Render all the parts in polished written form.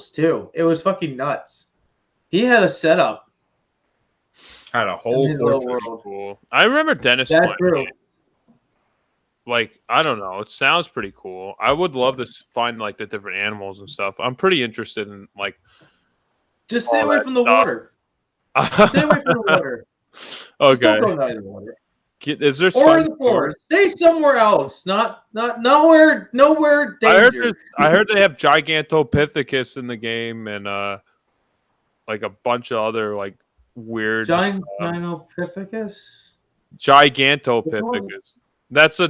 animals too. It was fucking nuts. He had a setup. Had a whole fortress. Cool. I remember Dennis. That's true. Like, I don't know. It sounds pretty cool. I would love to find like the different animals and stuff. I'm pretty interested in like. Just stay away from the water. Stay away from the water. Okay. Don't go near the water. Is there or in the forest? Stay somewhere else. Not nowhere danger. I heard they have Gigantopithecus in the game and like a bunch of other like weird Gigantopithecus. Gigantopithecus. That's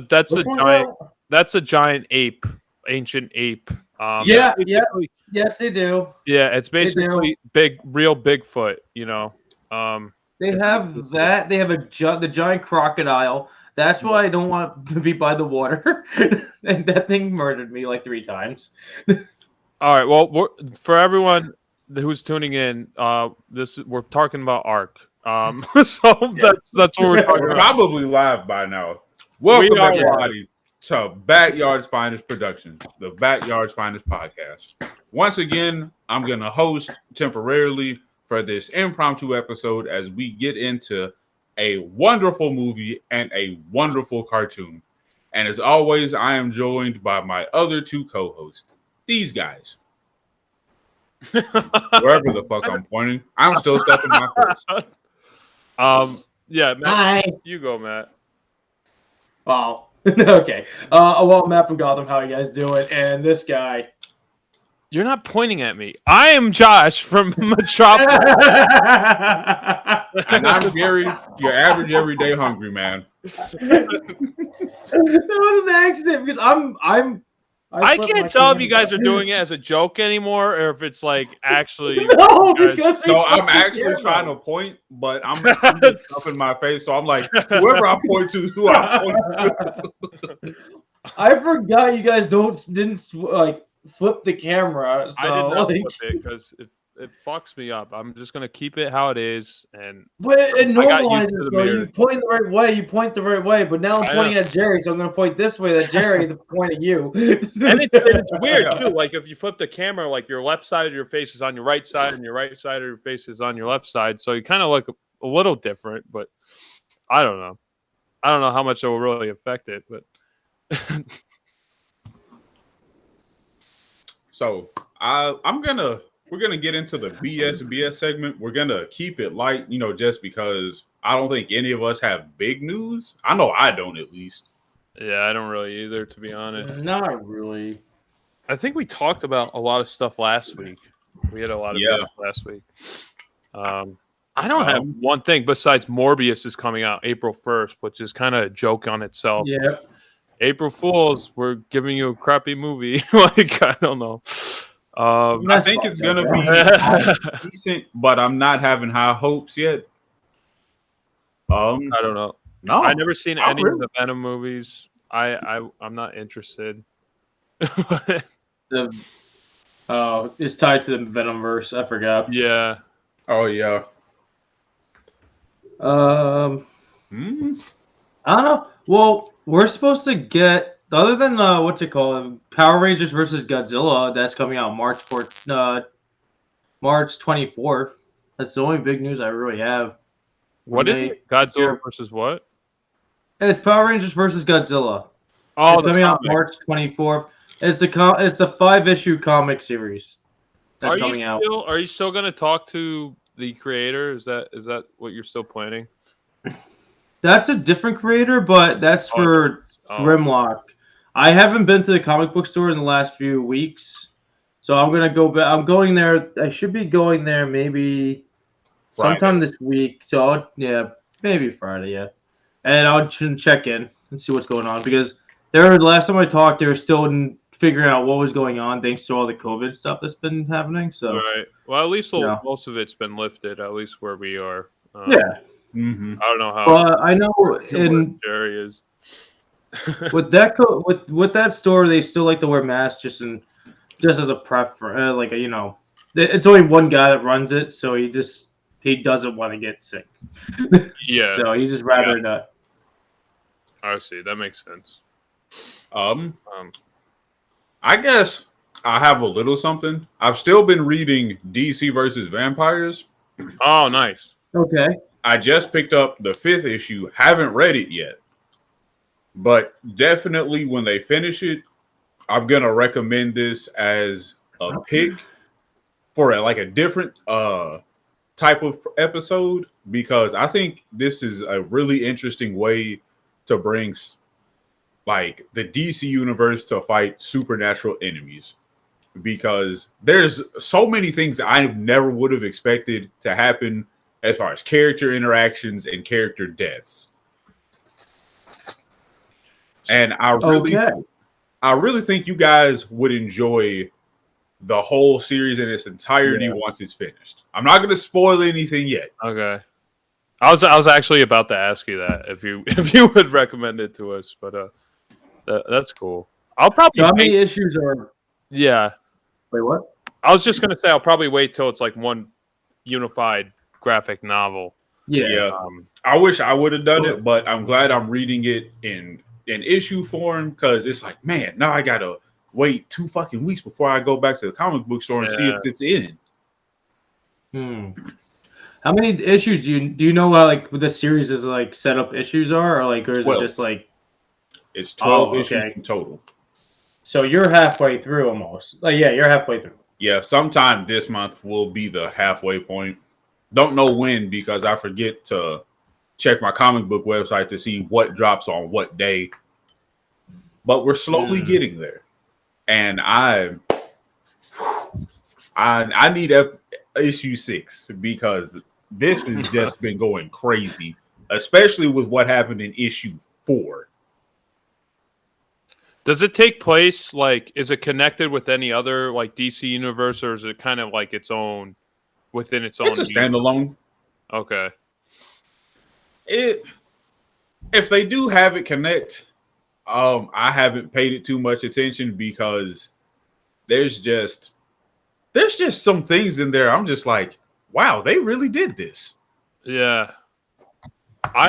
a giant ape, ancient ape. Yes, they do. Yeah, it's basically real Bigfoot. You know. They have that. They have the giant crocodile. That's why I don't want to be by the water. And that thing murdered me like 3 times. All right. Well, for everyone who's tuning in, we're talking about Ark. So that's what we're talking about. Probably live by now. Welcome everybody to BatYard's Finest Productions, the BatYard's Finest podcast. Once again, I'm gonna host temporarily for this impromptu episode as we get into a wonderful movie and a wonderful cartoon. And as always, I am joined by my other 2 co-hosts. These guys. Wherever the fuck I'm pointing, I'm still stuffing my face. Yeah, Matt, Hi. You go, Matt. Oh, okay. Well, Matt from Gotham, how you guys doing? And this guy. You're not pointing at me. I am Josh from Metropolis. And I'm Gary, your average everyday hungry man. That was an accident because I can't tell if you guys are doing it as a joke anymore or if it's like actually. No, because I'm actually trying to point, but I'm stuff in my face, so I'm like, whoever I point to, who I point to. I forgot you guys didn't like flip the camera. So, I did not flip it because it fucks me up. I'm just gonna keep it how it is, but it normalizes. So you point the right way. You point the right way. But now I'm pointing at Jerry, so I'm gonna point this way. That Jerry, the point at you. And it's weird too. Like if you flip the camera, like your left side of your face is on your right side, and your right side of your face is on your left side. So you kind of look a little different. But I don't know. I don't know how much it will really affect it, but. So we're gonna get into the BS segment. We're gonna keep it light, just because I don't think any of us have big news. I know I don't, at least. Yeah, I don't really either, to be honest. Not really. I think we talked about a lot of stuff last week. We had a lot of stuff last week. I don't have one thing besides Morbius is coming out April 1st, which is kind of a joke on itself. Yeah. April Fools, we're giving you a crappy movie. Like, I don't know. I think it's going to be decent, but I'm not having high hopes yet. I don't know. No, I've never seen any of the Venom movies. I'm not interested. It's tied to the Venomverse. I forgot. Yeah. Oh yeah. I don't know. Well, we're supposed to get, other than what's it called, Power Rangers versus Godzilla. That's coming out March 24th. That's the only big news I really have. What is it? Godzilla versus what? It's Power Rangers versus Godzilla. Oh, it's coming out March 24th. It's the 5-issue comic series that's coming out. Are you still going to talk to the creator? Is that what you're still planning? That's a different creator, but that's for Grimlock. I haven't been to the comic book store in the last few weeks, so I'm gonna go back. I'm going there. I should be going there maybe sometime this week. So maybe Friday. Yeah, and I'll check in and see what's going on because last time I talked, they were still figuring out what was going on thanks to all the COVID stuff that's been happening. So right. Well, at least most of it's been lifted. At least where we are. Yeah. Mm-hmm. I don't know how. Well, I know in areas with that with that store, they still like to wear masks just as a preference. It's only one guy that runs it, so he doesn't want to get sick. Yeah. So he's just rather not. I see. That makes sense. I guess I have a little something. I've still been reading DC versus Vampires. Oh, nice. Okay. I just picked up the 5th issue. Haven't read it yet. But definitely when they finish it, I'm going to recommend this as a pick for a different type of episode, because I think this is a really interesting way to bring like the DC universe to fight supernatural enemies, because there's so many things I never would have expected to happen as far as character interactions and character deaths. And I really think you guys would enjoy the whole series in its entirety once it's finished. I'm not going to spoil anything yet. Okay. I was actually about to ask you that if you would recommend it to us, but that's cool. I'll probably. So how many issues are? Yeah. Wait, what? I was just gonna say I'll probably wait till it's like one unified graphic novel. Yeah. I wish I would have done it, but I'm glad I'm reading it in issue form, because it's like, man, now I gotta wait 2 fucking weeks before I go back to the comic book store and see if it's in. How many issues do you know how like the series is like set up issues are, or is it just like it's 12 issues in total. So you're halfway through almost. You're halfway through. Yeah, sometime this month will be the halfway point. Don't know when, because I forget to check my comic book website to see what drops on what day. But we're slowly getting there. And I need issue 6, because this has just been going crazy, especially with what happened in issue 4. Does it take place, is it connected with any other DC universe, or is it kind of like its own within its own? It's a standalone. Okay. If they do have it connect, I haven't paid it too much attention, because there's just some things in there I'm just like, wow, they really did this. Yeah. I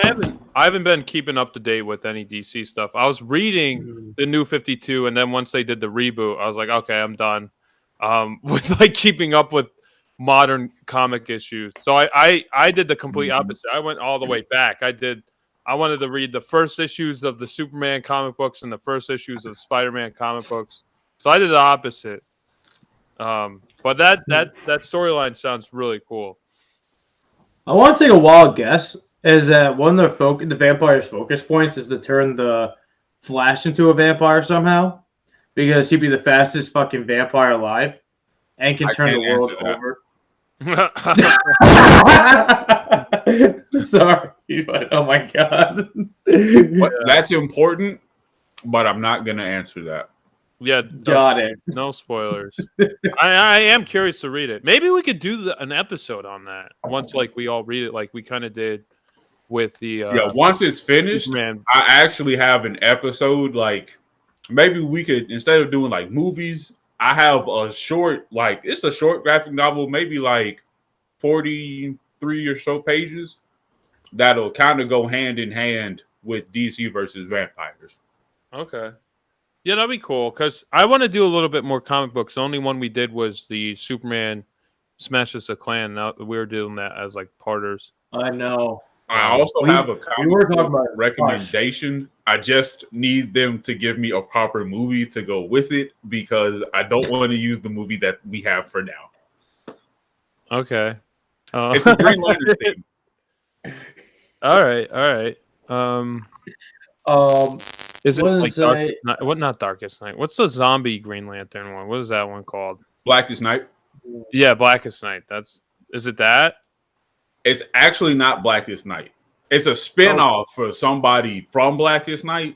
haven't been keeping up to date with any DC stuff. I was reading the New 52, and then once they did the reboot, I was like, okay, I'm done with keeping up with modern comic issues. So I did the complete opposite. I went all the way back. I wanted to read the first issues of the Superman comic books and the first issues of Spider-Man comic books. So I did the opposite. But that storyline sounds really cool. I want to take a wild guess. Is that one of the vampire's focus points is to turn the Flash into a vampire somehow? Because he'd be the fastest fucking vampire alive and can turn the world over. Sorry, but oh my god. That's important, but I'm not going to answer that. Yeah, got it. No spoilers. I am curious to read it. Maybe we could do an episode on that once, we all read it, like we kind of did with the. Once it's finished, I actually have an episode. Maybe we could, instead of doing movies, I have a short, it's a short graphic novel, maybe 43 or so pages, that'll kind of go hand in hand with DC versus vampires. Okay. Yeah, that'd be cool, because I want to do a little bit more comic books. The only one we did was the Superman Smashes the Clan. Now we were doing that as parters. I know. I also have a comic book recommendation. I just need them to give me a proper movie to go with it, because I don't want to use the movie that we have for now. Okay. It's a Green Lantern thing. All right. Is it not Darkest Night? What's the zombie Green Lantern one? What is that one called? Blackest Night. Yeah, Blackest Night. Is it that? It's actually not Blackest Night. It's a spin-off for somebody from Blackest Night.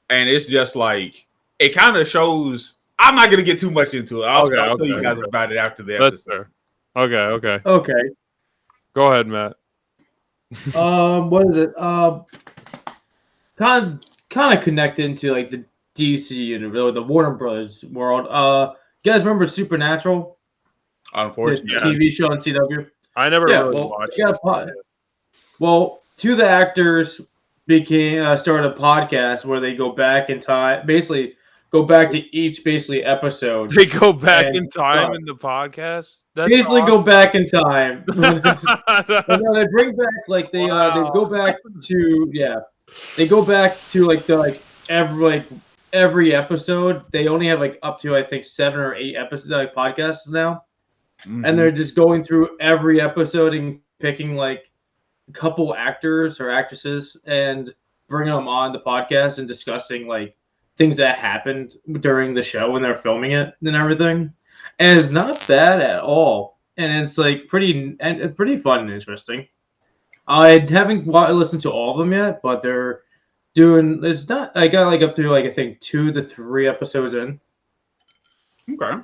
And it's just it kind of shows. I'm not going to get too much into it. I'll tell you guys about it after the episode. Okay. Go ahead, Matt. What is it? Kind of connected into the DC universe, the Warner Brothers world. You guys remember Supernatural? Unfortunately, the TV show on CW. I never really watched it. Well, two of the actors started a podcast where they go back in time, basically go back to each basically episode. They go back in time in the podcast. That's basically awesome. Go back in time. And then they bring back like they go back to they go back to every episode. They only have like up to I think 7 or 8 episodes like podcasts now, and they're just going through every episode and picking like a couple actors or actresses and bringing them on the podcast and discussing like things that happened during the show when they're filming it and everything. And it's not bad at all. And it's like pretty fun and interesting. I haven't listened to all of them yet, but they're doing. It's not. I got like up to like I think 2 to 3 episodes in. Okay.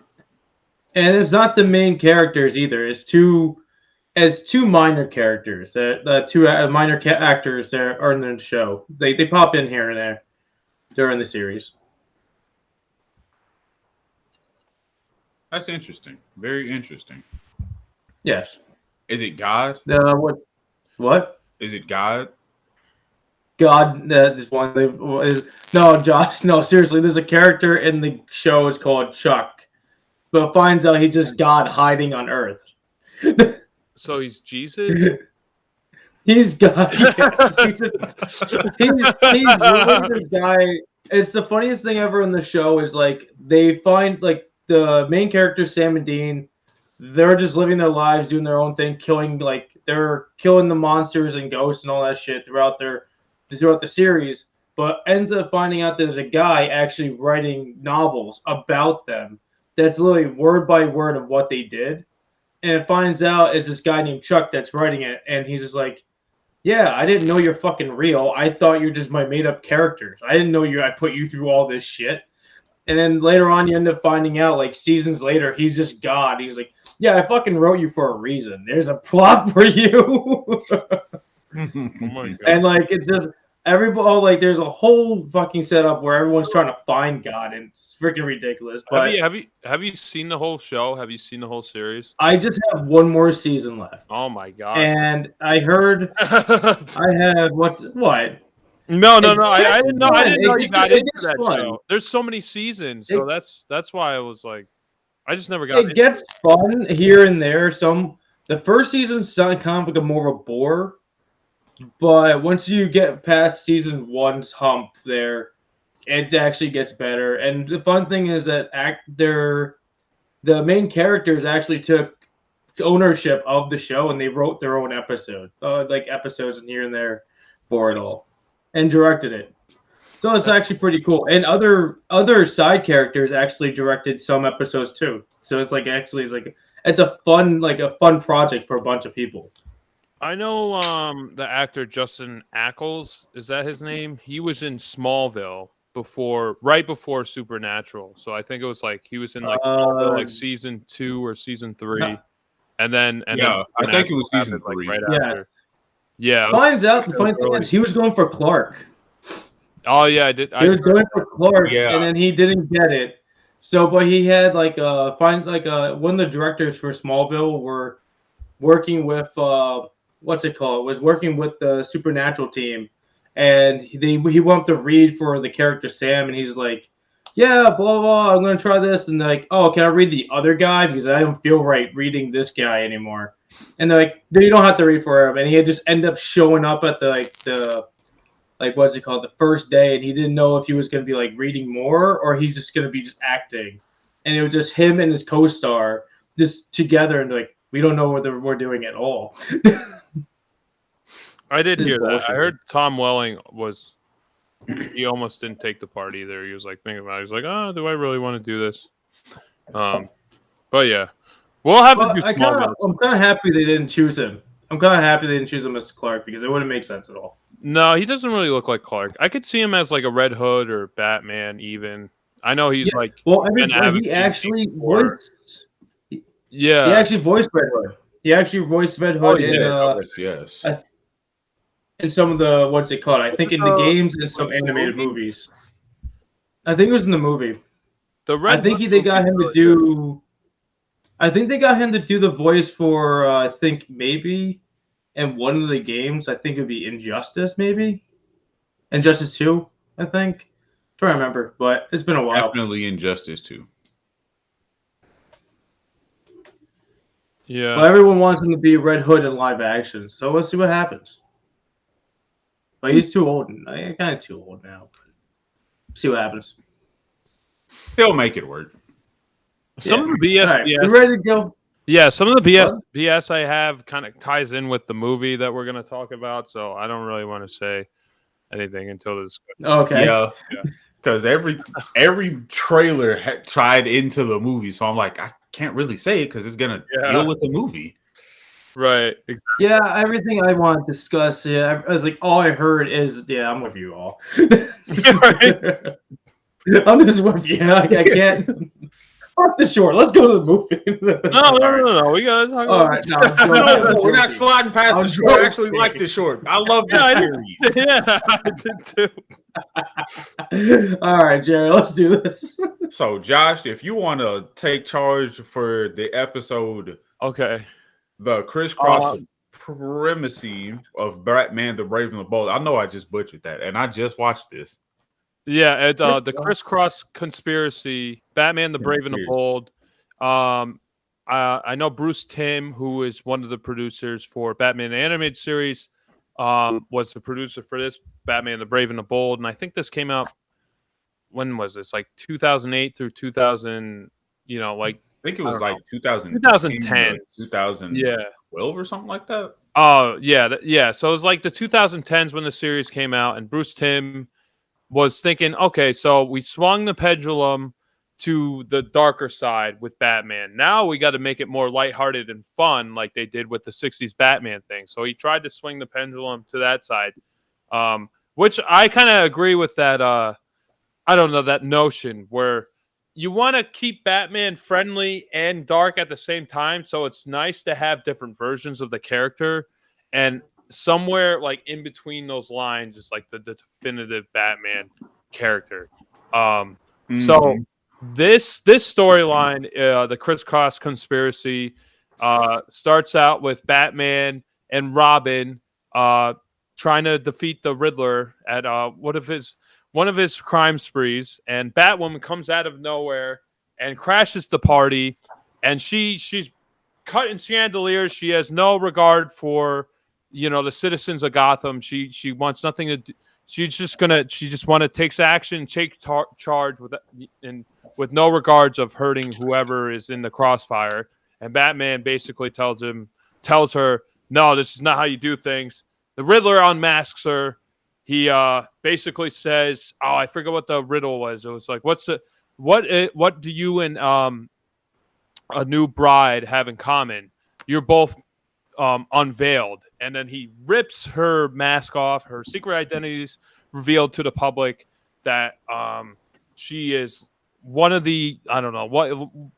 And it's not the main characters either. It's two minor characters. The 2 minor actors that are in the show. They pop in here and there during the series. That's interesting. Very interesting. Yes. Is it God? What? Is it God? God is one. No, Josh. No, seriously. There's a character in the show. It's called Chuck, but finds out he's just God hiding on Earth. So he's Jesus. He's God. Yes. he's literally the guy. It's the funniest thing ever in the show. Is like they find like the main characters, Sam and Dean. They're just living their lives, doing their own thing, they're killing the monsters and ghosts and all that shit throughout the series. But ends up finding out there's a guy actually writing novels about them. That's literally word by word of what they did. And it finds out it's this guy named Chuck that's writing it, and he's just like, "Yeah, I didn't know you're fucking real. I thought you're just my made up characters. I didn't know I put you through all this shit." And then later on, you end up finding out, like seasons later, he's just God. He's like, "Yeah, I fucking wrote you for a reason. There's a plot for you." Oh my God. And like it's just everybody there's a whole fucking setup where everyone's trying to find God, and it's freaking ridiculous. But have you seen the whole show? Have you seen the whole series? I just have one more season left. Oh my God! And I heard I have what? No. I didn't know you got into that show. There's so many seasons, so that's why I was like, I just never got. It gets fun here and there. The first season's kind of like a more of a bore, but once you get past season 1's hump, there, it actually gets better. And the fun thing is that the main characters actually took ownership of the show and they wrote their own episodes in here and there for it all, and directed it. So it's actually pretty cool. And other side characters actually directed some episodes too. So it's a fun project for a bunch of people. I know the actor Justin Ackles, is that his name? He was in Smallville right before Supernatural. So I think it was like he was in Smallville, like season 2 or season 3. And then I think it was season 3 right after. Yeah. Finds out the funny thing is he was going for Clark. Oh yeah, I did. He was going for Clark, and then he didn't get it. So, but he had one of the directors for Smallville were working with was working with the Supernatural team, and he wanted to read for the character Sam, and he's like, "Yeah, blah blah, I'm gonna try this," and they're like, "Oh, can I read the other guy because I don't feel right reading this guy anymore?" And they're like, "No, you don't have to read for him," and he had just ended up showing up at the first day, and he didn't know if he was going to be like reading more or he's just going to be just acting. And it was just him and his co-star just together, and like, we don't know whether we're doing at all. I did hear that. I heard Tom Welling he almost didn't take the part either. He was like thinking about it. He was like, "Oh, do I really want to do this?" But yeah, we'll have to do Smallville. I'm kind of happy they didn't choose him. I'm kind of happy they didn't choose him as Clark because it wouldn't make sense at all. No, he doesn't really look like Clark. I could see him as like a Red Hood or Batman even. I know he's like... Well, he actually voiced... Yeah. He actually voiced Red Hood. He actually voiced Red Hood in some of the... I think in the games and some animated movies. I think it was in the movie. I think they got him to do... I think they got him to do the voice for, I think maybe... in one of the games, I think it would be Injustice, maybe? Injustice 2, I think. trying to remember, but it's been a while. Definitely Injustice 2. Yeah. But everyone wants him to be Red Hood in live action, so let's see what happens. But he's too old. Kind of too old now. See what happens. He'll make it work. Some of the BS. Right, you ready to go? Yeah, some of the BS I have kind of ties in with the movie that we're going to talk about, so I don't really want to say anything until this. Okay. Yeah. Because every trailer tied into the movie, so I'm like, I can't really say it because it's gonna deal with the movie. Right. Exactly. Yeah, everything I want to discuss. Yeah, I was like, all I heard is, yeah, I'm with you all. I'm just with you. I can't. Fuck the short. Let's go to the movie. No. We gotta talk about right, no, we're not sliding past the short. I actually like the short. I love this series. Yeah, I did too. All right, Jerry, let's do this. So, Josh, if you want to take charge for the episode, okay, the Criss Cross Conspiracy of Batman, the Brave and the Bold. I know I just butchered that, and I just watched this. Yeah, the Criss Cross Conspiracy, Batman, the Brave and the Bold. I know Bruce Timm, who is one of the producers for Batman the Animated Series, was the producer for this, Batman the Brave and the Bold. And I think this came out, when was this? Like 2008 through 2000, I think it was like 2010. 2012 or something like that. Oh, yeah. So it was like the 2010s when the series came out, and Bruce Timm was thinking, okay, so we swung the pendulum to the darker side with Batman. Now we got to make it more lighthearted and fun, like they did with the 60s Batman thing. So he tried to swing the pendulum to that side, which I kind of agree with that. I don't know, that notion where you want to keep Batman friendly and dark at the same time. So it's nice to have different versions of the character, and somewhere like in between those lines is like the definitive Batman character. So this storyline, the Criss Cross Conspiracy, starts out with Batman and Robin trying to defeat the Riddler at one of his crime sprees, and Batwoman comes out of nowhere and crashes the party, and she's cutting chandeliers. She has no regard for the citizens of Gotham. She wants nothing to do. She just want to take action, take charge with no regards of hurting whoever is in the crossfire. And Batman basically tells her, no, this is not how you do things. The Riddler unmasks her. He basically says, oh, I forget what the riddle was. It was like, what do you and a new bride have in common? You're both unveiled. And then he rips her mask off. Her secret identity is revealed to the public that she is one of the,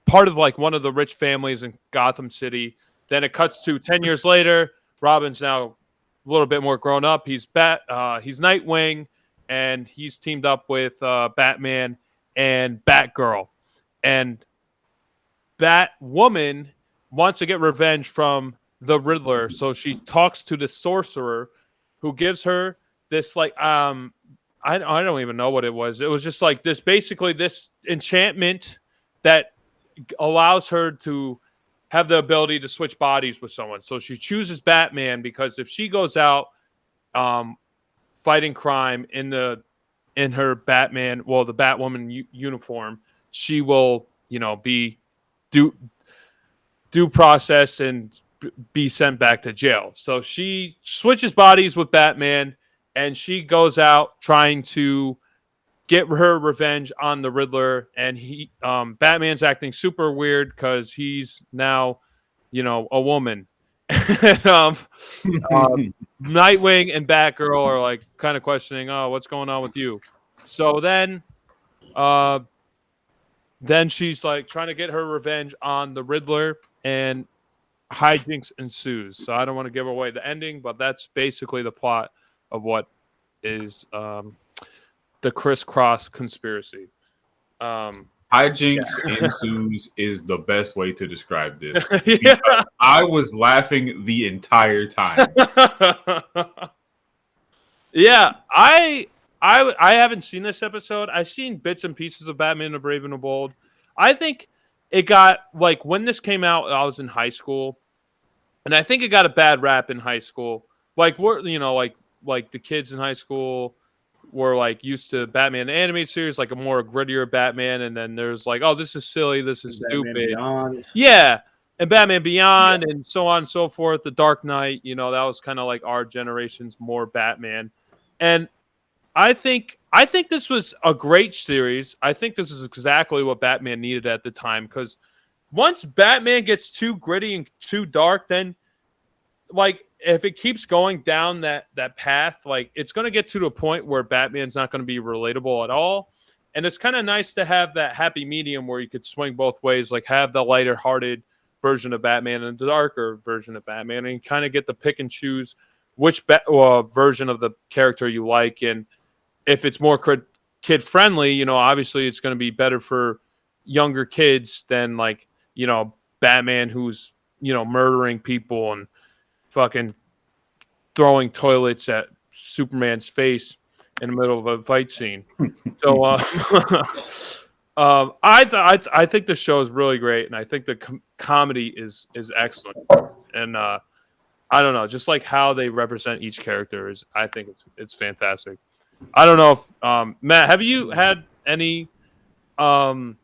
part of like one of the rich families in Gotham City. Then it cuts to 10 years later. Robin's now a little bit more grown up. He's Nightwing, and he's teamed up with Batman and Batgirl. And Batwoman wants to get revenge from the Riddler, so she talks to the sorcerer, who gives her this like I don't even know what it was. It was just like this enchantment that allows her to have the ability to switch bodies with someone. So she chooses Batman because if she goes out fighting crime in her the Batwoman uniform, she will be due process and be sent back to jail. So she switches bodies with Batman, and she goes out trying to get her revenge on the Riddler. And Batman's acting super weird because he's now, a woman. Nightwing and Batgirl are like kind of questioning, oh, what's going on with you? So then she's like trying to get her revenge on the Riddler, and hijinks ensues. So I don't want to give away the ending, but that's basically the plot of what is the Criss Cross Conspiracy. Hijinks ensues is the best way to describe this. Yeah. I was laughing the entire time. Yeah, I I haven't seen this episode. I've seen bits and pieces of Batman the Brave and the Bold. I think it got, like, when this came out, I was in high school, and I think it got a bad rap in high school. Like, we're, you know, like the kids in high school were like used to Batman the animated series, like a more grittier Batman, and then there's like, oh, this is silly, this is stupid. Beyond. Yeah. And Batman Beyond and so on and so forth. The Dark Knight, you know, that was kind of like our generation's more Batman. And I think this was a great series. I think this is exactly what Batman needed at the time, because once Batman gets too gritty and too dark, then like if it keeps going down that path, like it's going to get to a point where Batman's not going to be relatable at all. And it's kind of nice to have that happy medium where you could swing both ways, like have the lighter hearted version of Batman and the darker version of Batman, and kind of get to pick and choose which version of the character you like. And if it's more kid friendly, you know, obviously it's going to be better for younger kids than like, you know, Batman who's, you know, murdering people and fucking throwing toilets at Superman's face in the middle of a fight scene. So I think the show is really great, and I think the comedy is excellent. And I don't know, just like how they represent each character is, I think it's fantastic. I don't know if Matt, have you had any like,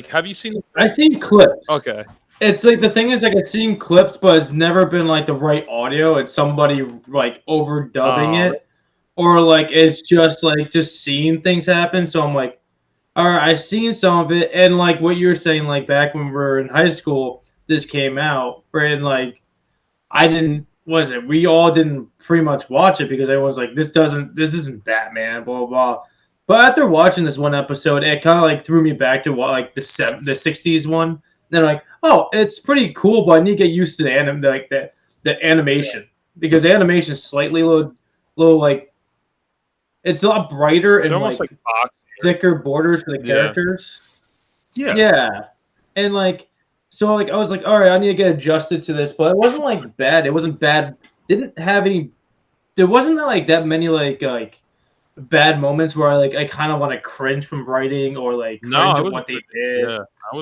have you seen? I've seen clips. Okay. It's like, the thing is, like, I've seen clips, but it's never been like the right audio. It's somebody like overdubbing it, or like it's just like seeing things happen. So I'm like, all right, I've seen some of it, and like what you're saying, like back when we were in high school, this came out, and like we all didn't pretty much watch it because everyone's like, this isn't Batman, blah blah blah. But after watching this one episode, it kind of like threw me back to what, like the 60s one. And then I'm like, oh, it's pretty cool, but I need to get used to the animation, because the animation is slightly little like, it's a lot brighter and almost like thicker borders for the characters. Yeah. And like, so like I was like, all right, I need to get adjusted to this, but it wasn't like bad. It wasn't bad. There wasn't like that many like bad moments where I kind of want to cringe from writing or like cringe at what they did. Yeah,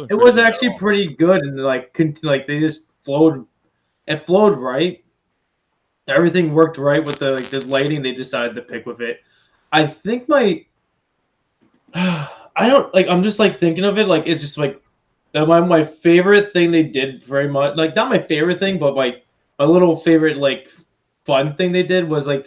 it was actually pretty good, and like they just flowed. It flowed right. Everything worked right with the lighting they decided to pick with it. I think I'm just like thinking of it, like it's just like my favorite thing they did, very much like, not my favorite thing, but my little favorite like fun thing they did was like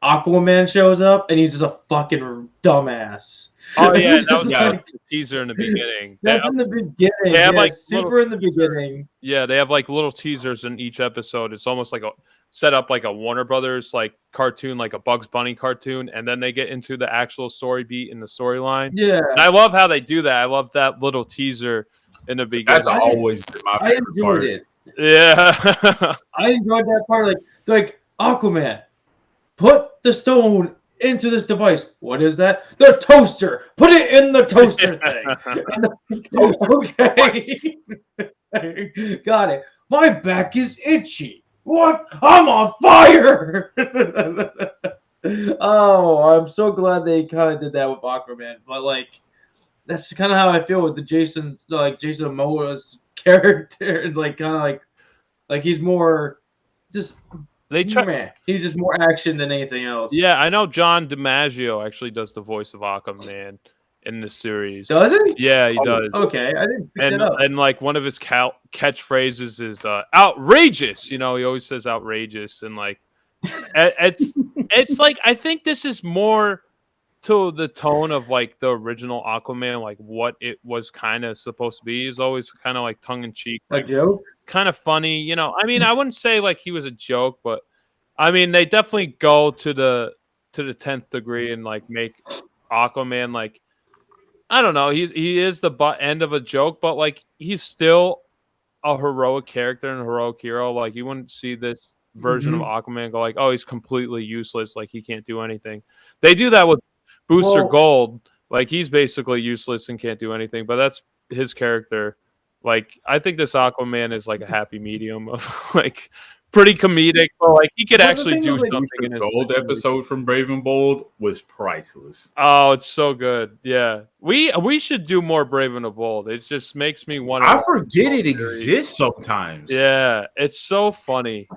Aquaman shows up and he's just a fucking dumbass. Oh yeah, that was like the teaser in the beginning. That's in the beginning. They have like super in the beginning. Yeah, they have like little teasers in each episode. It's almost like set up like a Warner Brothers like cartoon, like a Bugs Bunny cartoon, and then they get into the actual story beat in the storyline. Yeah, and I love how they do that. I love that little teaser in the beginning. That's always been my favorite part. I enjoyed it. Yeah, I enjoyed that part. Like Aquaman, put the stone into this device. What is that? The toaster. Put it in the toaster thing. Okay. Got it. My back is itchy. What? I'm on fire. Oh, I'm so glad they kind of did that with Aquaman. But like, that's kind of how I feel with the Jason Momoa's character. Like, kind of like he's more just. He's just more action than anything else. Yeah, I know John DiMaggio actually does the voice of Aquaman in the series. Does he? Yeah, he does. Okay, I didn't pick it up. And like one of his catchphrases is outrageous. You know, he always says outrageous, and like it's like, I think this is more to the tone of like the original Aquaman, like what it was kind of supposed to be. Is always kind of like tongue in cheek, like, a joke, kind of funny. You know, I mean, I wouldn't say like he was a joke, but I mean, they definitely go to the 10th degree and like make Aquaman like, I don't know, he is the end of a joke, but like he's still a heroic character and a heroic hero. Like you wouldn't see this version of Aquaman go like, oh, he's completely useless, like he can't do anything. They do that with Booster Gold, like he's basically useless and can't do anything, but that's his character. Like I think this Aquaman is like a happy medium of like pretty comedic, but like he could Well, the actually thing do is, like, something in his Gold episode from Brave and Bold was priceless. Oh, it's so good. Yeah. We should do more Brave and the Bold. It just makes me want to I forget it exists sometimes. Yeah, it's so funny.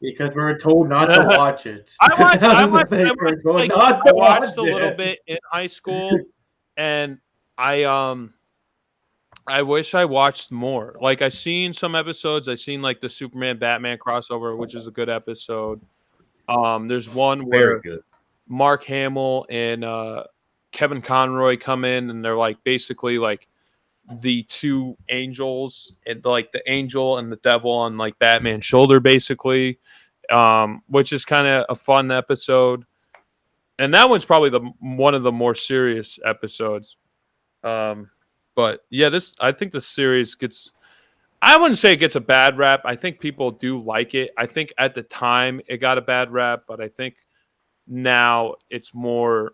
Because we were told not to watch it. I watched a a little bit in high school, and I wish I watched more. Like I seen some episodes. I seen like the Superman Batman crossover, which is a good episode. There's one where Mark Hamill and Kevin Conroy come in, and they're like basically like the two angels, and like the angel and the devil on like Batman's shoulder, basically, which is kind of a fun episode. And that one's probably one of the more serious episodes. But yeah, I think the series gets. I wouldn't say it gets a bad rap. I think people do like it. I think at the time it got a bad rap, but I think now it's more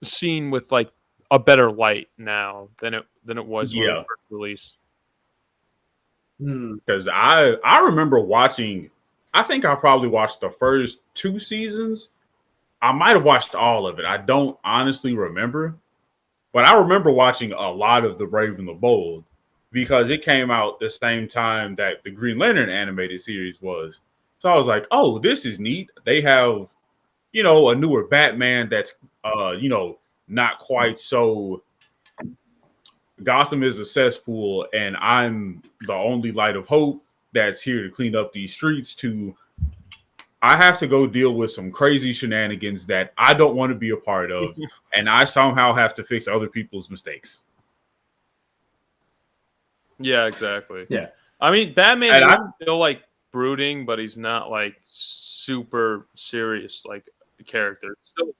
seen with like a better light now than it was when it was first released. Because I remember watching. I think I probably watched the first 2 seasons. I might have watched all of it. I don't honestly remember, but I remember watching a lot of The Brave and the Bold because it came out the same time that the Green Lantern animated series was. So I was like, "Oh, this is neat." They have, a newer Batman that's, not quite so. Gotham is a cesspool, and I'm the only light of hope that's here to clean up these streets. I have to go deal with some crazy shenanigans that I don't want to be a part of, and I somehow have to fix other people's mistakes. Yeah, exactly. Yeah. I mean, Batman is still like brooding, but he's not like super serious like character. Still a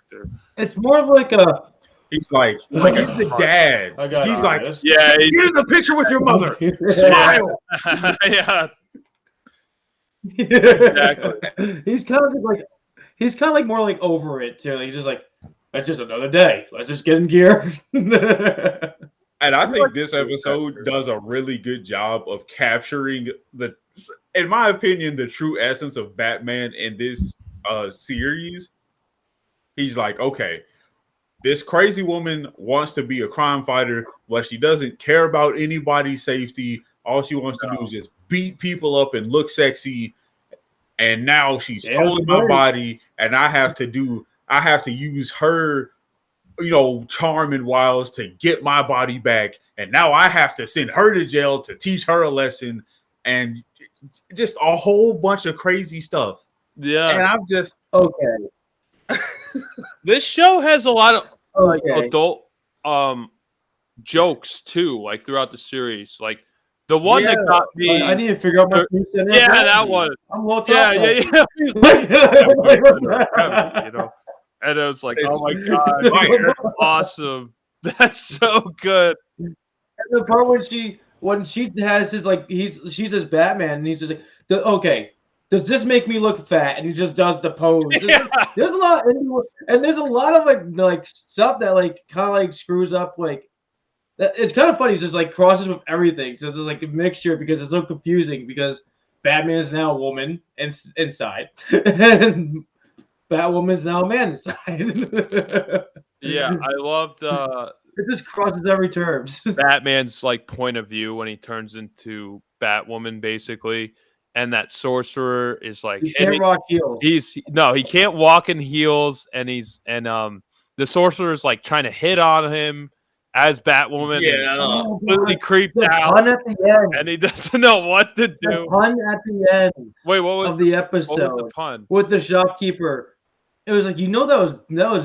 character. It's more of like a. He's like, look at the dad. He's like, yeah, get in the picture with your mother. Smile. Yeah. Exactly. He's kind of like more like over it too. He's just like, it's just another day. Let's just get in gear. And I think this episode does a really good job of capturing in my opinion, the true essence of Batman in this series. He's like, okay, this crazy woman wants to be a crime fighter, but she doesn't care about anybody's safety. All she wants to do is just beat people up and look sexy. And now she's stolen my body, and I have to use her, charm and wiles to get my body back. And now I have to send her to jail to teach her a lesson, and just a whole bunch of crazy stuff. Yeah. And I'm just okay. This show has a lot of like adult jokes too, like throughout the series. Like the one that got me, I need to figure out my that one. I'm a little and it was like, oh my god, awesome! That's so good. And the part when she has his like she's his Batman, and he's just like, okay, does this make me look fat? And he just does the pose. There's a lot, and there's a lot of like stuff that like kind of like screws up like. It's kind of funny. It's just like crosses with everything. So it's just like a mixture because it's so confusing because Batman is now a woman inside, and Batwoman's now a man inside. Yeah, I love it just crosses every terms. Batman's like point of view when he turns into Batwoman, basically, and that sorcerer is like he can't rock heels. He can't walk in heels, and the sorcerer is like trying to hit on him as Batwoman. Yeah, completely creeped out. Pun at the end, and he doesn't know what to do. The pun at the end. Wait, what was of the episode? What was the pun with the shopkeeper? It was like that was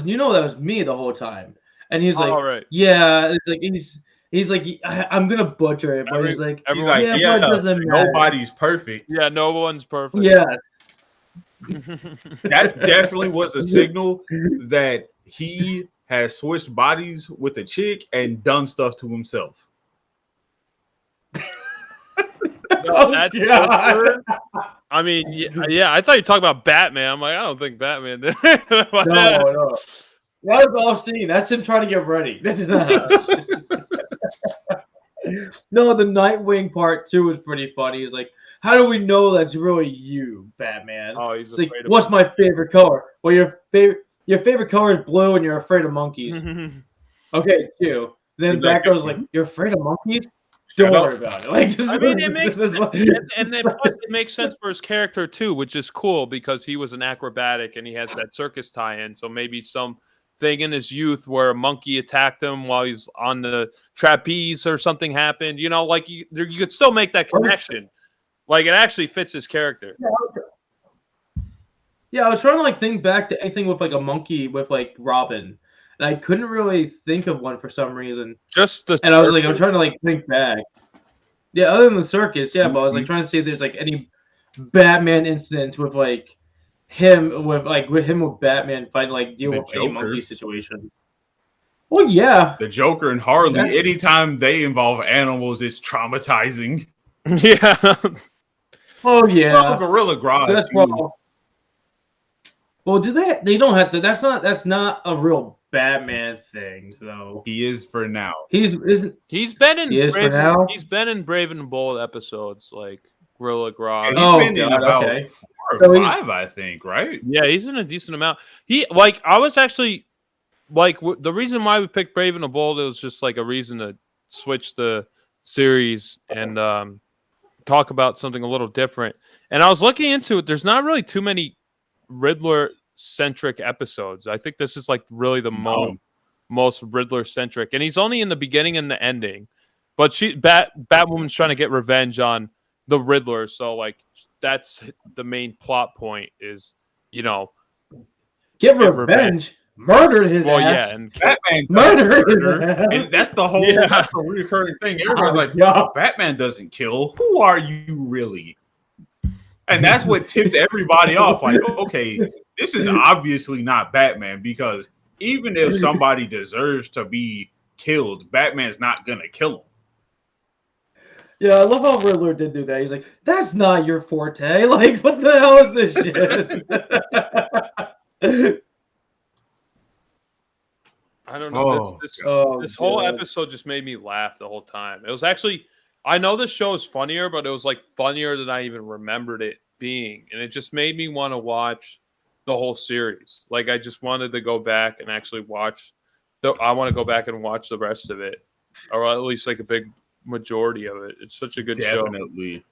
me the whole time, and he's like, right. Yeah, it's like he's like I'm gonna butcher it, but he's like but it doesn't matter. Nobody's perfect. Yeah, no one's perfect. Yeah. That definitely was a signal that he has switched bodies with a chick and done stuff to himself. I mean, yeah, I thought you were talking about Batman. I'm like, I don't think Batman did. No. That was all seen. That's him trying to get ready. No, the Nightwing part too was pretty funny. He's like, how do we know that's really you, Batman? Oh, he's it's like, what's my favorite color? Well, your favorite color is blue, and you're afraid of monkeys. Okay, 2. Then Batgirl's like, you're afraid of monkeys? Don't worry about it. Like, just, I mean, it makes like, and then plus it makes sense for his character too, which is cool because he was an acrobatic and he has that circus tie-in. So maybe some thing in his youth where a monkey attacked him while he's on the trapeze or something happened. You know, like you could still make that connection. Like it actually fits his character. Yeah, I was trying to like think back to anything with like a monkey with like Robin, and I couldn't really think of one for some reason. And I was like, I'm trying to like think back. Yeah, other than the circus, yeah, but I was like trying to see if there's like any Batman incidents with like him with Batman fighting like deal with any monkey situation. Well, yeah, the Joker and Harley. Anytime they involve animals, it's traumatizing. Yeah. Oh yeah. Well, Gorilla Grodd. So that's well, do they? They don't have to. That's not a real Batman thing, though. He is for now. He's been in Brave and Bold episodes like Gorilla Grodd. He's been in about 4 or 5, I think. Right? Yeah, he's in a decent amount. I was actually like the reason why we picked Brave and the Bold. It was just like a reason to switch the series and talk about something a little different. And I was looking into it. There's not really too many Riddler-centric episodes. I think this is like really the most Riddler-centric. And he's only in the beginning and the ending. But Batwoman's trying to get revenge on the Riddler. So, like, that's the main plot point is, you know... Get revenge? Murdered his ass. Yeah, and Batman murdered. And that's the whole that's the recurring thing. Everybody's like, Batman doesn't kill. Who are you really? And that's what tipped everybody off. Like, okay, this is obviously not Batman because even if somebody deserves to be killed, Batman's not going to kill him. Yeah, I love how Riddler did do that. He's like, that's not your forte. Like, what the hell is this shit? I don't know. This whole episode just made me laugh the whole time. It was actually... I know this show is funnier, but it was like funnier than I even remembered it being. And it just made me want to watch the whole series. Like I just wanted to go back and actually watch I want to go back and watch the rest of it. Or at least like a big majority of it. It's such a good show. Definitely.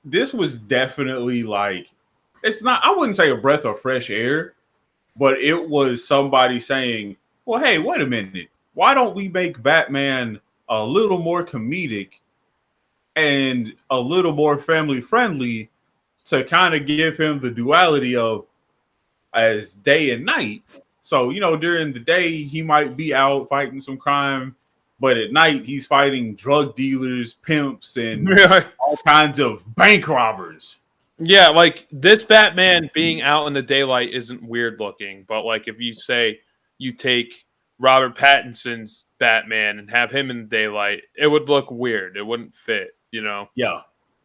This was definitely like, it's not, I wouldn't say a breath of fresh air, but it was somebody saying, well, hey, wait a minute. Why don't we make Batman a little more comedic and a little more family friendly to kind of give him the duality of as day and night. So, you know, during the day, he might be out fighting some crime, but at night he's fighting drug dealers, pimps, and all kinds of bank robbers. Yeah, like this Batman being out in the daylight isn't weird looking, but like if you say you take Robert Pattinson's Batman and have him in the daylight, it would look weird. It wouldn't fit, you know? Yeah.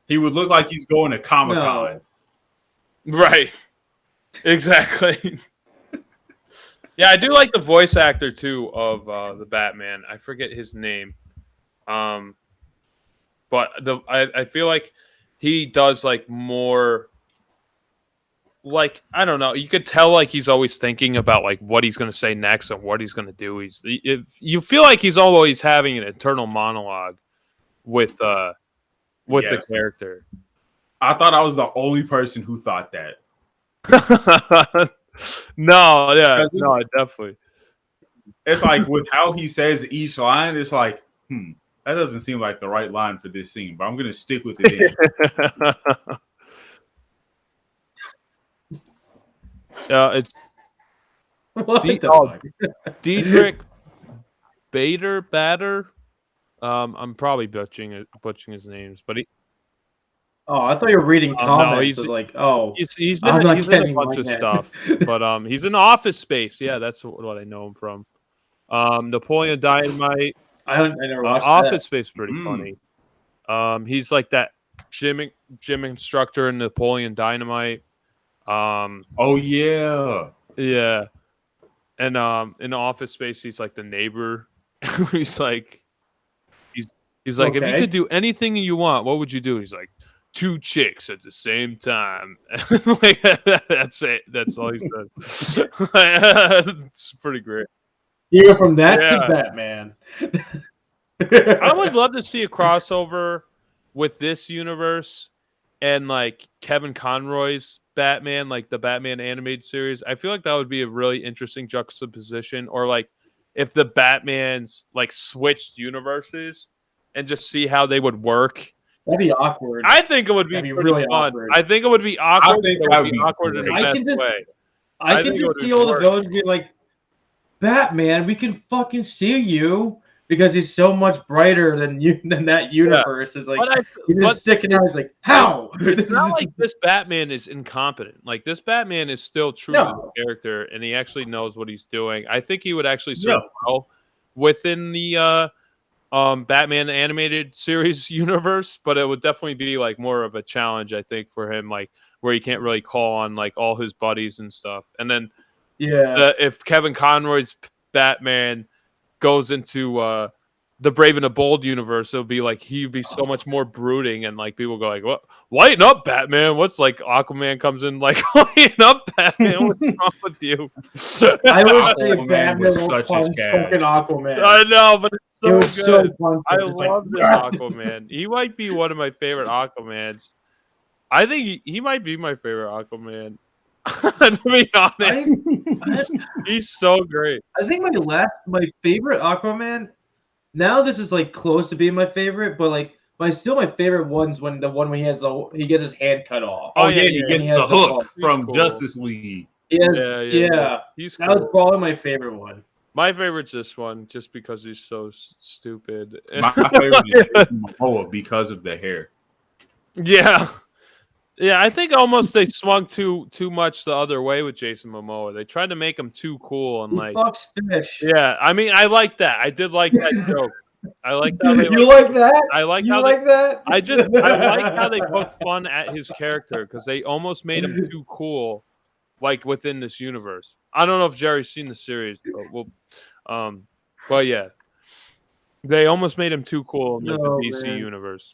He would look like he's going to Comic-Con. No. Right. Exactly. Yeah, I do like the voice actor, too, of the Batman. I forget his name. But I feel like he does, like, more... Like, I don't know. You could tell, like, he's always thinking about, like, what he's going to say next and what he's going to do. You feel like he's always having an internal monologue with the character. I thought I was the only person who thought that. No, definitely. It's like, with how he says each line, it's like, that doesn't seem like the right line for this scene, but I'm going to stick with it. It's Diedrich Bader. I'm probably butchering his names, but I thought you were reading comments. No, he's in a bunch of stuff, but he's in Office Space. Yeah, that's what I know him from. Napoleon Dynamite. I never watched Office Space. Pretty funny. He's like that gym instructor in Napoleon Dynamite. Oh yeah, and in Office Space, he's like the neighbor. He's like He's like, if you could do anything you want, what would you do? He's like, 2 chicks at the same time. Like, that's it. That's all he said. It's pretty great. You go from that to Batman. I would love to see a crossover with this universe and like Kevin Conroy's Batman, like the Batman animated series. I feel like that would be a really interesting juxtaposition. Or like if the Batmans like switched universes and just see how they would work. That'd be awkward. I think it would be really fun. Awkward. I think it would be awkward. I think it would be awkward in the best way. I can just see all the villains be like, Batman, we can fucking see you because he's so much brighter than that universe. Yeah. Is like he's just sticking out. He's like, how? It's not like this Batman is incompetent. Like this Batman is still true to the character, and he actually knows what he's doing. I think he would actually serve well within the Batman animated series universe, but it would definitely be like more of a challenge, I think, for him, like where he can't really call on like all his buddies and stuff. And then if Kevin Conroy's Batman goes into the Brave and the Bold universe, it'll be like he'd be so much more brooding, and like people go like, "What? Lighten up, Batman!" What's like Aquaman comes in like, "Lighten up, Batman! What's wrong with you?" I would say Batman was such a fucking Aquaman. I know, but it's so good. So I love this Aquaman. He might be one of my favorite Aquamans. I think he might be my favorite Aquaman. To be honest, he's so great. I think my favorite Aquaman. Now this is like close to being my favorite, but like my favorite one's when he gets his hand cut off. Oh yeah, he gets the hook from Justice League. Yeah. He's cool. That was probably my favorite one. My favorite's this one, just because he's so stupid. My favorite is Jason Momoa because of the hair. Yeah. Yeah, I think almost they swung too much the other way with Jason Momoa. They tried to make him too cool and like fucks fish. Yeah, I mean, I like that. I did like that joke. I like how they like that. I like you how like that. I like how they poked fun at his character because they almost made him too cool, like within this universe. I don't know if Jerry's seen the series, but yeah, they almost made him too cool in the DC universe.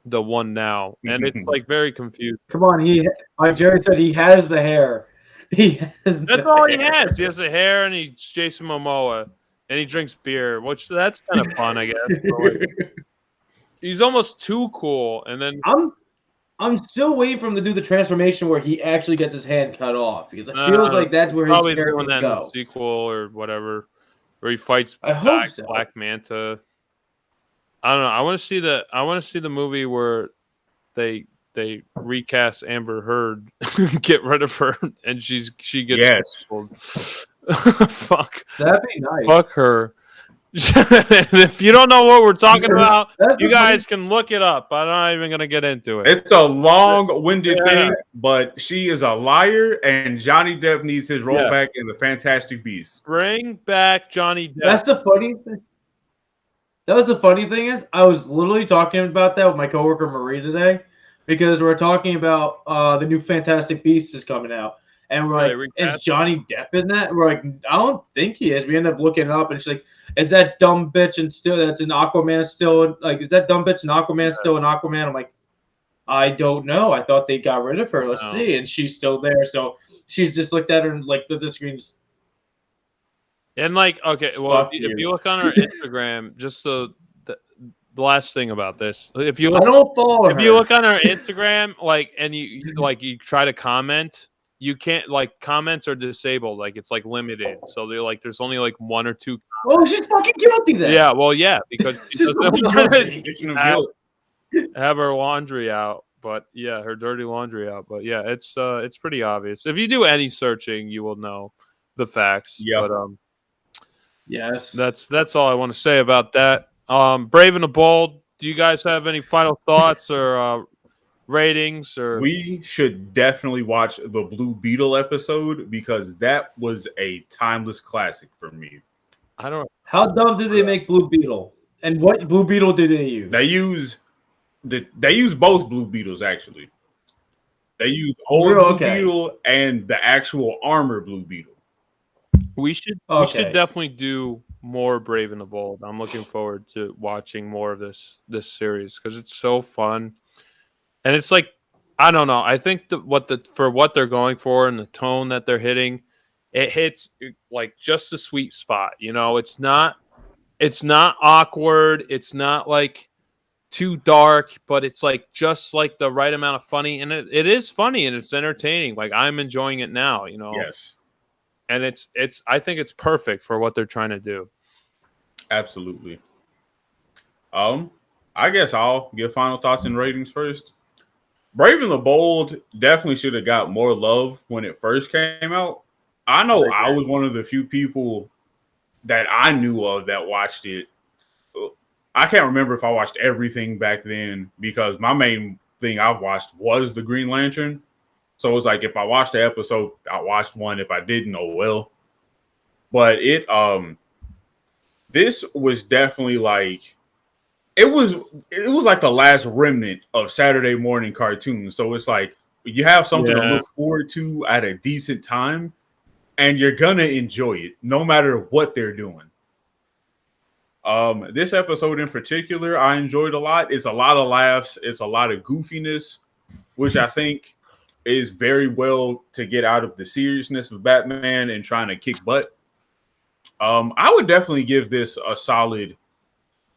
The one now, and it's like very confusing. Come on, like Jerry said, he has the hair. That's all he has. He has the hair, and he's Jason Momoa, and he drinks beer, which that's kind of fun, I guess. Like, he's almost too cool, and then I'm still waiting for him to do the transformation where he actually gets his hand cut off because it feels like that's where his character would go. In the sequel or whatever, where he fights Black Manta. I don't know. I want to see the movie where they recast Amber Heard, get rid of her, and she gets fuck. That'd be nice. Fuck her. If you don't know what we're talking about, you guys can look it up. I'm not even gonna get into it. It's a long-winded thing, but she is a liar, and Johnny Depp needs his role back in the Fantastic Beasts. Bring back Johnny Depp. That's the funny thing. That was the funny thing is I was literally talking about that with my coworker Marie today because we're talking about the new Fantastic Beasts is coming out. And we're like, is Johnny Depp in that? And we're like, I don't think he is. We end up looking it up and she's like, is that dumb bitch and still that's in Aquaman still like is that dumb bitch in Aquaman still in Aquaman? I'm like, I don't know. I thought they got rid of her. Let's see. And she's still there. So she's just looked at her and like the screen's. And like, okay, well, if you look on our Instagram, just the last thing about this, if you look, I don't follow her. You look on our Instagram, like, and you try to comment, you can't like comments are disabled, like it's like limited, so they're like there's only like 1 or 2. Oh, she's fucking guilty then. Yeah, well, yeah, because she doesn't want to have her laundry out, but yeah, her dirty laundry out, but yeah, it's pretty obvious. If you do any searching, you will know the facts. Yeah, but yes, that's all I want to say about that. Brave and the Bold. Do you guys have any final thoughts or ratings? Or we should definitely watch the Blue Beetle episode because that was a timeless classic for me. I don't know. How dumb did they make Blue Beetle? And what Blue Beetle did they use? They use both Blue Beetles actually. They use old Blue Beetle and the actual armor Blue Beetle. We should definitely do more Brave and the Bold. I'm looking forward to watching more of this series because it's so fun, and it's like I don't know. I think for what they're going for and the tone that they're hitting, it hits like just the sweet spot. You know, it's not awkward. It's not like too dark, but it's like just like the right amount of funny, and it is funny and it's entertaining. Like I'm enjoying it now. You know. Yes. And it's I think it's perfect for what they're trying to do. Absolutely. I guess I'll give final thoughts and ratings first. Brave and the Bold definitely should have got more love when it first came out. I know I was one of the few people that I knew of that watched it. I can't remember if I watched everything back then because my main thing I watched was the Green Lantern. So it was like if I watched the episode, I watched one. If I didn't, oh well. But this was definitely like it was like the last remnant of Saturday morning cartoons. So it's like you have something to look forward to at a decent time, and you're gonna enjoy it no matter what they're doing. This episode in particular, I enjoyed a lot. It's a lot of laughs. It's a lot of goofiness, which I think is very well to get out of the seriousness of Batman and trying to kick butt. I would definitely give this a solid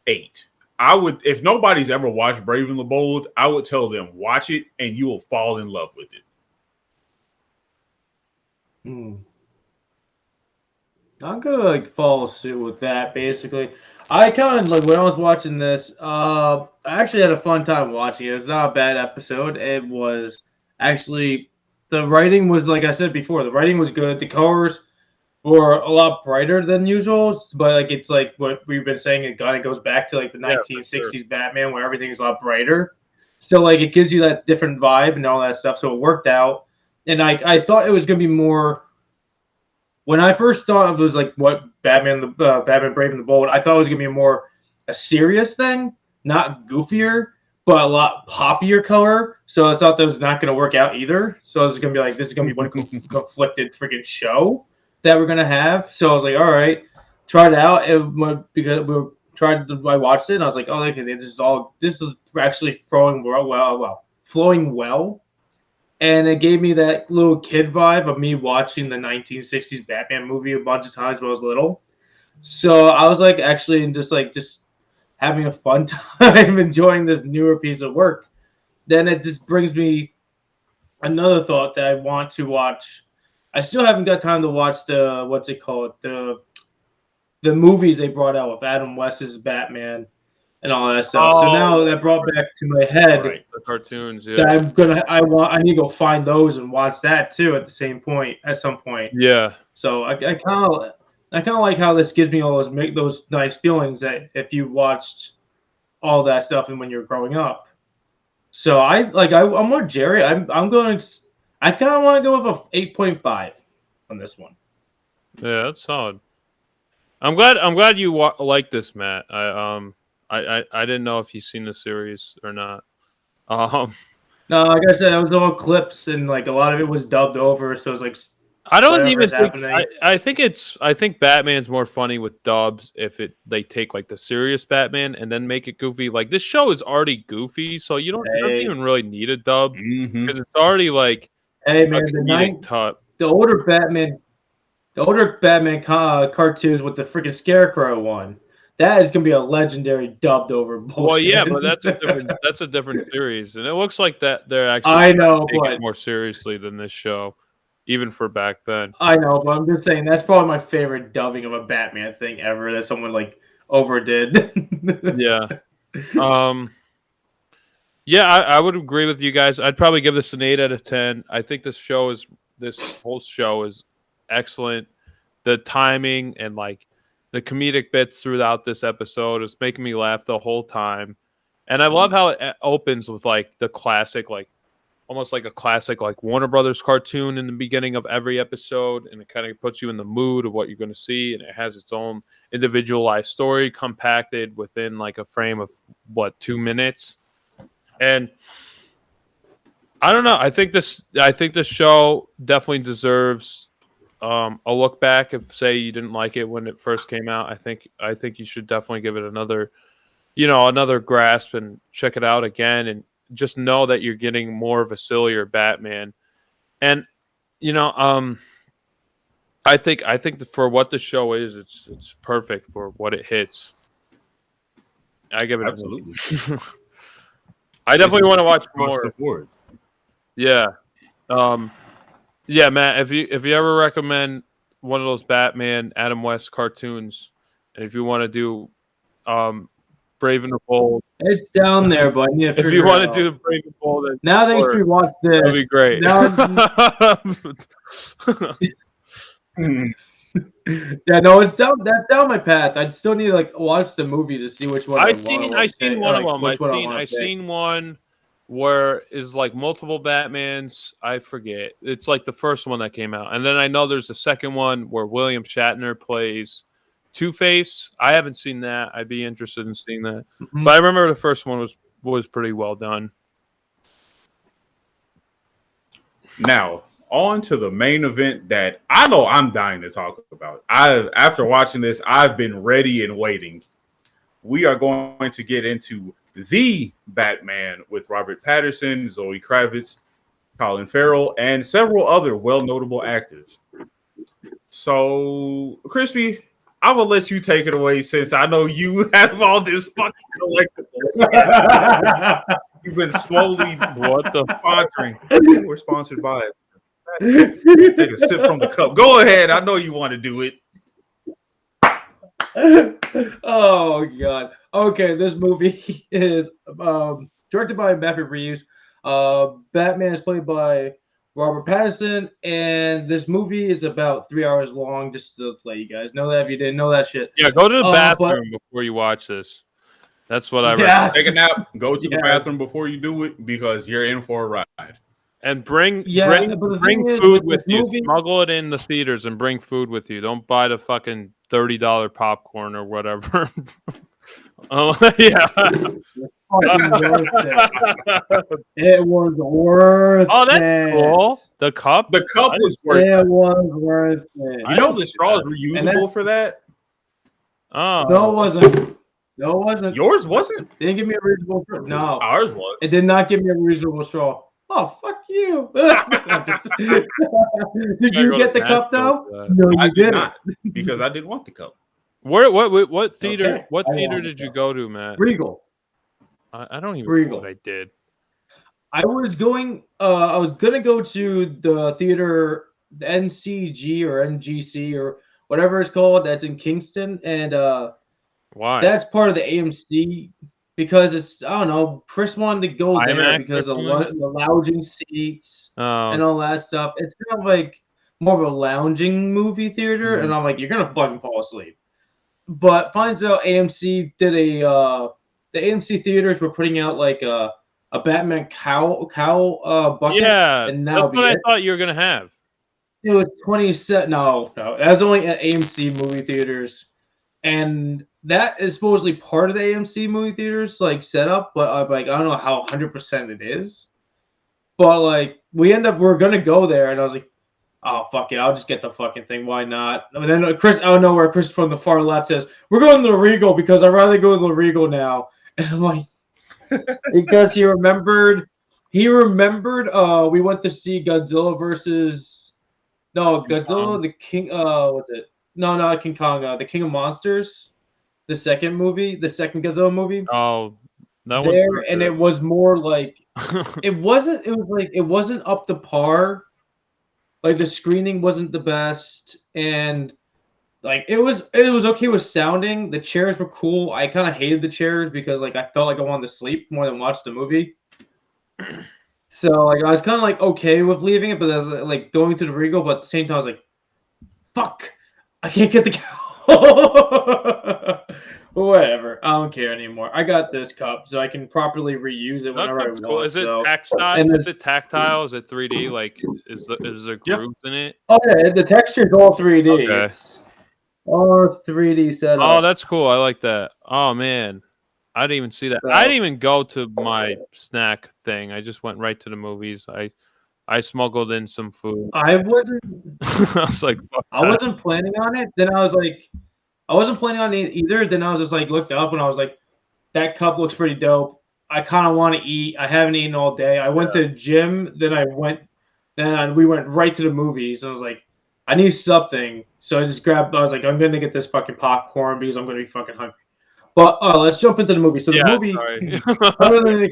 8. I would, if nobody's ever watched Brave and the Bold, I would tell them watch it and you will fall in love with it. I'm gonna follow suit with that. Basically, I kind of like when I was watching this. I actually had a fun time watching it. It's not a bad episode. It was actually the writing was like I said before. The writing was good. The colors were a lot brighter than usual, but like it's like what we've been saying. It kind of goes back to like the 1960s Batman, where everything is a lot brighter. So like it gives you that different vibe and all that stuff. So it worked out, and I thought it was gonna be more. When I first thought it was like what Batman Brave and the Bold, I thought it was gonna be more a serious thing, not goofier, but a lot poppier color. So I thought that was not gonna work out either. So I was gonna be like, this is gonna be one conflicted freaking show that we're gonna have. So I was like, all right, try it out. Because I watched it and I was like, oh, okay, this is actually flowing well. And it gave me that little kid vibe of me watching the 1960s Batman movie a bunch of times when I was little. So I was like actually just having a fun time enjoying this newer piece of work. Then it just brings me another thought that I want to watch. I still haven't got time to watch the movies they brought out with Adam West's Batman and all that stuff. So now that brought back to my head the cartoons. Yeah, that I need to go find those and watch that too at some point. Yeah. So I kind of like how this gives me all those nice feelings that if you watched all that stuff and when you're growing up. So I'm with Jerry. I kind of want to go with a 8.5 on this one. Yeah, that's solid. I'm glad you like this, Matt. I didn't know if you've seen the series or not. No, like I said, it was all clips and like a lot of it was dubbed over, so it was like I don't even think I think Batman's more funny with dubs if they take like the serious Batman and then make it goofy. Like this show is already goofy, so you don't even really need a dub because it's already like the older Batman cartoons with the freaking Scarecrow one. That is gonna be a legendary dubbed over bullshit. Well, yeah, but that's a different series, and it looks like that they're actually taking it more seriously than this show, even for back then. I know, but I'm just saying that's probably my favorite dubbing of a Batman thing ever that someone like overdid. Yeah. Yeah, I would agree with you guys. I'd probably give this an 8 out of 10. I think this whole show is excellent. The timing and like the comedic bits throughout this episode is making me laugh the whole time. And I love how it opens with like the classic, like almost like a classic like Warner Brothers cartoon in the beginning of every episode, and it kind of puts you in the mood of what you're going to see, and it has its own individualized story compacted within like a frame of 2 minutes. And I don't know, I think this show definitely deserves a look back. If say you didn't like it when it first came out, I think you should definitely give it another grasp and check it out again, and just know that you're getting more of a sillier Batman. And I think that for what the show is, it's perfect for what it hits. I give it absolutely. I definitely want to watch more. Yeah. Yeah, Matt, if you ever recommend one of those Batman Adam West cartoons, and if you want to do Brave and the Bold, it's down there, but I need to if you want to do Brave and Bold, now that you watch this, that'd be great. Yeah, no, it's down. That's down my path. I'd still need to like watch the movie to see which one. I seen one of them. I seen one where is like multiple Batmans. I forget. It's like the first one that came out, and then I know there's a second one where William Shatner plays Two-Face. I haven't seen that. I'd be interested in seeing that. Mm-hmm. But I remember the first one was pretty well done. Now, on to the main event that I know I'm dying to talk about. After watching this, I've been ready and waiting. We are going to get into the Batman with Robert Pattinson, Zoe Kravitz, Colin Farrell, and several other well-notable actors. So, Crispy, I will let you take it away since I know you have all this fucking collectibles. You've been slowly sponsoring. We're sponsored by it. Take a sip from the cup. Go ahead. I know you want to do it. Oh God. Okay, this movie is directed by Matthew Reeves. Batman is played by Robert Pattinson, and this movie is about 3 hours long. Just to let you guys know that if you didn't know that shit. Yeah, go to the bathroom before you watch this. That's what I recommend. Take a nap. Go to the bathroom before you do it because you're in for a ride. And bring food with you. Smuggle it in the theaters and bring food with you. Don't buy the fucking $30 popcorn or whatever. Oh yeah. It was worth it. Oh, that's cool. The cup was worth it. It was worth it. You know the straw is reusable for that? Oh. No, it wasn't. No, it wasn't. Yours wasn't? They didn't give me a reusable straw. No. Ours was. It did not give me a reusable straw. Oh, fuck you. Did you get the cup, though? No, you didn't. Not, because I didn't want the cup. What theater? Okay. What theater did you go to, Matt? Regal. I don't even know what I did. I was gonna go to the theater, the NCG or NGC or whatever it's called. That's in Kingston, and why? That's part of the AMC. Because it's, I don't know, Chris wanted to go there because of the lounging seats and all that stuff. It's kind of like more of a lounging movie theater, and I'm like, you're gonna fucking fall asleep. But finds out AMC did the AMC theaters were putting out like a Batman cow bucket. Yeah, and now that's what I thought you were gonna have. It was 20 cents. No, that was only at AMC movie theaters, and that is supposedly part of the AMC movie theaters like setup, but I'm like, I don't know how 100% it is. But like, we're gonna go there, and I was like, oh fuck it, I'll just get the fucking thing. Why not? And then Chris, I don't know where Chris from the far left says we're going to the Regal because I'd rather go to the Regal now. And I'm like, because he remembered. We went to see Godzilla versus Godzilla, the King. What's it? No, not King Kong. The King of Monsters. The second Godzilla movie. Oh, that there, and it was more like it wasn't. It was like it wasn't up to par. Like the screening wasn't the best, and like it was okay with sounding. The chairs were cool. I kind of hated the chairs because like I felt like I wanted to sleep more than watch the movie. So like I was kind of like okay with leaving it, but I was like going to the Regal, but at the same time I was like, "Fuck, I can't get the cow." Whatever. I don't care anymore. I got this cup, so I can properly reuse it whenever I want. Cool. Is it tactile? Is it tactile? Is it 3D? Like, is there grooves in it? Oh yeah, the texture is all 3D. Okay. It's all 3D setup. Oh, that's cool. I like that. Oh man, I didn't even see that. I didn't even go to my snack thing. I just went right to the movies. I I smuggled in some food. I wasn't. I was like, I wasn't planning on it. Then I was like, I wasn't planning on it either. Then I was just like, looked up and I was like, that cup looks pretty dope. I kind of want to eat. I haven't eaten all day. I went to the gym. Then we went right to the movies. I was like, I need something. So I just grabbed. I was like, I'm gonna get this fucking popcorn because I'm gonna be fucking hungry. But let's jump into the movie. So the movie, other than the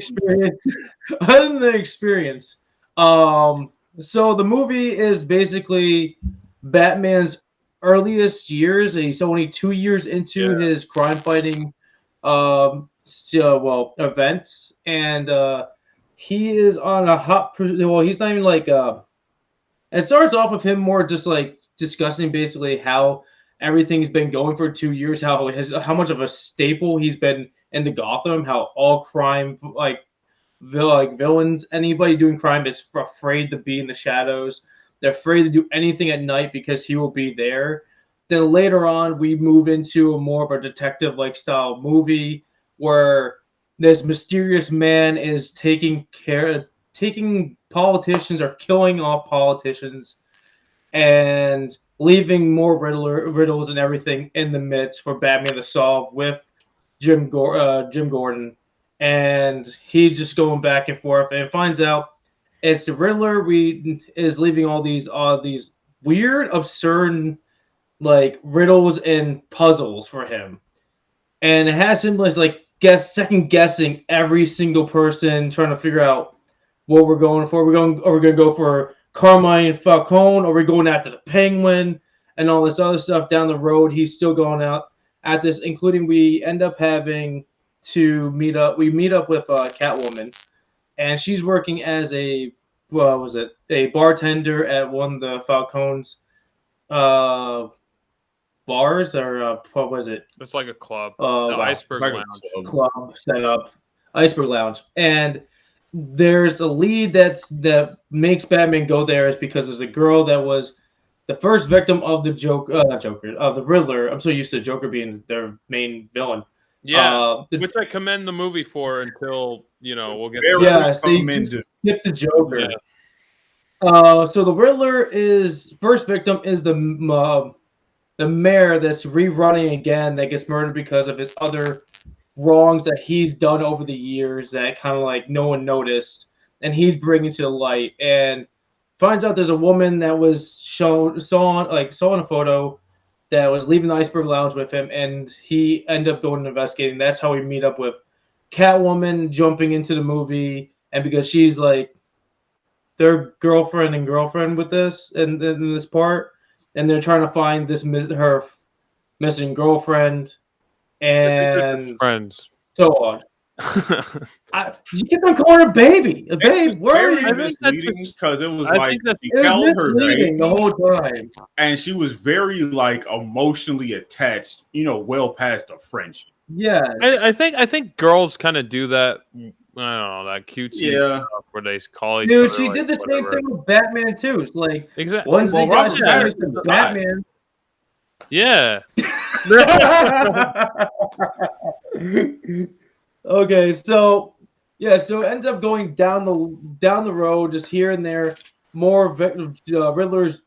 experience, so the movie is basically Batman's earliest years. He's only 2 years into his crime fighting, events, and he is on a hot. Well, he's not even like. It starts off with him more just like discussing basically how everything's been going for 2 years, how much of a staple he's been in the Gotham, how all crime villains, anybody doing crime is afraid to be in the shadows. They're afraid to do anything at night because he will be there. Then later on, we move into more of a detective-like style movie where this mysterious man is taking politicians or killing off politicians and leaving more riddles and everything in the midst for Batman to solve with Jim Gordon. And he's just going back and forth and finds out it's the Riddler is leaving all these weird, absurd like riddles and puzzles for him. And it has him like second guessing every single person, trying to figure out what we're going for. Are we going to go for Carmine and Falcone? Are we going after the Penguin and all this other stuff down the road? He's still going out at this, including we end up having to meet up. We meet up with Catwoman, and she's working as a bartender at one of the Falcone's bars, or what was it? It's like a club, the Iceberg Lounge. Club set up, Iceberg Lounge, and there's a lead that makes Batman go there is because there's a girl that was the first victim of the of the Riddler. I'm so used to Joker being their main villain. Yeah, which I commend the movie for until we'll get. So you just skip the Joker. Yeah. So the Riddler first victim is the mayor that's rerunning again, that gets murdered because of his other wrongs that he's done over the years that kind of like no one noticed, and he's bringing to the light, and finds out there's a woman that was saw in a photo that was leaving the Iceberg Lounge with him, and he ended up going and investigating. That's how we meet up with Catwoman jumping into the movie, and because she's like their girlfriend with this in this part, and they're trying to find her missing girlfriend and friends, so on. You keep on calling her baby, babe. Where are you? Misleading because it was misleading the whole time, and she was very like emotionally attached. Well past a friendship. Yeah, I think girls kind of do that. I don't know, that cutesy stuff where they call each other. Dude, she did the same thing with Batman too. It's like exactly. Once they got Batman. Yeah. Okay, so it ends up going down the road, just here and there, more Riddler's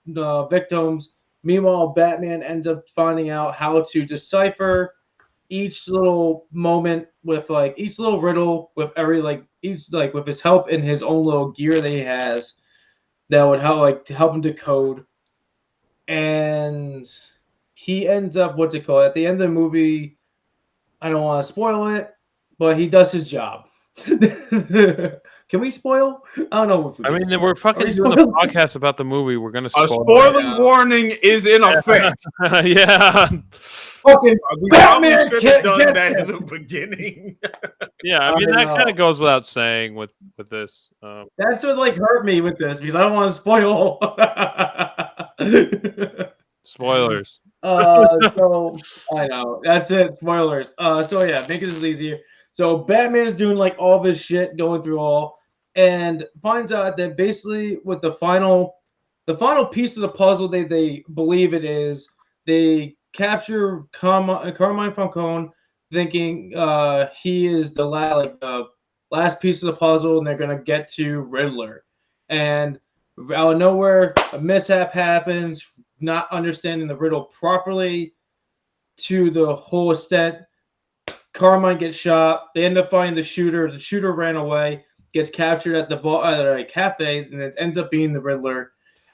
victims. Meanwhile, Batman ends up finding out how to decipher each little moment with each little riddle with with his help in his own little gear that he has that would help him decode. And he ends up at the end of the movie. I don't want to spoil it, but he does his job. Can we spoil? I don't know. We're fucking doing a podcast about the movie. We're gonna spoil. A spoiler warning is in effect. Yeah. Okay. Batman should have done that in the beginning. Yeah, that kind of goes without saying with this. That's what hurt me with this because I don't want to spoil. Spoilers. So I know that's it. Spoilers. Making this easier. So Batman is doing all this shit, going through all, and finds out that basically with the final piece of the puzzle they believe it is, they capture Carmine Falcone, thinking he is the last piece of the puzzle, and they're gonna get to Riddler. And Out of nowhere, a mishap happens, not understanding the riddle properly to the whole extent. Carmine gets shot. They end up finding the shooter. The shooter ran away, gets captured at the cafe, and it ends up being the Riddler.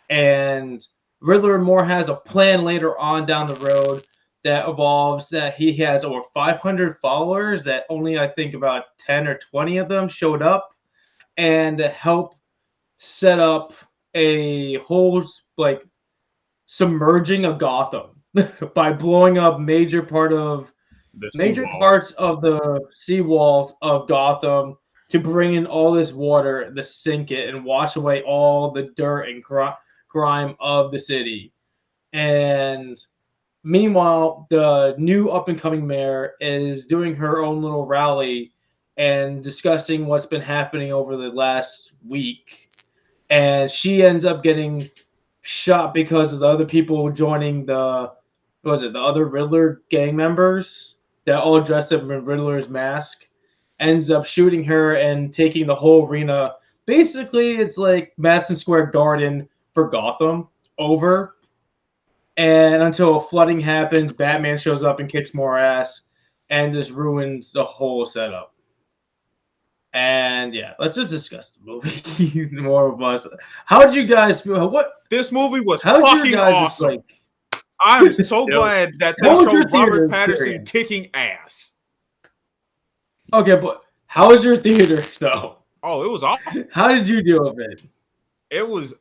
And Riddler more has a plan later on down the road that evolves that he has over 500 followers that only I think about 10 or 20 of them showed up and help set up a whole like submerging of Gotham by blowing up major parts of the seawalls of Gotham to bring in all this water to sink it and wash away all the dirt and grime of the city. And meanwhile, the new up-and-coming mayor is doing her own little rally and discussing what's been happening over the last week. And she ends up getting shot because of the other people joining the other Riddler gang members that all dressed up in Riddler's mask. Ends up shooting her and taking the whole arena. Basically, it's like Madison Square Garden for Gotham over. And until flooding happens, Batman shows up and kicks more ass and just ruins the whole setup. And yeah, let's just discuss the movie more of us. How did you guys feel? What this movie was fucking awesome. I'm so glad that they showed Robert Pattinson kicking ass. Okay, but how was your theater though? Oh, it was awesome. How did you do with it? It was.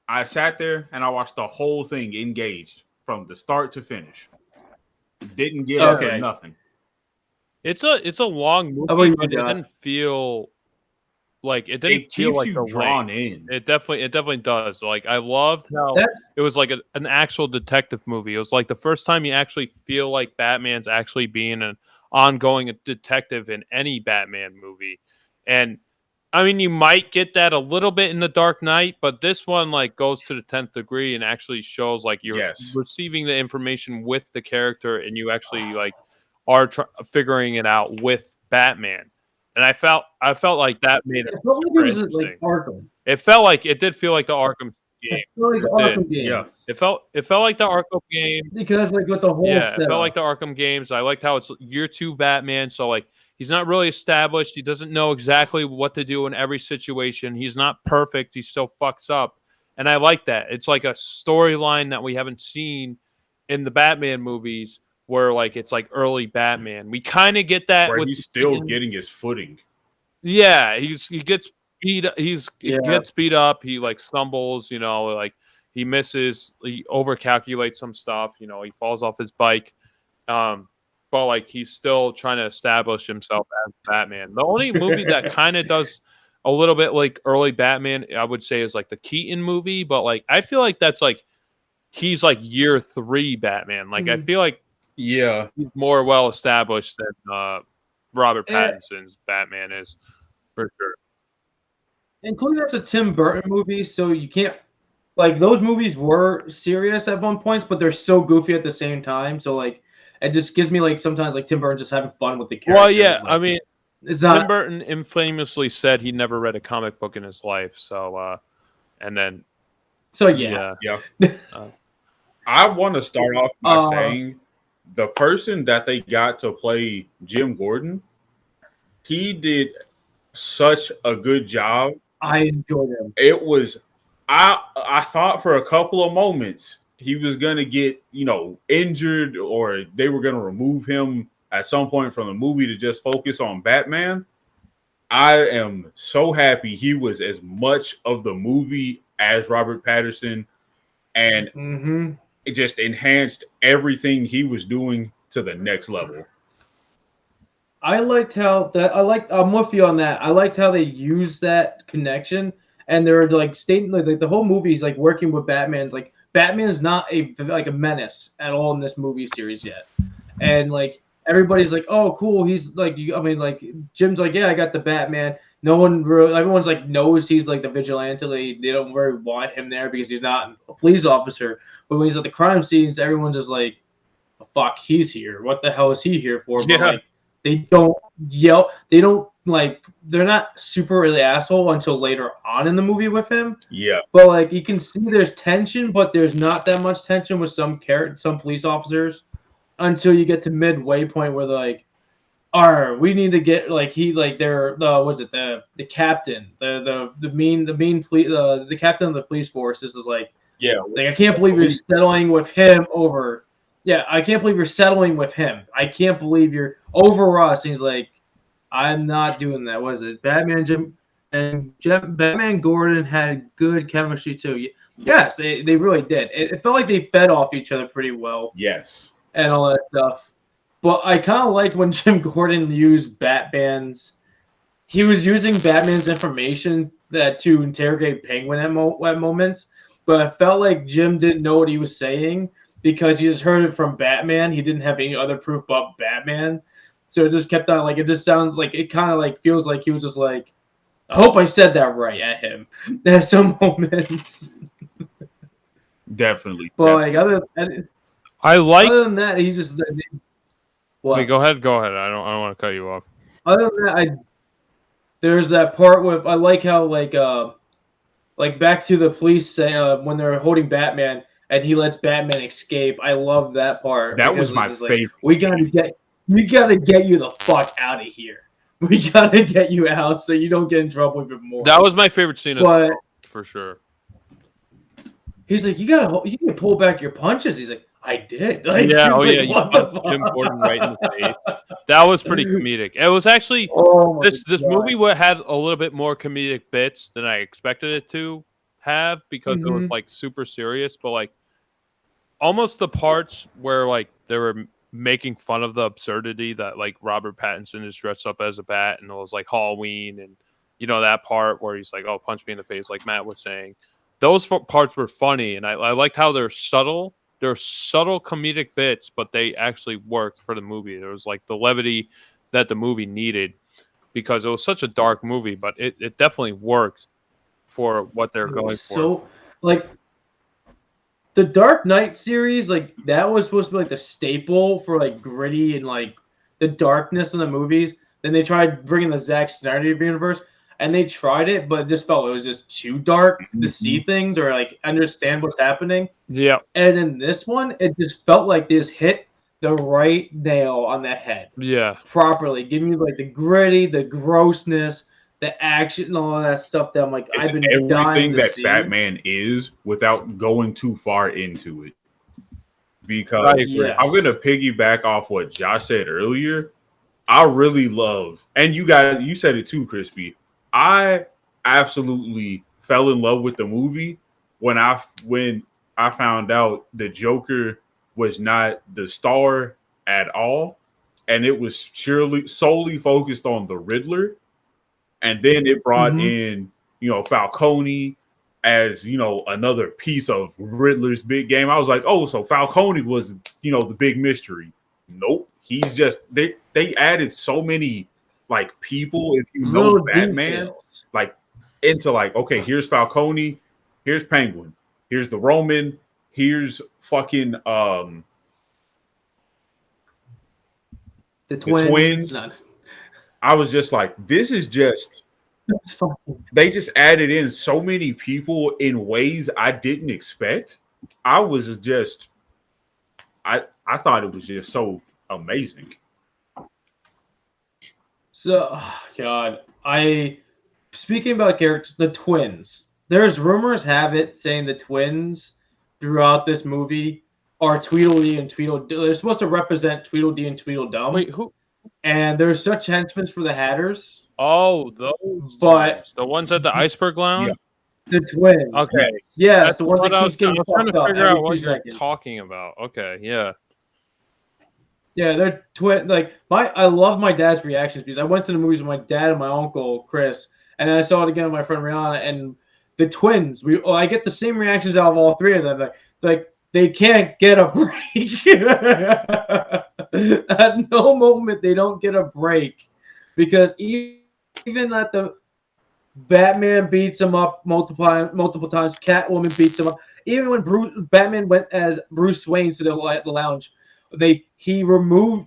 I sat there and I watched the whole thing engaged from the start to finish. Didn't get up or nothing. It's a long movie, but it didn't feel like it didn't feel like you drawn in. It definitely does. Like I loved how it was like an actual detective movie. It was like the first time you actually feel like Batman's actually being an ongoing detective in any Batman movie. And I mean, you might get that a little bit in The Dark Knight, but this one like goes to the 10th degree and actually shows like you're receiving the information with the character, and you actually like are figuring it out with Batman. And I felt like that made it super interesting. It felt like it did feel like the Arkham game. Yeah, it felt like the Arkham game because like with the whole it felt like the Arkham games. I liked how it's year 2 Batman, so like he's not really established. He doesn't know exactly what to do in every situation. He's not perfect. He still fucks up, and I like that. It's like a storyline that we haven't seen in the Batman movies, where like it's like early Batman. We kind of get that. Where he's still getting his footing. Yeah, he gets beat. Gets beat up. He like stumbles. You know, like he misses. He overcalculates some stuff. You know, he falls off his bike. But like he's still trying to establish himself as Batman. The only movie that kind of does a little bit like early Batman, I would say, is like the Keaton movie. But like I feel like that's like he's like year 3 Batman. Like I feel like he's more well established than Robert Pattinson's Batman is, for sure. Including that's a Tim Burton movie, so you can't like those movies were serious at one point, but they're so goofy at the same time. So like it just gives me like sometimes like Tim Burton just having fun with the characters. Well, yeah, like, I mean, Tim Burton infamously said he never read a comic book in his life. So, and then, I want to start off by saying the person that they got to play Jim Gordon, he did such a good job. I enjoyed him. It was, I thought for a couple of moments he was going to get, injured, or they were going to remove him at some point from the movie to just focus on Batman. I am so happy he was as much of the movie as Robert Pattinson, and it just enhanced everything he was doing to the next level. I liked how I'm with you on that. I liked how they used that connection, and they're like stating like the whole movie is like working with Batman. Like Batman is not a menace at all in this movie series yet, and like everybody's like, oh cool, he's like, Jim's like, yeah, I got the Batman. No one really, everyone's like knows he's like the vigilante. They don't really want him there because he's not a police officer. But when he's at the crime scenes, everyone's just like, oh, fuck, he's here. What the hell is he here for? But like, they don't yell. They don't they're not super really asshole until later on in the movie with him. Yeah. But like you can see there's tension, but there's not that much tension with some police officers until you get to midway point where they're like, we need to get they're the captain, the captain of the police force is like, I can't believe you're settling with him over. Yeah, I can't believe you're settling with him. I can't believe you're over us. And he's like, I'm not doing that. Was it Batman Batman Gordon had good chemistry too? Yes, they really did. It felt like they fed off each other pretty well. Yes. And all that stuff. But I kind of liked when Jim Gordon used he was using Batman's information to interrogate Penguin at moments. But I felt like Jim didn't know what he was saying because he just heard it from Batman. He didn't have any other proof but Batman. So it just kept on it just sounds like it kind of feels like he was just like, I hope I said that right at him at some moments. Definitely. But other than that, he's just. What? Wait, go ahead. I don't want to cut you off. Other than that, there's that part with I like how back to the police when they're holding Batman and he lets Batman escape. I love that part. That was my favorite. We gotta get you the fuck out of here. We gotta get you out so you don't get in trouble even more. That was my favorite scene, for sure. He's like, you can pull back your punches. He's like, I did. You punched Jim Gordon right in the face. That was pretty comedic. It was actually this movie had a little bit more comedic bits than I expected it to have because it was super serious, but almost the parts where they were making fun of the absurdity that Robert Pattinson is dressed up as a bat and it was Halloween and that part where he's like, oh, punch me in the face, like Matt was saying. Those parts were funny, and I liked how they're subtle. They're subtle comedic bits, but they actually worked for the movie. There was the levity that the movie needed because it was such a dark movie, but it definitely worked for what they're going for. So, the Dark Knight series, that was supposed to be the staple for gritty and the darkness in the movies. Then they tried bringing the Zack Snyder universe. And they tried it, but just felt it was just too dark to see things or understand what's happening. Yeah. And in this one, it just felt like this hit the right nail on the head. Yeah. Properly. Giving you the gritty, the grossness, the action, and all that stuff that I'm I've been dying to everything that see. Batman is without going too far into it. Because I'm going to piggyback off what Josh said earlier. I really love, and you said it too, Crispy. I absolutely fell in love with the movie when I found out the Joker was not the star at all, and it was solely focused on the Riddler, and then it brought in Falcone as another piece of Riddler's big game. I was like, oh, so Falcone was the big mystery. Nope, he's just they added so many. People, if you know Batman, into okay, here's Falcone, here's Penguin, here's the Roman, here's fucking the twins. I was just this is just they just added in so many people in ways I didn't expect. I was just I thought it was just so amazing. So, God, speaking about characters, the twins. There's rumors have it saying the twins throughout this movie are Tweedledee and Tweedledum. They're supposed to represent Tweedledee and Tweedledum. Wait, who? And there's such henchmen for the Hatters. Oh, those. But the ones at the iceberg lounge. Yeah. The twins. Okay. Yeah, that's the ones that keeps getting trying to figure out what you're talking about. Okay, yeah. Yeah, they're twin. I love my dad's reactions because I went to the movies with my dad and my uncle Chris, and then I saw it again with my friend Rihanna and the twins. I get the same reactions out of all three of them. They can't get a break. At no moment they don't get a break because even at the Batman beats him up multiple times, Catwoman beats him up. Even when Batman went as Bruce Wayne to the lounge. he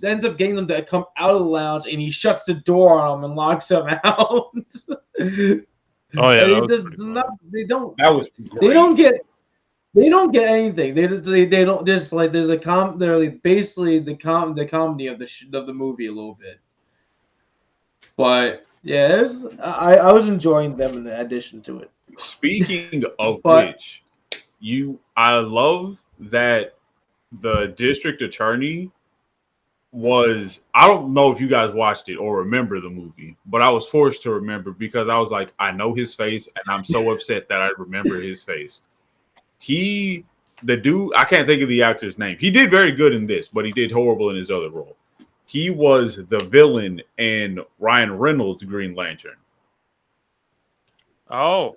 ends up getting them to come out of the lounge, and he shuts the door on them and locks them out. Oh yeah, they don't. That was great. They don't get anything. They don't just like there's they're like basically the comedy of the movie a little bit. But yeah, I was enjoying them in addition to it. Speaking of which, I love that the district attorney was, I don't know if you guys watched it or remember the movie, but I was forced to remember because I was like, I know his face and I'm so upset that I remember his face. The dude, I can't think of the actor's name. He did very good in this, but he did horrible in his other role. He was the villain in Ryan Reynolds' Green Lantern. Oh.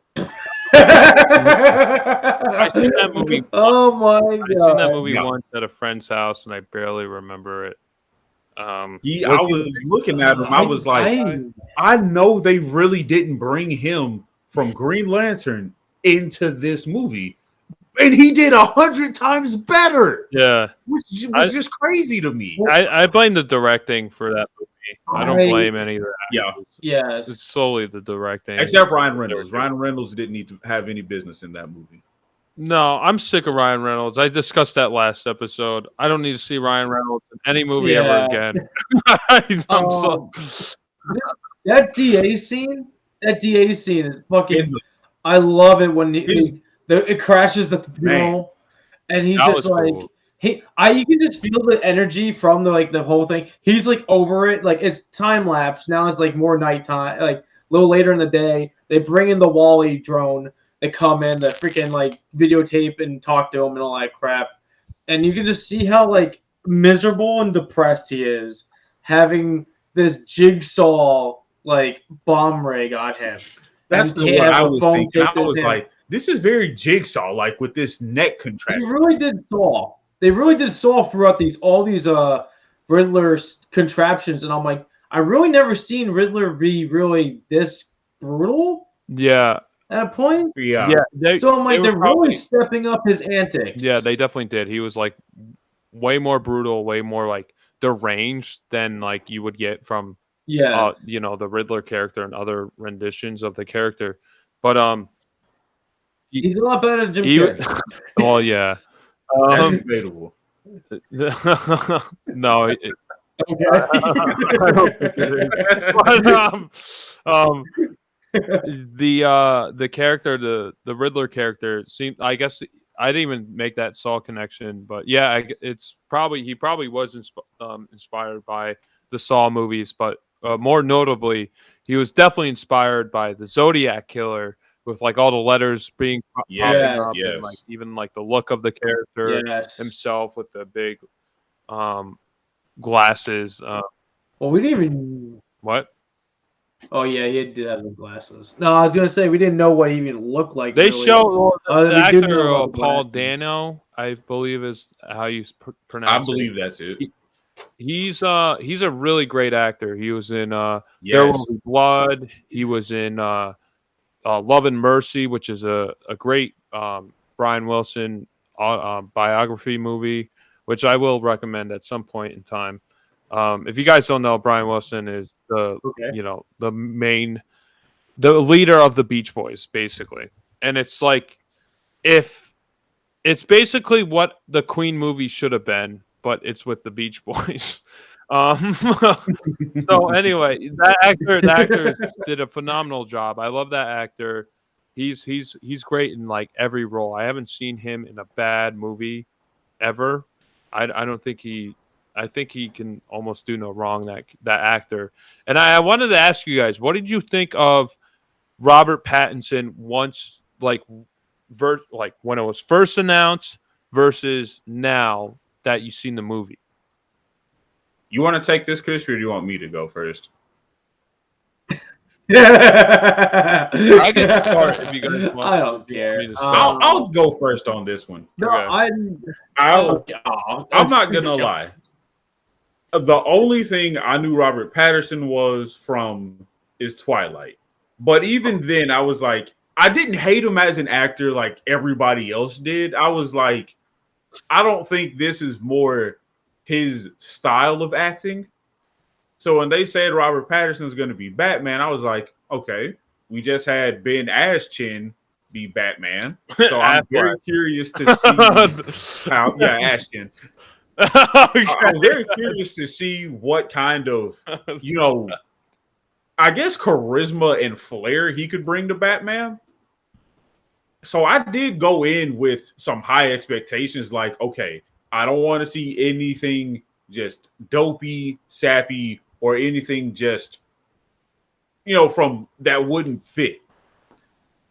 I seen that movie. Oh my god! I seen that movie once at a friend's house, and I barely remember it. I was looking at him. I was like, I know they really didn't bring him from Green Lantern into this movie, and he did 100 times better. Yeah, which was just crazy to me. I blame the directing for that movie. I don't blame any of that. Yeah, yes, it's solely the directing. Except Ryan Reynolds. Ryan Reynolds didn't need to have any business in that movie. No, I'm sick of Ryan Reynolds. I discussed that last episode. I don't need to see Ryan Reynolds in any movie ever again. That DA scene is fucking. I love it when it crashes the funeral, and he's just like. Cool. You can just feel the energy from the whole thing. He's like over it, like it's time lapse. Now it's like more nighttime, like a little later in the day. They bring in the Wally drone. They come in, the freaking like videotape and talk to him and all that crap. And you can just see how like miserable and depressed he is having this jigsaw like bomb rig on him. That's what I was thinking. I was like, this is very jigsaw, like with this neck contraction. He really did Saw. They really did Saw throughout all these Riddler contraptions, and I'm like, I really never seen Riddler be really this brutal. Yeah. At a point. Yeah. So I'm like, they're really stepping up his antics. Yeah, they definitely did. He was like way more brutal, way more like deranged than like you would get from the Riddler character and other renditions of the character. But he's a lot better than Jim Carrey. Well, yeah. That's debatable. No. Okay. I don't think it is. But the character, the Riddler character seemed. I guess I didn't even make that Saw connection, but yeah, he probably was inspired by the Saw movies, but more notably, he was definitely inspired by the Zodiac Killer. With like all the letters being popping up, and like even like the look of the character himself with the big glasses. Well, we didn't even what? Oh yeah, he did have the glasses. No, I was gonna say we didn't know what he even looked like. They show the actor Paul Dano, I believe is how you pronounce it. I believe that's it. He's a really great actor. He was in There Will Be Blood. He was in Love and Mercy, which is a great Brian Wilson biography movie, which I will recommend at some point in time. If you guys don't know, Brian Wilson is the leader of the Beach Boys, basically, and it's like it's basically what the Queen movie should have been, but it's with the Beach Boys. So anyway, that actor did a phenomenal job. I love that actor. He's great in like every role. I haven't seen him in a bad movie ever. I don't think I think he can almost do no wrong, that actor. And I wanted to ask you guys, what did you think of Robert Pattinson once when it was first announced versus now that you've seen the movie? You want to take this, Chris, or do you want me to go first? I can start if you guys want. I don't care. I'll go first on this one. No, okay. I'm not gonna lie. The only thing I knew Robert Pattinson was from is Twilight, but even then, I was like, I didn't hate him as an actor like everybody else did. I was like, I don't think this is more his style of acting. So when they said Robert Pattinson is going to be Batman, I was like, okay, we just had Ben Askren be Batman. So I'm very curious to see how, Ashton. I'm very curious to see what kind of, I guess charisma and flair he could bring to Batman. So I did go in with some high expectations, like, okay, I don't want to see anything just dopey, sappy, or anything just, from that wouldn't fit.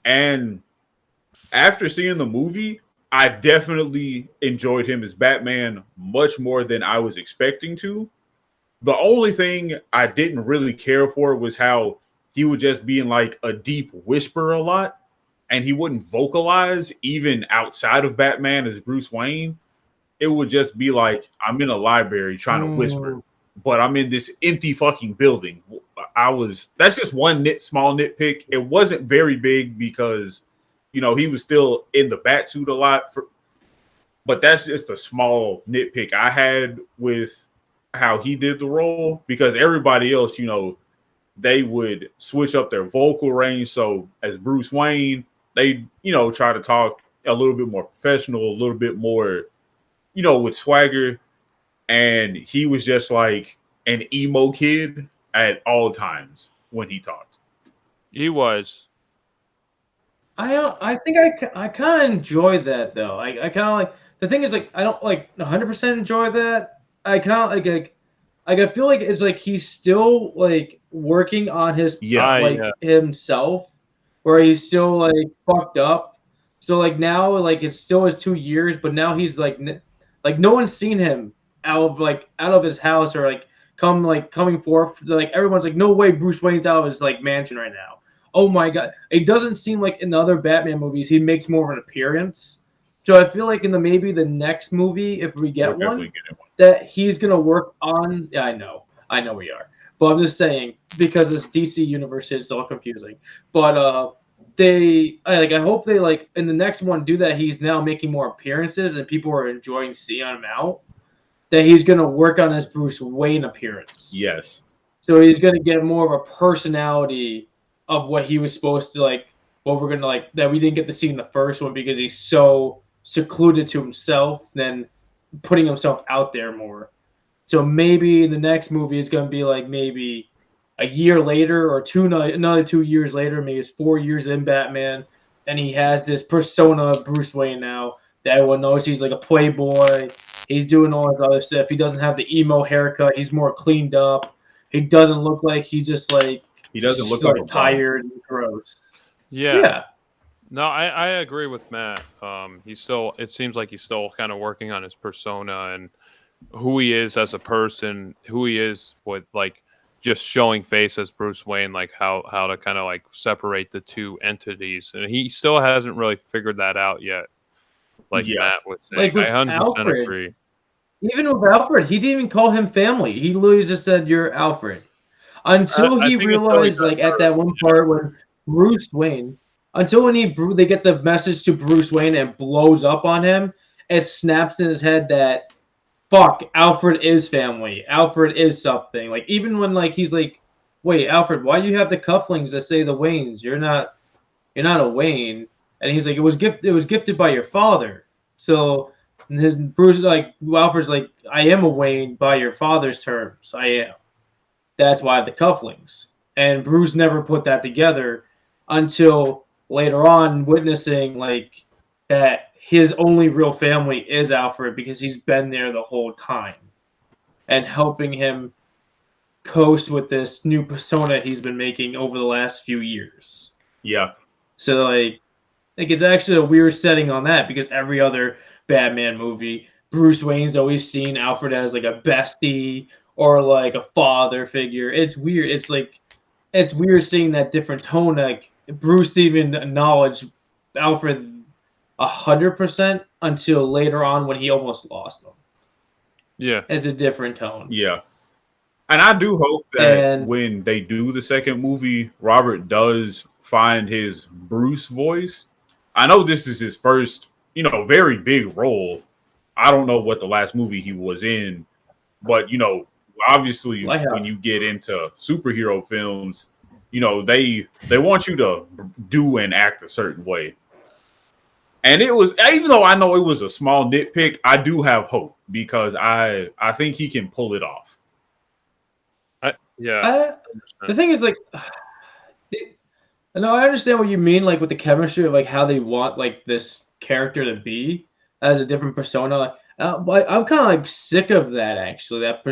And after seeing the movie, I definitely enjoyed him as Batman much more than I was expecting to. The only thing I didn't really care for was how he would just be in like a deep whisper a lot, and he wouldn't vocalize even outside of Batman as Bruce Wayne. It would just be like, I'm in a library trying to whisper, but I'm in this empty fucking building. That's just one small nitpick. It wasn't very big because, he was still in the bat suit a lot. But that's just a small nitpick I had with how he did the role, because everybody else, they would switch up their vocal range. So as Bruce Wayne, they, try to talk a little bit more professional, a little bit more, with swagger. And he was just like an emo kid at all times when he talked. He was. I think I kind of enjoy that though. I kind of like, the thing is, like, I don't like 100% enjoy that. I kind of like I feel like it's like he's still like working on his himself, where he's still like fucked up. So like now, like it still is 2 years, but now he's like no one's seen him out of his house, or like coming forth. Like everyone's like, no way, Bruce Wayne's out of his like mansion right now. Oh my god! It doesn't seem like in the other Batman movies he makes more of an appearance. So I feel like in maybe the next movie, if we get one, that he's gonna work on. Yeah, I know we are, but I'm just saying, because this DC universe is all confusing. But I hope they like in the next one do that. He's now making more appearances and people are enjoying seeing him out. That he's gonna work on his Bruce Wayne appearance. Yes. So he's gonna get more of a personality of what he was supposed to like. What we're gonna like that we didn't get to see in the first one because he's so secluded to himself, then putting himself out there more. So maybe the next movie is going to be like maybe a year later or another 2 years later, maybe it's 4 years in Batman, and he has this persona of Bruce Wayne now that everyone knows he's like a playboy. He's doing all his other stuff. He doesn't have the emo haircut. He's more cleaned up. He doesn't look like he's just like he doesn't look like tired and gross. Yeah. No, I agree with Matt. It seems like he's still kind of working on his persona and who he is as a person, who he is with like just showing face as Bruce Wayne, like how to kind of like separate the two entities. And he still hasn't really figured that out yet. Like Matt was saying. Like I 100% Alfred, agree. Even with Alfred, he didn't even call him family. He literally just said, "You're Alfred." Until he realized, like at that one part when Bruce Wayne, they get the message to Bruce Wayne and blows up on him, it snaps in his head that, fuck, Alfred is family. Alfred is something. Like even when like he's like, wait, Alfred, why do you have the cufflinks that say the Waynes? You're not a Wayne. And he's like, it was gifted by your father. So Alfred's like, I am a Wayne by your father's terms. I am. That's why I have the cufflinks. And Bruce never put that together until later on, witnessing like that his only real family is Alfred because he's been there the whole time and helping him coast with this new persona he's been making over the last few years. Yeah. So like it's actually a weird setting on that because every other Batman movie, Bruce Wayne's always seen Alfred as like a bestie or like a father figure. It's weird. It's weird seeing that different tone. Like Bruce didn't even acknowledge Alfred 100% until later on when he almost lost him. Yeah. It's a different tone. Yeah. And I do hope that when they do the second movie, Robert does find his Bruce voice. I know this is his first, very big role. I don't know what the last movie he was in But obviously, when you get into superhero films, they want you to do and act a certain way. And it was, even though I know it was a small nitpick, I do have hope because I think he can pull it off. The thing is, like, no, I understand what you mean, like with the chemistry of like how they want like this character to be as a different persona. But I'm kind of like sick of that actually. That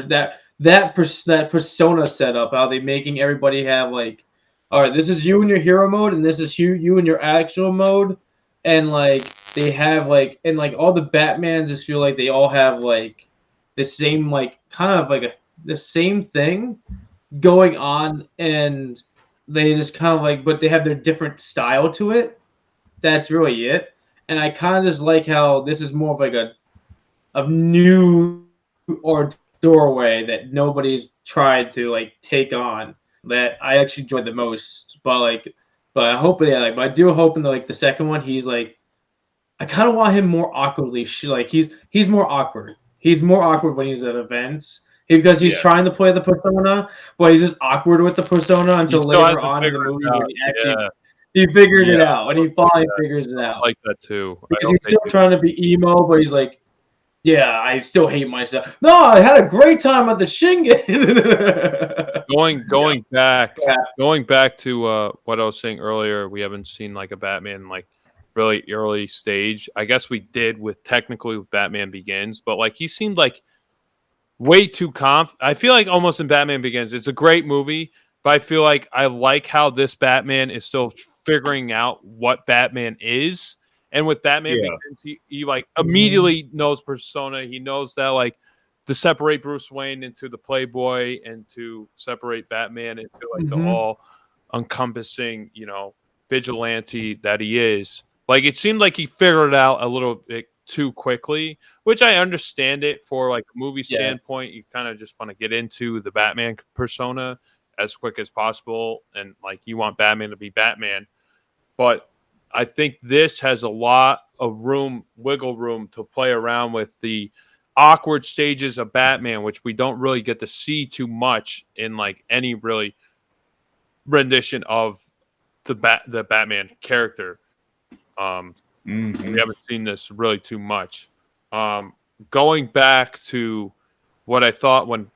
persona setup. How they making everybody have like, all right, this is you in your hero mode, and this is you in your actual mode, and like they have like, and like all the Batmans just feel like they all have like the same like kind of like the same thing going on, and they just kind of like, but they have their different style to it. That's really it. And I kind of just like how this is more of like a new or doorway that nobody's tried to like take on, that I actually enjoyed the most. But I hope but I do hope in the second one he's like, I kind of want him more awkwardly like he's more awkward. He's more awkward when he's at events. Because he's trying to play the persona, but he's just awkward with the persona until later on in the movie when he figured it out, and he finally figures it out. I like that too. Because he's still trying to be emo, but he's like, yeah, I still hate myself. No, I had a great time at the Shingen. Going back to what I was saying earlier, we haven't seen like a Batman like really early stage. I guess we did with Batman Begins, but like he seemed like way too I feel like almost in Batman Begins, it's a great movie, but I feel like I like how this Batman is still figuring out what Batman is. And with Batman Begins, he like immediately knows persona. He knows that like to separate Bruce Wayne into the playboy and to separate Batman into like the all encompassing, vigilante that he is. Like it seemed like he figured it out a little bit too quickly, which I understand it for like a movie standpoint. You kind of just want to get into the Batman persona as quick as possible, and like you want Batman to be Batman. But I think this has a lot of wiggle room to play around with the awkward stages of Batman, which we don't really get to see too much in like any really rendition of the Batman character. We haven't seen this really too much. Going back to what I thought when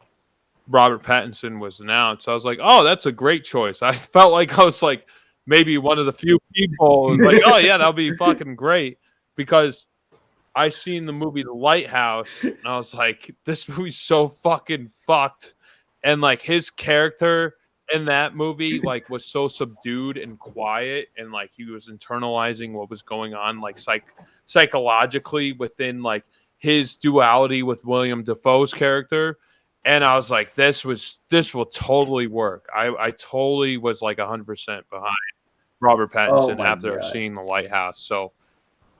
Robert Pattinson was announced, I was like, oh, that's a great choice. I felt like I was like maybe one of the few people who was like, oh, yeah, that'll be fucking great. Because I seen the movie The Lighthouse, and I was like, this movie's so fucking fucked. And like his character in that movie like was so subdued and quiet, and like he was internalizing what was going on like psychologically within like his duality with William Dafoe's character. And I was like, this will totally work. I totally was like 100% behind Robert Pattinson after seeing The Lighthouse. So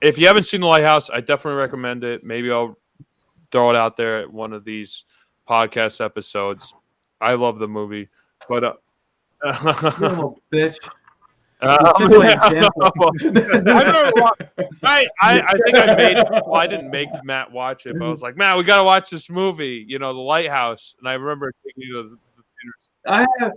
if you haven't seen The Lighthouse, I definitely recommend it. Maybe I'll throw it out there at one of these podcast episodes. I love the movie. But bitch. I think I made it. Well, I didn't make Matt watch it, but I was like, Matt, we got to watch this movie, The Lighthouse. And I remember taking you to the theaters.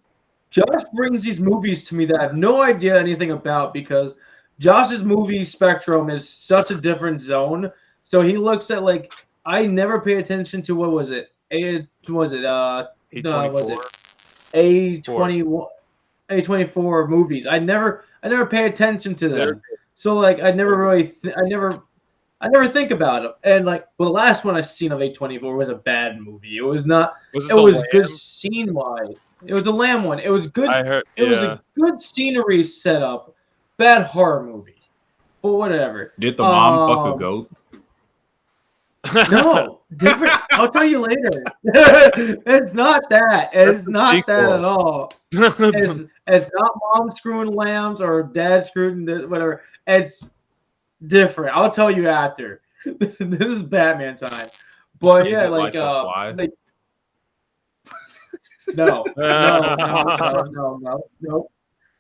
Josh brings these movies to me that I have no idea anything about, because Josh's movie spectrum is such a different zone. So he looks at like, I never pay attention to what was it? A24 movies. I never pay attention to them. So like I never think about it. And like, well, the last one I seen of A24 was a bad movie. It was not. It was good scene wise. It was the Lamb one. It was good. It was a good scenery setup. Bad horror movie. But whatever. Did the mom fuck the goat? No, different. I'll tell you later. It's not that. It's not that at all. It's not mom screwing lambs or dad screwing whatever. It's different. I'll tell you after. This is Batman time. But yeah, like no.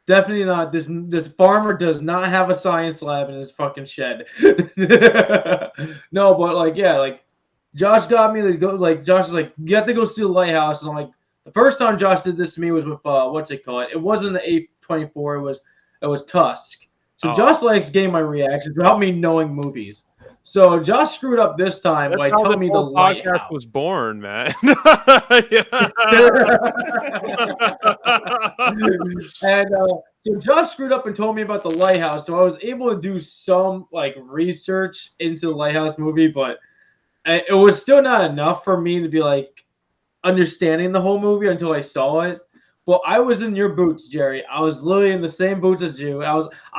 Definitely not. This farmer does not have a science lab in his fucking shed. No, but like, yeah, like Josh got me to go. Like Josh was like, you have to go see the Lighthouse, and I'm like, the first time Josh did this to me was with what's it called? It wasn't the A24. It was Tusk. So Josh likes getting my reactions without me knowing movies. So Josh screwed up this time by telling me the Lighthouse was born, man. And so Josh screwed up and told me about the Lighthouse. So I was able to do some like research into the Lighthouse movie, but it was still not enough for me to be like understanding the whole movie until I saw it. Well, I was in your boots, Jerry. I was literally in the same boots as you. I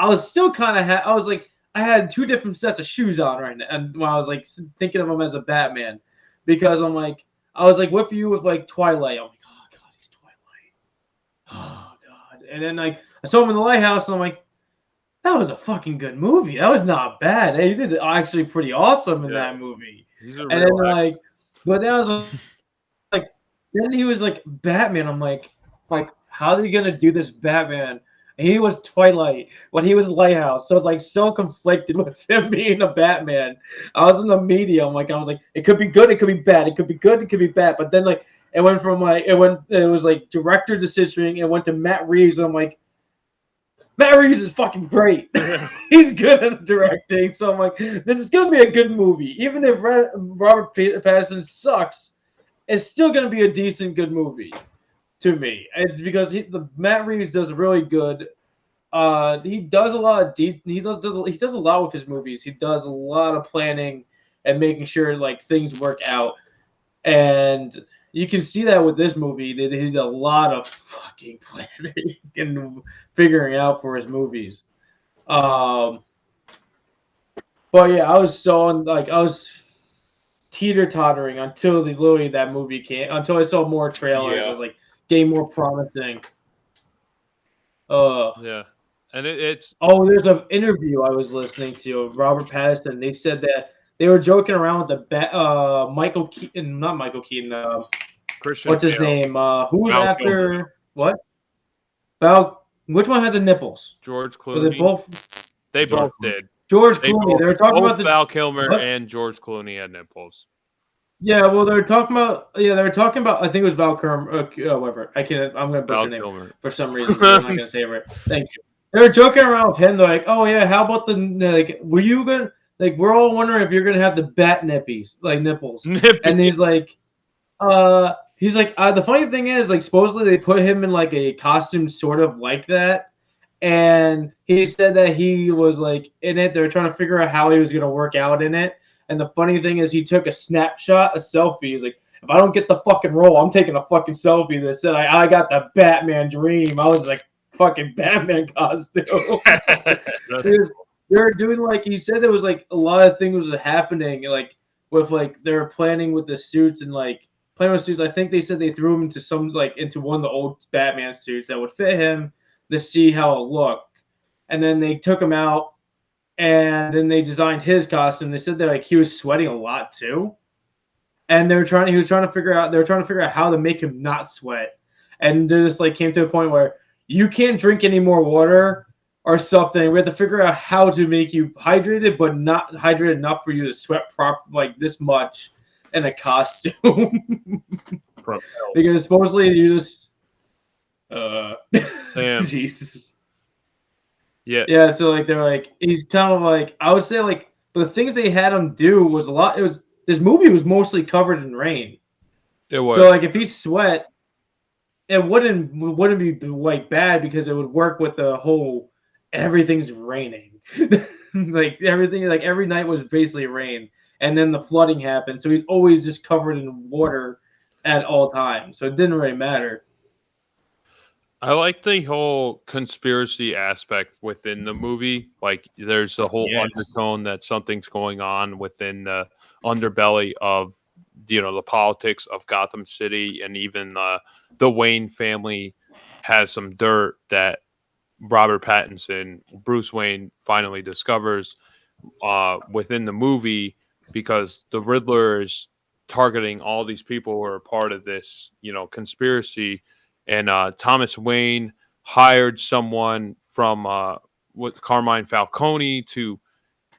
was still kind of I was like I had two different sets of shoes on right now, and when I was like thinking of him as a Batman, because I'm like I was like with you with like Twilight. I'm like, oh god, he's Twilight. Oh god, and then like I saw him in the Lighthouse, and I'm like, that was a fucking good movie. That was not bad. He did actually pretty awesome in that movie. And then like, but then I was like, then he was like Batman. I'm like, how are they gonna do this Batman? And he was Twilight when he was Lighthouse, so I was like so conflicted with him being a Batman. I was in the media. I was like, it could be good, it could be bad, it could be good, it could be bad. But then like it went from like it was like director decision. It went to Matt Reeves. And I'm like, Matt Reeves is fucking great. He's good at directing. So I'm like, this is gonna be a good movie, even if Robert Pattinson sucks. It's still gonna be a decent, good movie. To me, it's because the Matt Reeves does really good. He does a lot of he does a lot with his movies. He does a lot of planning and making sure like things work out. And you can see that with this movie. They did a lot of fucking planning and figuring out for his movies. But yeah, I was teeter-tottering until literally that movie came. Until I saw more trailers, I was like, getting more promising. Yeah, and it's there's an interview I was listening to of Robert Pattinson. They said that they were joking around with the Michael Keaton, not Michael Keaton. Christian what's his name? Who was after Kilmer. What? Which one had the nipples? George Clooney. They both did. George Clooney. They were talking about Val Kilmer and George Clooney had nipples. Yeah, well, they were talking about. I think it was Val Kilmer. Whatever. I'm gonna butcher your name Kilmer. For some reason. I'm not gonna say it right. Thank you. They were joking around with him. They're like, "Oh yeah, how about were you gonna we're all wondering if you're gonna have the bat nipples." And he's like, the funny thing is, like, supposedly they put him in like a costume sort of like that, and he said that he was like in it. They were trying to figure out how he was gonna work out in it. And the funny thing is, he took a snapshot, a selfie. He's like, if I don't get the fucking role, I'm taking a fucking selfie that said I got the Batman dream. I was like, fucking Batman costume. They're doing like, he said there was like a lot of things was happening, like with like they were planning with the suits and like playing with suits. I think they said they threw him into one of the old Batman suits that would fit him to see how it looked, and then they took him out. And then they designed his costume. They said that like he was sweating a lot too, and he was trying to figure out how to make him not sweat. And they just like came to a point where you can't drink any more water or something. We have to figure out how to make you hydrated, but not hydrated enough for you to sweat like this much in a costume. Because supposedly you just Jesus. Yeah, so like they're like he's kind of like I would say like the things they had him do was a lot. This movie was mostly covered in rain. It was. So like if he sweat, it wouldn't be like bad because it would work with the whole everything's raining. Like everything like every night was basically rain, and then the flooding happened. So he's always just covered in water at all times. So it didn't really matter. I like the whole conspiracy aspect within the movie. Like, there's a whole undertone that something's going on within the underbelly of, the politics of Gotham City, and even the Wayne family has some dirt that Robert Pattinson, Bruce Wayne, finally discovers within the movie, because the Riddler is targeting all these people who are part of this, conspiracy. And Thomas Wayne hired someone from with Carmine Falcone to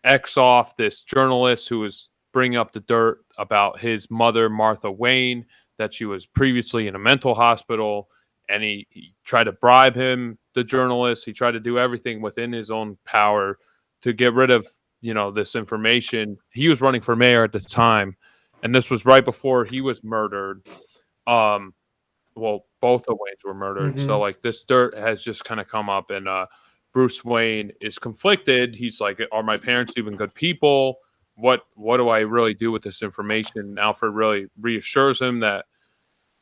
X off this journalist who was bringing up the dirt about his mother, Martha Wayne, that she was previously in a mental hospital, and he tried to bribe him, the journalist. He tried to do everything within his own power to get rid of, this information. He was running for mayor at the time, and this was right before he was murdered. Well, both of Waynes were murdered. Mm-hmm. So like this dirt has just kind of come up, and Bruce Wayne is conflicted. He's like, are my parents even good people? What do I really do with this information? And Alfred really reassures him that,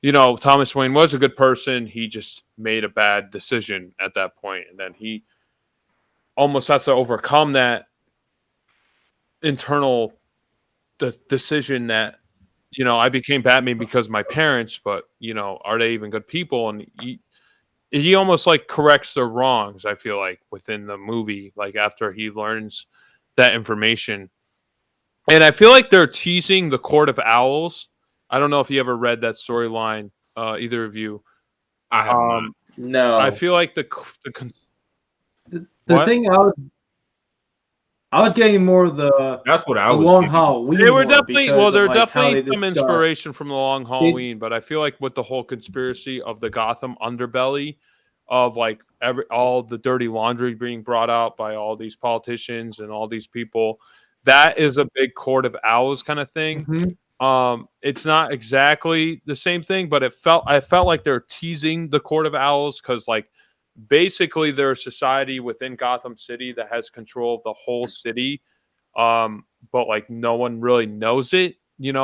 Thomas Wayne was a good person. He just made a bad decision at that point. And then he almost has to overcome that internal decision that, I became Batman because of my parents, but, are they even good people? And he almost like corrects their wrongs, I feel like, within the movie, like after he learns that information. And I feel like they're teasing the Court of Owls. I don't know if you ever read that storyline, either of you. I have not. No. I feel like the thing I was getting more of that's what I was Long getting. Halloween. They were definitely they're like definitely some inspiration from the Long Halloween, but I feel like with the whole conspiracy of the Gotham underbelly, of like all the dirty laundry being brought out by all these politicians and all these people, that is a big Court of Owls kind of thing. Mm-hmm. It's not exactly the same thing, but I felt like they're teasing the Court of Owls because like basically they're a society within Gotham City that has control of the whole city, but like no one really knows it,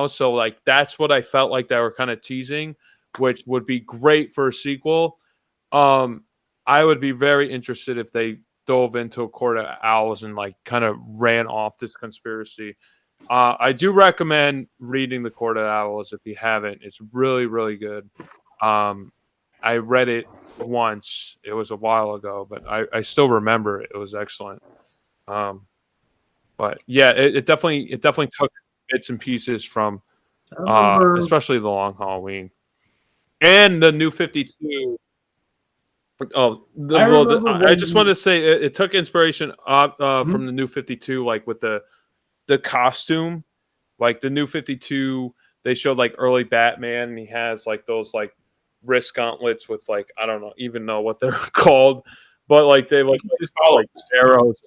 so like that's what I felt like they were kind of teasing, which would be great for a sequel. I would be very interested if they dove into a Court of Owls and like kind of ran off this conspiracy. I do recommend reading the Court of Owls if you haven't. It's really, really good. I read it once. It was a while ago, but I still remember it. It was excellent. But yeah, it definitely took bits and pieces from especially the Long Halloween and the New 52. I just want to say it took inspiration from the New 52, like with the costume, like the New 52. They showed like early Batman, and he has like those like wrist gauntlets with like I don't even know what they're called, but like they like arrows.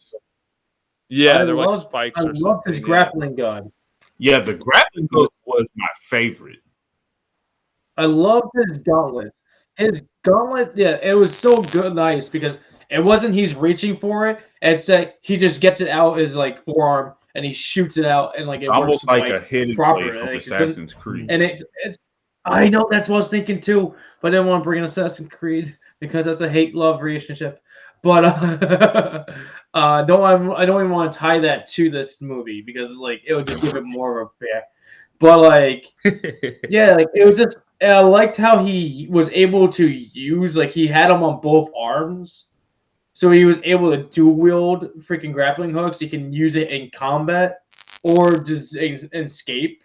Yeah, they're like spikes. I love his grappling gun. Yeah, the grappling hook was my favorite. I love his gauntlets. His gauntlet, yeah, it was so good, nice, because it wasn't he's reaching for it. It's like he just gets it out his like forearm and he shoots it out, and like it almost works like a hidden blade from Assassin's Creed. And it's I know that's what I was thinking too, but I didn't want to bring in Assassin's Creed because that's a hate-love relationship. But I don't even want to tie that to this movie because it's like it would just give it more of a fair. But like, yeah, like it was just I liked how he was able to use like he had them on both arms, so he was able to dual wield freaking grappling hooks. He can use it in combat or just escape,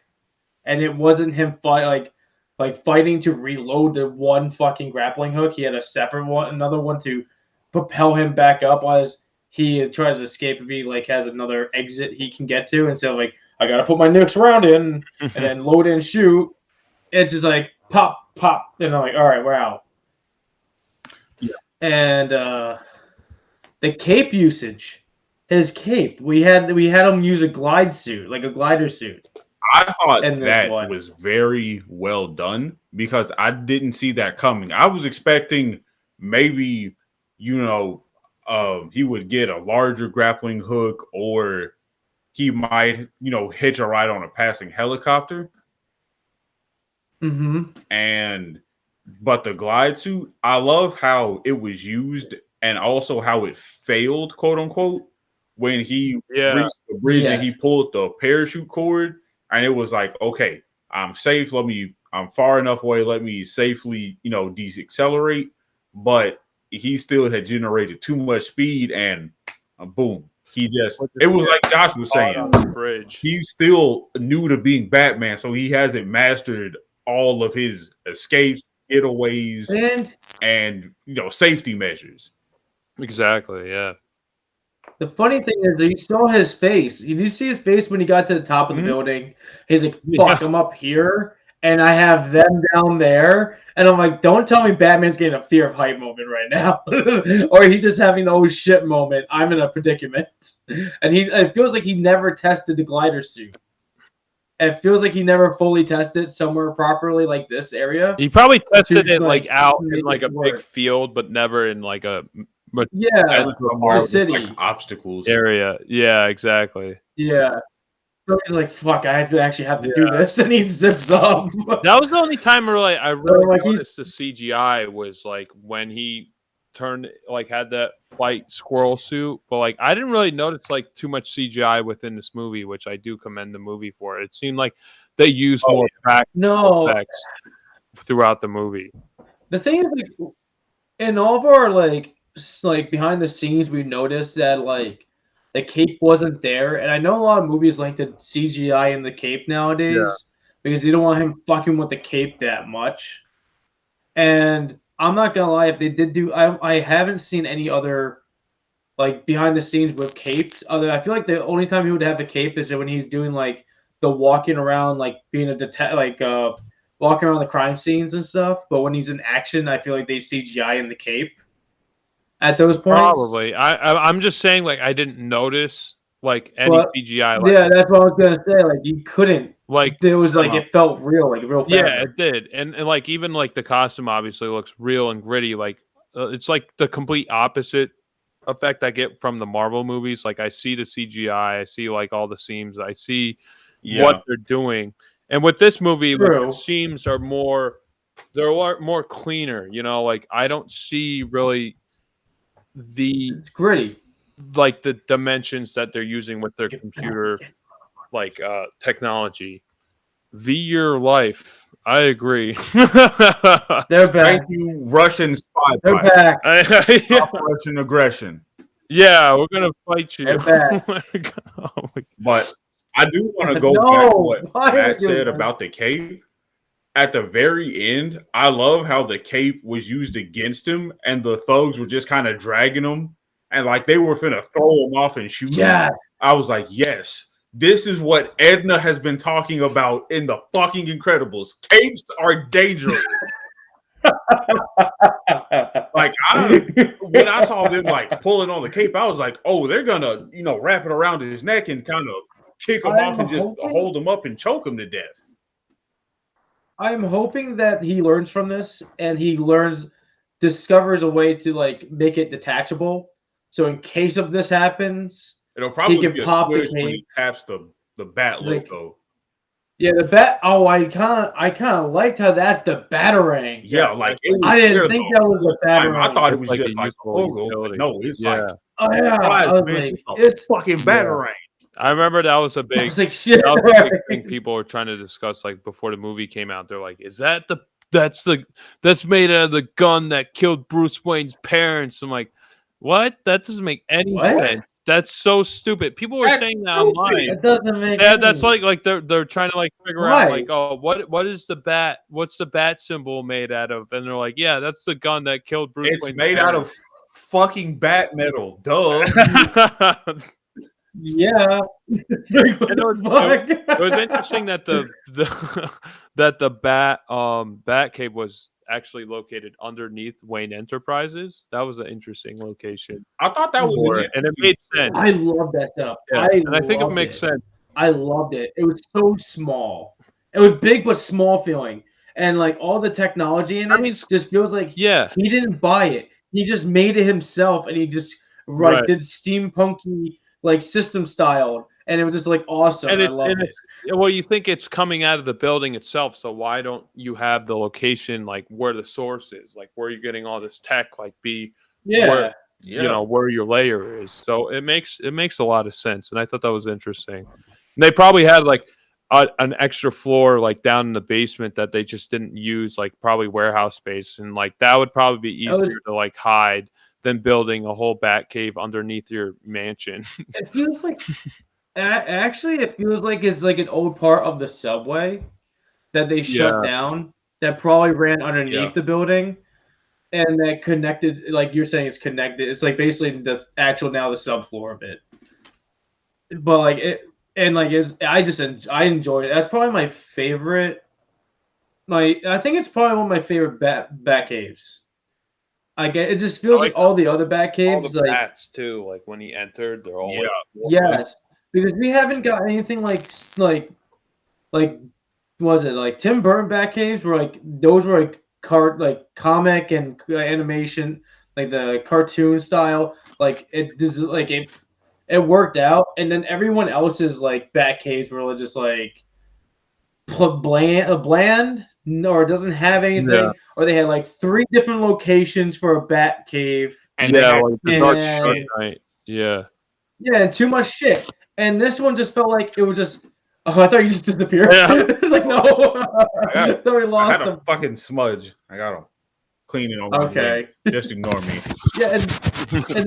and it wasn't him fighting to reload the one fucking grappling hook. He had a separate one, another one to propel him back up as he tries to escape if he like has another exit he can get to, instead of like I gotta put my next round in and then load and shoot. It's just like pop, pop, and I'm like, all right, we're out. Yeah. And the cape usage, his cape, we had him use a glide suit, like a glider suit. I thought that was very well done because I didn't see that coming. I was expecting maybe, he would get a larger grappling hook, or he might, hitch a ride on a passing helicopter. Mm-hmm. But the glide suit, I love how it was used and also how it failed, quote unquote, when he reached the bridge and he pulled the parachute cord, and it was like, okay, I'm safe. I'm far enough away. Let me safely, decelerate. But he still had generated too much speed, and boom. It was like Josh was saying, on the bridge. He's still new to being Batman, so he hasn't mastered all of his escapes, getaways, and safety measures. Exactly, yeah. The funny thing is, you saw his face. You do see his face when he got to the top of the building. He's like, "Fuck, I'm up here, and I have them down there." And I'm like, "Don't tell me Batman's getting a fear of height moment right now, or he's just having the oh shit moment. I'm in a predicament." And it feels like he never tested the glider suit. It feels like he never fully tested somewhere properly, like this area. He probably tested it like out in like a big field, but never in like a the city like obstacles area. Yeah, exactly. Yeah. So he's like, "Fuck, I actually have to do this," and he zips up. That was the only time where I really noticed the CGI was like when he had that flight squirrel suit, but like I didn't really notice like too much CGI within this movie, which I do commend the movie for. It seemed like they used more practical effects throughout the movie. The thing is, like, in all of our like behind the scenes, we noticed that like the cape wasn't there, and I know a lot of movies like the CGI in the cape nowadays because you don't want him fucking with the cape that much. And I'm not gonna lie, if they did do, I haven't seen any other like behind the scenes with capes. I feel like the only time he would have a cape is when he's doing like the walking around, like being a walking around the crime scenes and stuff. But when he's in action, I feel like they CGI in the cape at those points. Probably. I'm just saying, like, I didn't notice like any CGI. Like, yeah, that's what I was gonna say. Like, you couldn't. Like, it was like it felt real, like real. Yeah, it did, and like even like the costume obviously looks real and gritty. Like, it's like the complete opposite effect I get from the Marvel movies. Like, I see the CGI, I see like all the seams, I see what they're doing, and with this movie, like, the seams are they're more cleaner. You know, like I don't see really it's gritty, like the dimensions that they're using with their computer like technology. Your life. I agree. They're back. Thank you, Russian spy. They're back. Russian aggression. Yeah, we're gonna fight you. They're back. But I do want to go back to what Matt said about the cape. At the very end, I love how the cape was used against him, and the thugs were just kind of dragging him, and like they were finna throw him off and shoot him. I was like, yes, this is what Edna has been talking about in the fucking Incredibles. Capes are dangerous. Like, when I saw them like pulling on the cape, I was like, oh, they're gonna, wrap it around his neck and kind of kick him off and just hold him up and choke him to death. I'm hoping that he learns from this and he discovers a way to like make it detachable. So in case of this happens, it'll probably he can be pop the cape when he taps the bat logo. Yeah, the bat. Oh, I kind of liked how that's the Batarang. Yeah, like I didn't think that was a Batarang. I thought it was like just like a logo. But no, it's like, oh yeah, it's fucking Batarang. I remember that was a big, like, shit. That was a big thing people were trying to discuss, like before the movie came out. They're like, "Is that's made out of the gun that killed Bruce Wayne's parents?" I'm like, "What? That doesn't make any sense. That's so stupid." People were saying that online. It doesn't make. Yeah, that's like they're trying to like figure out like, oh, what is the bat? What's the bat symbol made out of? And they're like, yeah, that's the gun that killed Bruce Wayne's made parents. out of fucking bat metal. Duh. Yeah, it was interesting that the bat cave was actually located underneath Wayne Enterprises. That was an interesting location. I thought that was and it made sense. I love that setup. Yeah, I think it makes sense. I loved it. It was so small. It was big but small feeling, and like all the technology in it just feels like he didn't buy it. He just made it himself, and he just did steampunky. Like system styled, and it was just like awesome. I love it. Well, you think it's coming out of the building itself, so why don't you have the location like where the source is, like where you're getting all this tech, like where your layer is. So it makes a lot of sense, and I thought that was interesting. And they probably had like an extra floor like down in the basement that they just didn't use, like probably warehouse space, and like that would probably be easier to like hide than building a whole bat cave underneath your mansion. It feels like it feels like it's like an old part of the subway that they shut down that probably ran underneath the building. and that connected, like you're saying, it's connected. It's like basically the actual now the subfloor of it. But like it, and like I enjoyed it. That's probably my favorite. I think it's probably one of my favorite bat caves. It just feels like all the other bat caves, all the like bats too. Like when he entered, they're all yes, because we haven't got anything like was it like Tim Burton bat caves were like those were like comic and animation, like the cartoon style, like it worked out, and then everyone else's like bat caves were just like bland, or it doesn't have anything, or they had like 3 different locations for a bat cave, and like the Dark Knight, and too much shit. And this one just felt like it was just. Oh, I thought you just disappeared. Yeah. It's like no. I thought we lost him. A fucking smudge. I got him. Clean it on my legs. Just ignore me. Yeah, and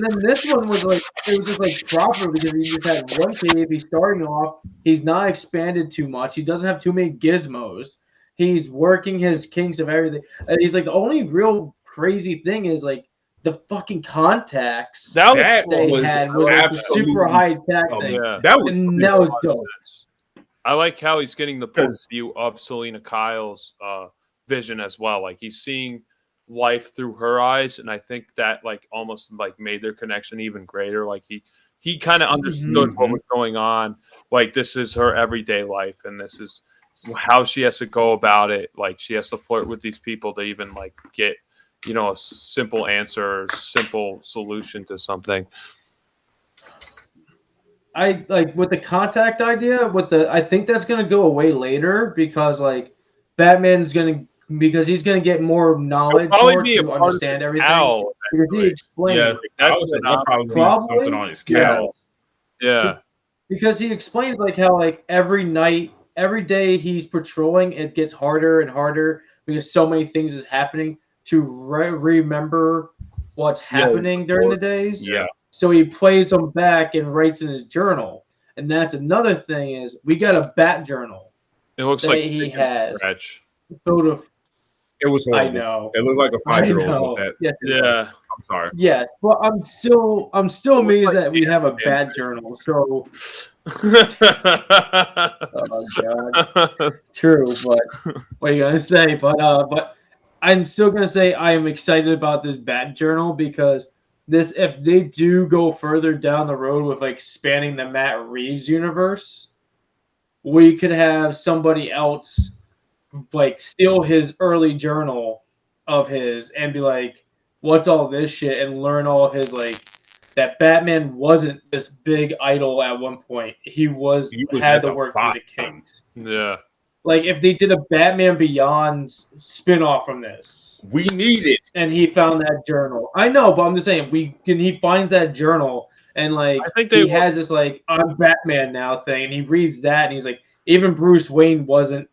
then this one was like it was just like proper because he just had one cave. He's starting off. He's not expanded too much. He doesn't have too many gizmos. He's working his kinks of everything. And he's like the only real crazy thing is like the fucking contacts that they had was like the super high tech thing. Yeah. That was dope. I like how he's getting the point of view of Selena Kyle's vision as well. Like he's seeing life through her eyes, and I think that like almost like made their connection even greater. Like he kind of understood what was going on. Like this is her everyday life, and this is how she has to go about it. Like she has to flirt with these people to even like get, you know, a simple answer or simple solution to something. I like with the contact idea. I think that's gonna go away later because like Batman's because he's gonna get more knowledge to understand everything. Because he explains, that's probably something on his cowl. Yeah, because he explains like how like every day he's patrolling, it gets harder and harder because so many things is happening to remember what's happening during the days. Yeah. So he plays them back and writes in his journal. And that's another thing is we got a bat journal. It looks like he has. It was horrible. I know. It looked like a 5-year-old with that. Yes, yeah. I'm sorry. Yes, but I'm still amazed that we have a bat journal. So oh god. True, but what are you gonna say? But I'm still gonna say I am excited about this bat journal because if they do go further down the road with like spanning the Matt Reeves universe, we could have somebody else like steal his early journal of his and be like, what's all this shit, and learn all of his like that Batman wasn't this big idol at one point. He had to work through the kinks. Yeah. Like if they did a Batman Beyond spin-off from this. We need it. And he found that journal. I know, but I'm just saying he finds that journal and like he has this like I'm Batman now thing, and he reads that and he's like, even Bruce Wayne wasn't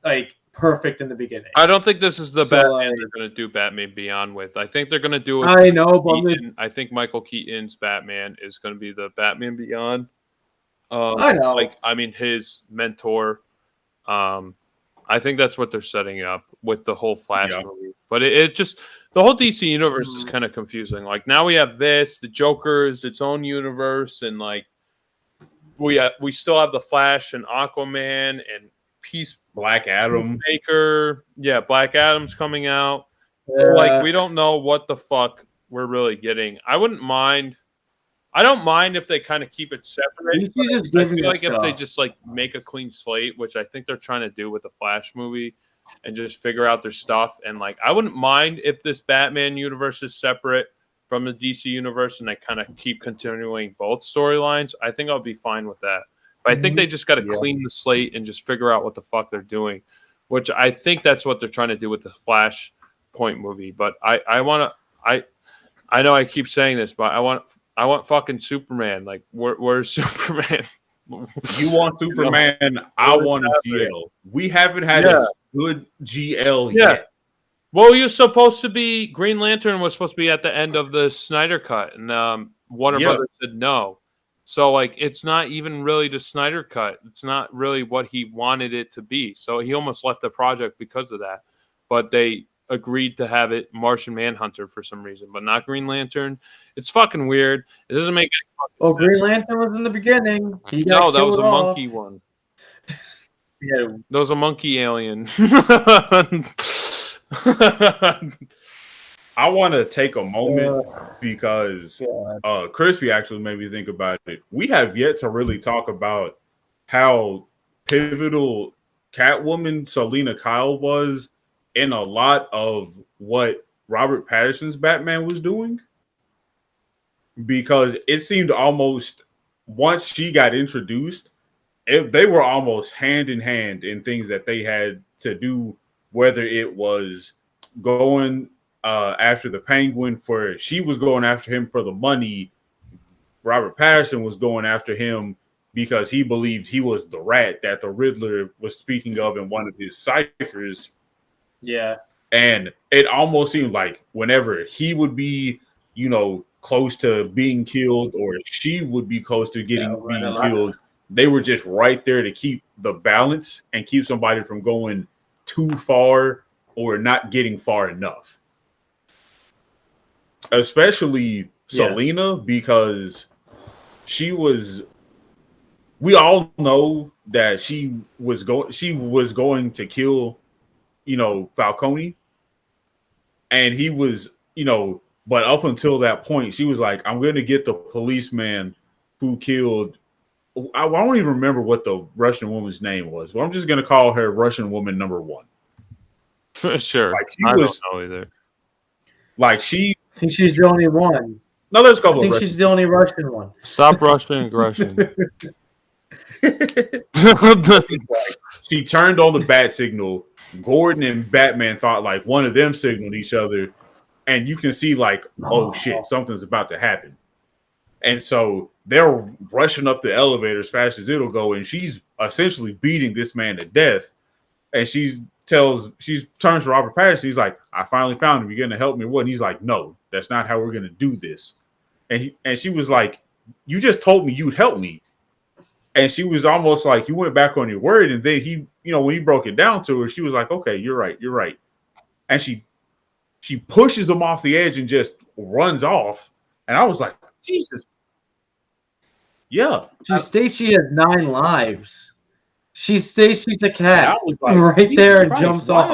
like perfect in the beginning. I don't think this is the Batman they're going to do Batman Beyond with. I think they're going to do it. I know, but I think Michael Keaton's Batman is going to be the Batman Beyond. I know. Like, I mean, his mentor. I think that's what they're setting up with the whole Flash movie. But it just the whole DC universe is kind of confusing. Like now we have the Joker is its own universe, and like we still have the Flash and Aquaman and Black Adam. Maker. Yeah, Black Adam's coming out. Like we don't know what the fuck we're really getting. I don't mind if they kind of keep it separate. I feel like if they just like make a clean slate, which I think they're trying to do with the Flash movie, and just figure out their stuff. And like, I wouldn't mind if this Batman universe is separate from the DC universe, and they kind of keep continuing both storylines. I think I'll be fine with that. But I think they just got to clean the slate and just figure out what the fuck they're doing, which I think that's what they're trying to do with the Flash Point movie. But I know I keep saying this, but I want fucking Superman. Like, where's Superman? You want Superman? I want a GL. We haven't had a good GL yet. Well, you're supposed to be Green Lantern was supposed to be at the end of the Snyder Cut, and Warner Brothers said no. So, like, it's not even really the Snyder Cut. It's not really what he wanted it to be. So he almost left the project because of that. But they agreed to have it Martian Manhunter for some reason, but not Green Lantern. It's fucking weird. It doesn't make any fucking sense. Green Lantern was in the beginning. No, that was a monkey one. Yeah, that was a monkey alien. I want to take a moment because Crispy actually made me think about it. We have yet to really talk about how pivotal Catwoman Selina Kyle was in a lot of what Robert Pattinson's Batman was doing. Because it seemed almost, once she got introduced, they were almost hand in hand in things that they had to do, whether it was going after the Penguin she was going after him for the money. Robert Pattinson was going after him because he believed he was the rat that the Riddler was speaking of in one of his ciphers. Yeah. And it almost seemed like whenever he would be, close to being killed, or she would be close to being killed, they were just right there to keep the balance and keep somebody from going too far or not getting far enough. Especially Selina, because we all know that she was going to kill, Falcone. And he was, but up until that point, she was like, I'm going to get the policeman who killed. I don't even remember what the Russian woman's name was. Well, I'm just going to call her Russian woman number 1. Sure. I don't know either. I think she's the only one. No, let's go. I think she's the only Russian one. Stop Russian aggression. She turned on the bat signal. Gordon and Batman thought like one of them signaled each other. And you can see like, oh shit, something's about to happen. And so they're rushing up the elevator as fast as it'll go. And she's essentially beating this man to death. And she turns to Robert Pattinson. He's like, I finally found him. You're going to help me? What? And he's like, no, that's not how we're going to do this. And she was like, you just told me you'd help me. And she was almost like, you went back on your word. And then he, when he broke it down to her, she was like, okay, you're right. And she pushes him off the edge and just runs off. And I was like, Jesus. Yeah. She states she has 9 lives. She states she's a cat. I was like, right there and jumps off.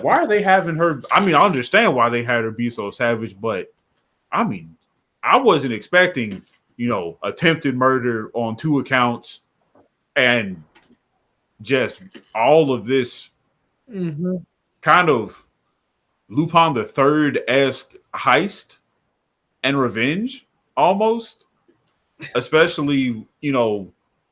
Why are they having her? I mean, I understand why they had her be so savage, but I mean, I wasn't expecting, attempted murder on 2 accounts and just all of this kind of Lupin the Third-esque heist and revenge almost, especially,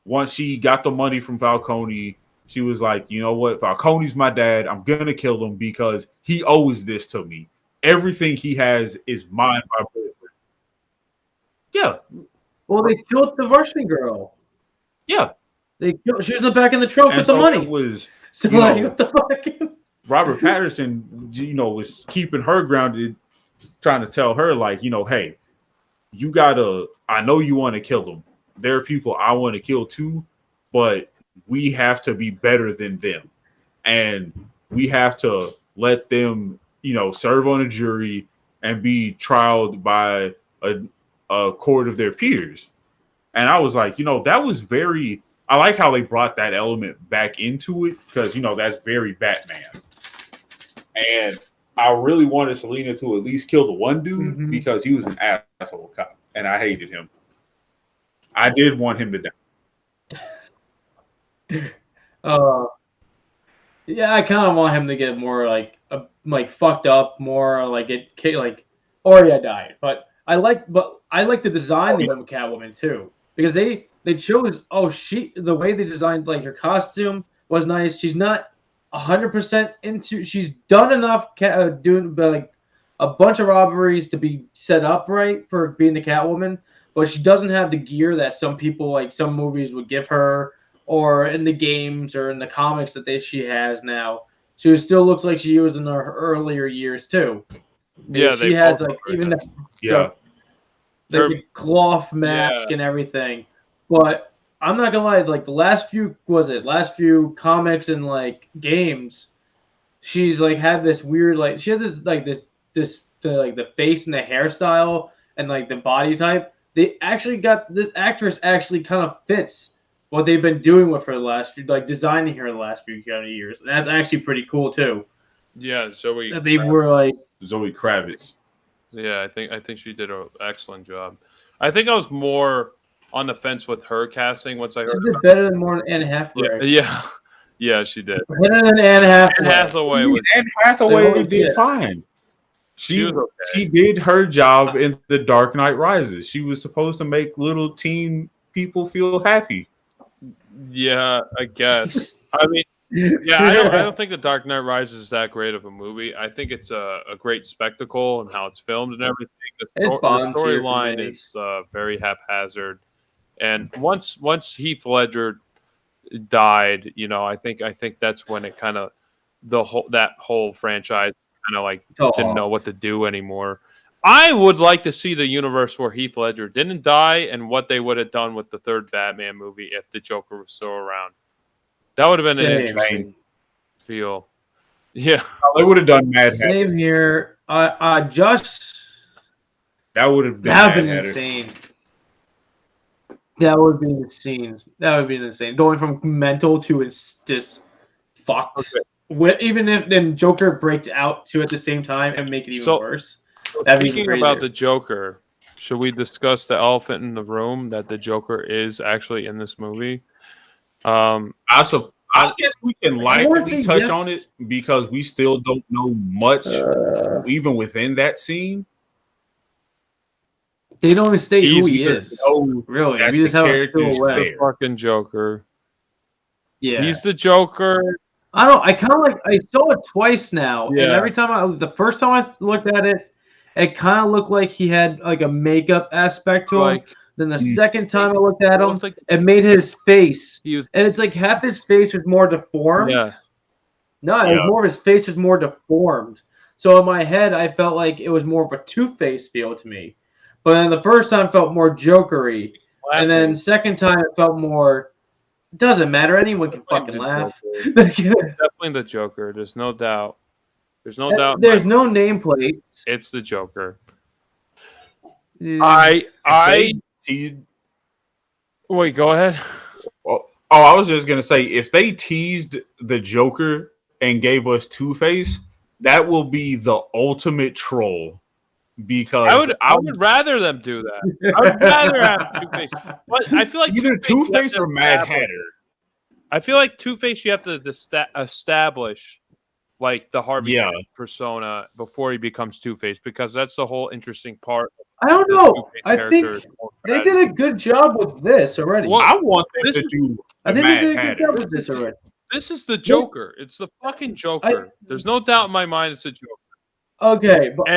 once she got the money from Falcone, she was like, you know what? Falcone's my dad. I'm going to kill him because he owes this to me. Everything he has is mine by birth. Yeah. Well, they killed the Russian girl. Yeah. She was in the back of the trunk with the money. It was, what the fuck? Robert Pattinson, was keeping her grounded, trying to tell her, like, hey, you gotta, I know you want to kill them. There are people I want to kill too, but we have to be better than them. And we have to let them, serve on a jury and be trialed by a court of their peers. And I was like, that was I like how they brought that element back into it because, that's very Batman. And I really wanted Selina to at least kill the one dude because he was an asshole cop and I hated him. I did want him to die. Yeah, I kind of want him to get more like fucked up, more like Arya died. But I like the design of Catwoman too because they chose the way they designed like her costume was nice. She's not 100% into. She's done enough doing like a bunch of robberies to be set up right for being the Catwoman, but she doesn't have the gear that some people like some movies would give her, or in the games or in the comics that she has now. She still looks like she was in her earlier years too. Yeah, she has like even the cloth mask and everything. But I'm not gonna lie, like the last few comics and like games, she's like had this weird like she had this like the face and the hairstyle and like the body type. They actually got this actress actually kind of fits what they've been doing with her the last few, like designing her the last few kind of years. And that's actually pretty cool too. Yeah, Zoe. They were like Zoe Kravitz. Yeah, I think she did an excellent job. I think I was more on the fence with her casting once I heard. She did better than more than Anne Hathaway. Yeah, she did. Better than Anne Hathaway. Anne Hathaway did fine. She did her job in The Dark Knight Rises. She was supposed to make little teen people feel happy. Yeah, I guess. I mean, yeah, I don't think The Dark Knight Rises is that great of a movie. I think it's a great spectacle and how it's filmed and everything. The storyline is very haphazard. And once Heath Ledger died, I think that's when it kind of that whole franchise kind of like didn't know what to do anymore. I would like to see the universe where Heath Ledger didn't die and what they would have done with the third Batman movie if the Joker was still around. That would have been an interesting feel. Yeah. They would have done Mad Hatter. Same here. That would have been insane. That would be insane. Going from mental to just fucked. Okay. Even if then Joker breaks out too at the same time and make it even worse. Speaking about the Joker, should we discuss the elephant in the room that the Joker is actually in this movie? I guess we can lightly touch on it because we still don't know much, even within that scene. They don't even state who he is. Really, we just have a the fucking Joker. Yeah, he's the Joker. I saw it twice now, and every time the first time I looked at it, it kind of looked like he had like a makeup aspect to him. Then the second time I looked at him, it made his face, and it's like half his face was more deformed. Yeah. No, more of his face was more deformed. So in my head, I felt like it was more of a Two-Face feel to me. But then the first time felt more Jokery, and then second time it felt more. It doesn't matter. Anyone can fucking laugh. Definitely the Joker. There's no doubt. There's no doubt. There's no nameplates. It's the Joker. Wait, go ahead. I was just gonna say, if they teased the Joker and gave us Two-Face, that will be the ultimate troll. Because I would rather them do that. I would rather have Two-Face. But I feel like either Two-Face or Mad Hatter. I feel like Two-Face you have to establish like the Harvey Dent persona before he becomes Two-Face, because that's the whole interesting part. I don't know. I think they did a good job with this already. Well, I want them to do. I think they did a good job with this already. This is the Joker. It's the fucking Joker. There's no doubt in my mind it's the Joker. Okay, but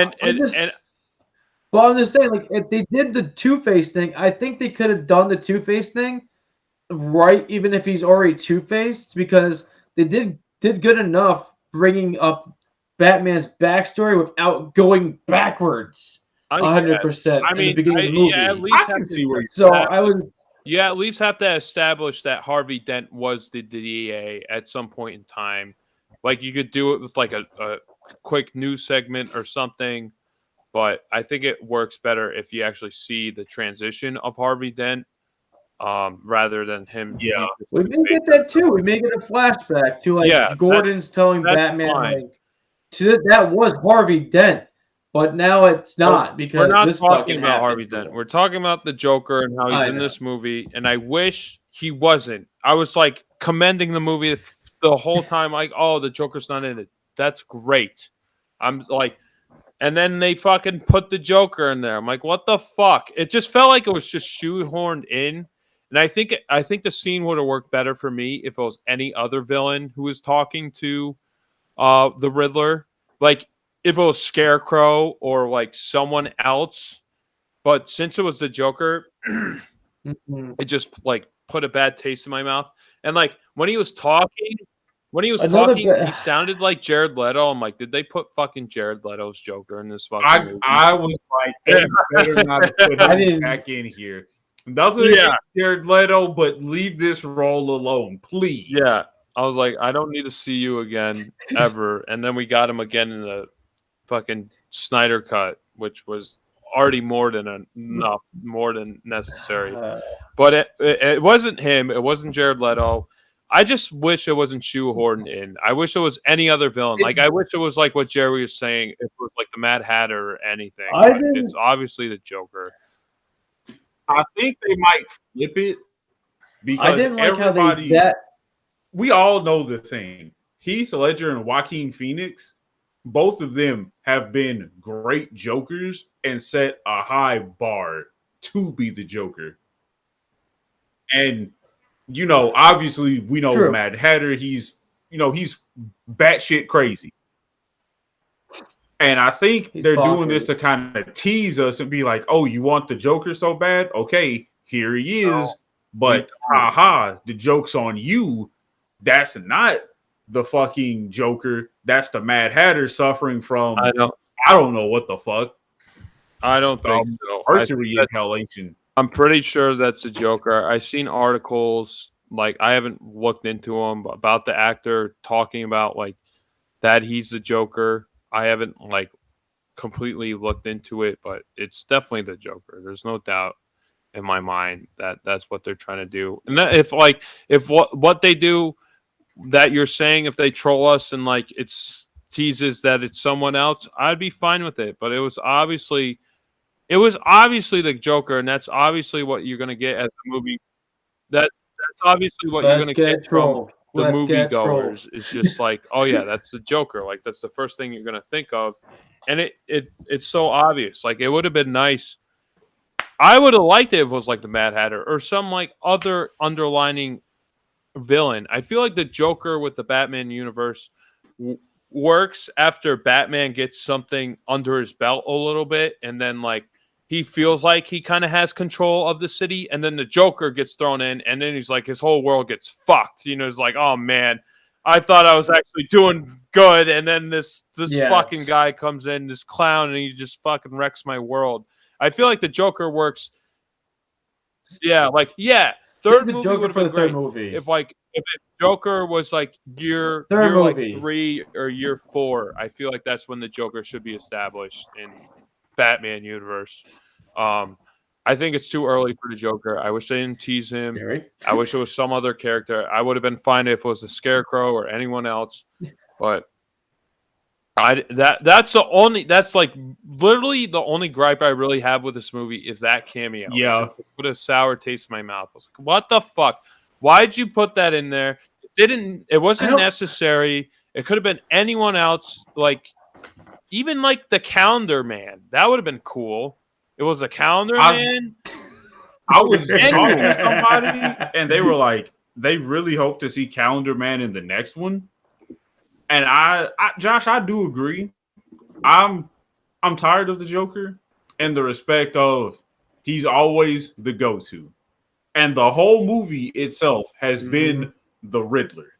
I'm just saying, like, if they did the Two-Face thing, I think they could have done the Two-Face thing right, even if he's already Two-Faced, because they did good enough bringing up Batman's backstory without going backwards 100%. I mean, in the beginning of the movie. At least I can see where you at least have to establish that Harvey Dent was the DA at some point in time. Like, you could do it with like a quick news segment or something. But I think it works better if you actually see the transition of Harvey Dent rather than him. Yeah, we may get that too. We may get a flashback to like Gordon's telling Batman that was Harvey Dent, but now it's not because we're not this talking about Harvey Dent. We're talking about the Joker and how he's in this movie. And I wish he wasn't. I was like commending the movie the whole time. Like, oh, the Joker's not in it. That's great. I'm like. And then they fucking put the Joker in there. I'm like, what the fuck? It just felt like it was just shoehorned in. And I think the scene would have worked better for me if it was any other villain who was talking to the Riddler. Like, if it was Scarecrow or like someone else. But since it was the Joker, it just like put a bad taste in my mouth. And like when he was talking, he sounded like Jared Leto. I'm like, did they put fucking Jared Leto's Joker in this fucking movie? I was like, they better not put him back in here. Nothing against Jared Leto, but leave this role alone, please. Yeah. I was like, I don't need to see you again ever. And then we got him again in the fucking Snyder cut, which was already more than enough, more than necessary. But it wasn't him. It wasn't Jared Leto. I just wish it wasn't shoehorned in. I wish it was any other villain. Like, I wish it was like what Jerry was saying. It was like the Mad Hatter or anything. It's obviously the Joker. I think they might flip it because I didn't like everybody. We all know the thing. Heath Ledger and Joaquin Phoenix, both of them have been great Jokers and set a high bar to be the Joker. And, obviously we know Mad Hatter, he's batshit crazy. And I think they're doing this to kind of tease us and be like, oh, you want the Joker so bad? Okay, here he is. But, the joke's on you. That's not the fucking Joker. That's the Mad Hatter suffering from, I don't know what the fuck. I don't think so. Mercury inhalation. I'm pretty sure that's a Joker. I've seen articles, like, I haven't looked into them, about the actor talking about, like, that he's the Joker. I haven't, like, completely looked into it, but it's definitely the Joker. There's no doubt in my mind that that's what they're trying to do. And that if what they do that you're saying, if they troll us and, like, it's teases that it's someone else, I'd be fine with it. But it was obviously the Joker, and that's obviously what you're going to get as a movie. That's obviously what you're going to get from the moviegoers. It's just like, oh yeah, that's the Joker. Like, that's the first thing you're going to think of, and it's so obvious. Like, it would have been nice. I would have liked it if it was like the Mad Hatter or some, like, other underlining villain. I feel like the Joker with the Batman universe works after Batman gets something under his belt a little bit, and then, like, he feels like he kind of has control of the city, and then the Joker gets thrown in, and then he's like, his whole world gets fucked. It's like, oh man, I thought I was actually doing good, and then this fucking guy comes in, this clown, and he just fucking wrecks my world. I feel like the Joker works. Yeah, like, third movie would have been great. If Joker was like year like 3 or year 4, I feel like that's when the Joker should be established in Batman universe. I think it's too early for the Joker. I wish they didn't tease him. I wish it was some other character. I would have been fine if it was the Scarecrow or anyone else. But that's like literally the only gripe I really have with this movie is that cameo. Yeah. Put a sour taste in my mouth. I was like, what the fuck? Why'd you put that in there? It wasn't necessary. It could have been anyone else, like even like the Calendar Man. That would have been cool. It was a Calendar Man. I was talking to somebody and they were like, they really hope to see Calendar Man in the next one. And Josh, I do agree. I'm tired of the Joker in the respect of he's always the go-to. And the whole movie itself has been the Riddler.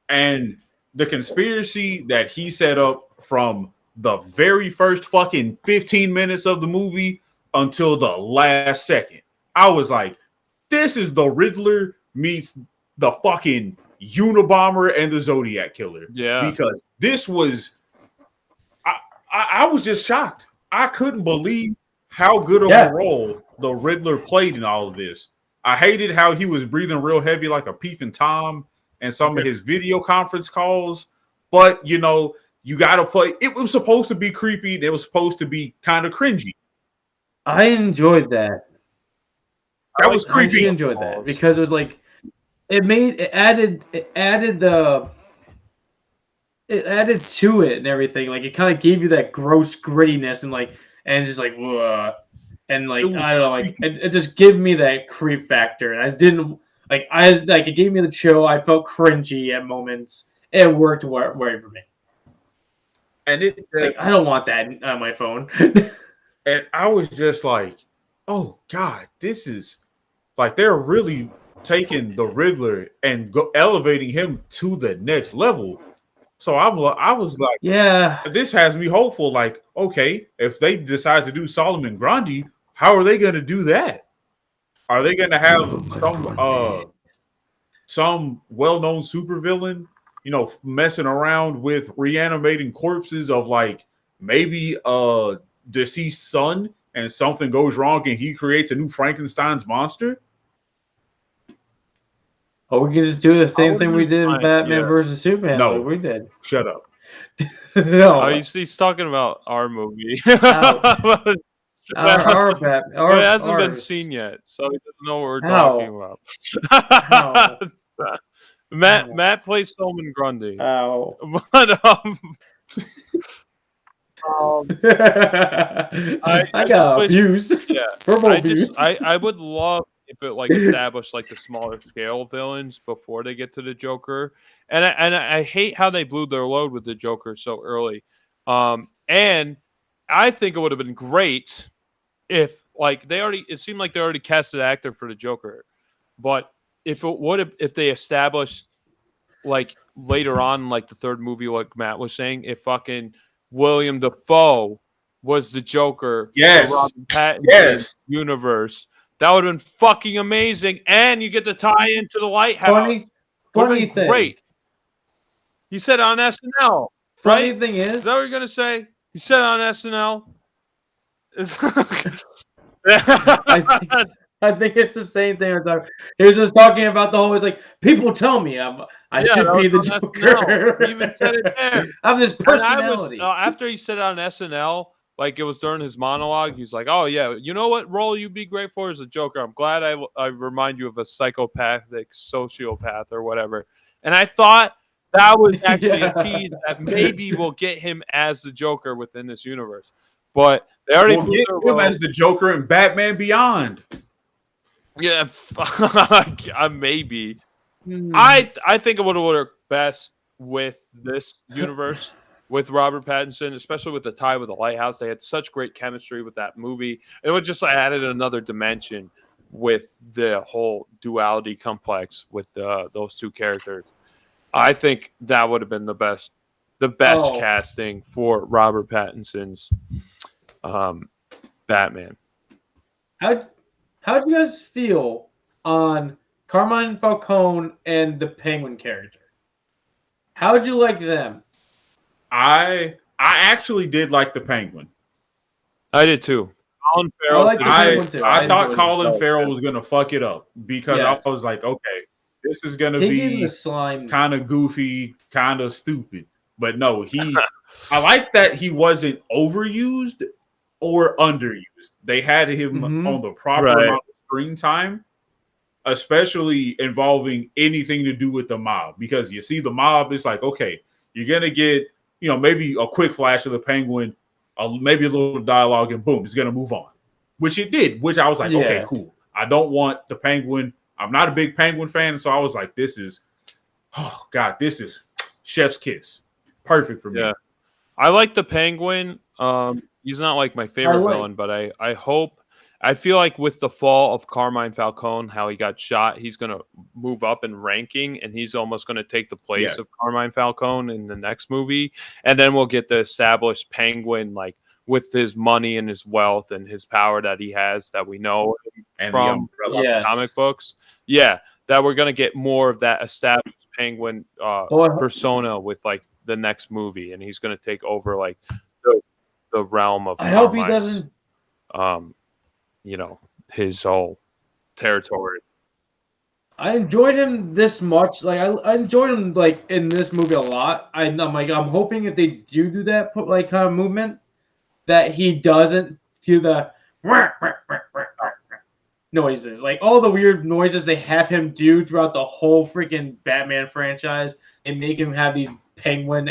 And the conspiracy that he set up from the very first fucking 15 minutes of the movie until the last second, I was like, this is the Riddler meets the fucking Unabomber and the Zodiac Killer. Yeah. Because this was... I was just shocked. I couldn't believe how good of a role the Riddler played in all of this. I hated how he was breathing real heavy like a peeping Tom and some of his video conference calls. But, you got to play. It was supposed to be creepy. It was supposed to be kind of cringy. I enjoyed that. That was creepy. I enjoyed that because it was like it added to it and everything. Like, it kind of gave you that gross grittiness and just like, whoa. And like, I don't know, like it just gave me that creep factor. And I didn't like, it gave me the chill. I felt cringy at moments. It worked right for me. And I don't want that on my phone. And I was just like, oh God, this is like, they're really taking the Riddler and elevating him to the next level. So I was like, yeah, this has me hopeful. Like, okay, if they decide to do Solomon Grundy, how are they going to do that? Are they going to have some some well-known supervillain, messing around with reanimating corpses of like maybe a deceased son, and something goes wrong and he creates a new Frankenstein's monster. Or we could just do the same thing we did in Batman versus Superman. No, like we did. Shut up. No, he's talking about our movie. our Batman. It hasn't been seen yet, so he doesn't know what we're talking about. Matt plays Solomon Grundy. Ow. But I got abused. Yeah, verbal abuse. I would love if it like established like the smaller scale villains before they get to the Joker, and I hate how they blew their load with the Joker so early. And I think it would have been great if like it seemed like they already cast an actor for the Joker, but if they established like later on, like the third movie, like Matt was saying, if fucking William Dafoe was the Joker, yes, Robin Pattinson universe, that would have been fucking amazing, and you get to tie into the Lighthouse. Funny thing. Great. He said on SNL. Funny right? thing Is that what you're gonna say? He said on SNL. I think it's the same thing. He was just talking about the whole. It's like people tell me I should be the Joker. He even said it there. I have this personality. After he said it on SNL, like it was during his monologue, he's like, "Oh yeah, you know what role you'd be great for is a Joker. I'm glad I remind you of a psychopathic sociopath or whatever." And I thought that was actually a tease that maybe will get him as the Joker within this universe. But they already get him as the Joker in Batman Beyond. Yeah, maybe. I think it would have worked best with this universe with Robert Pattinson, especially with the tie with the Lighthouse. They had such great chemistry with that movie. It would just added another dimension with the whole duality complex with those two characters. I think that would have been the best casting for Robert Pattinson's Batman. How do you guys feel on Carmine Falcone and the Penguin character? How would you like them? I actually did like the Penguin. I did too. Colin Farrell. I thought Colin Farrell was gonna fuck it up because I was like, okay, this is gonna be kind of goofy, kind of stupid. But no, I like that he wasn't overused or underused. They had him on the proper amount of screen time, especially involving anything to do with the mob. Because you see the mob, it's like, okay, you're going to get, maybe a quick flash of the Penguin, maybe a little dialogue, and boom, it's going to move on. Which it did, which I was like, okay, cool. I don't want the Penguin. I'm not a big Penguin fan, so I was like, this is chef's kiss. Perfect for me. Yeah. I like the Penguin. He's not like my favorite villain, but I feel like with the fall of Carmine Falcone, how he got shot, he's going to move up in ranking, and he's almost going to take the place of Carmine Falcone in the next movie. And then we'll get the established Penguin, like with his money and his wealth and his power that he has that we know from comic books. Yeah, that we're going to get more of that established Penguin persona with like the next movie, and he's going to take over like the realm of Carmine's, hope he doesn't his whole territory. I enjoyed him this much. Like I enjoyed him like in this movie a lot. I'm hoping if they do that like kind of movement that he doesn't do the noises, like all the weird noises they have him do throughout the whole freaking Batman franchise, and make him have these Penguin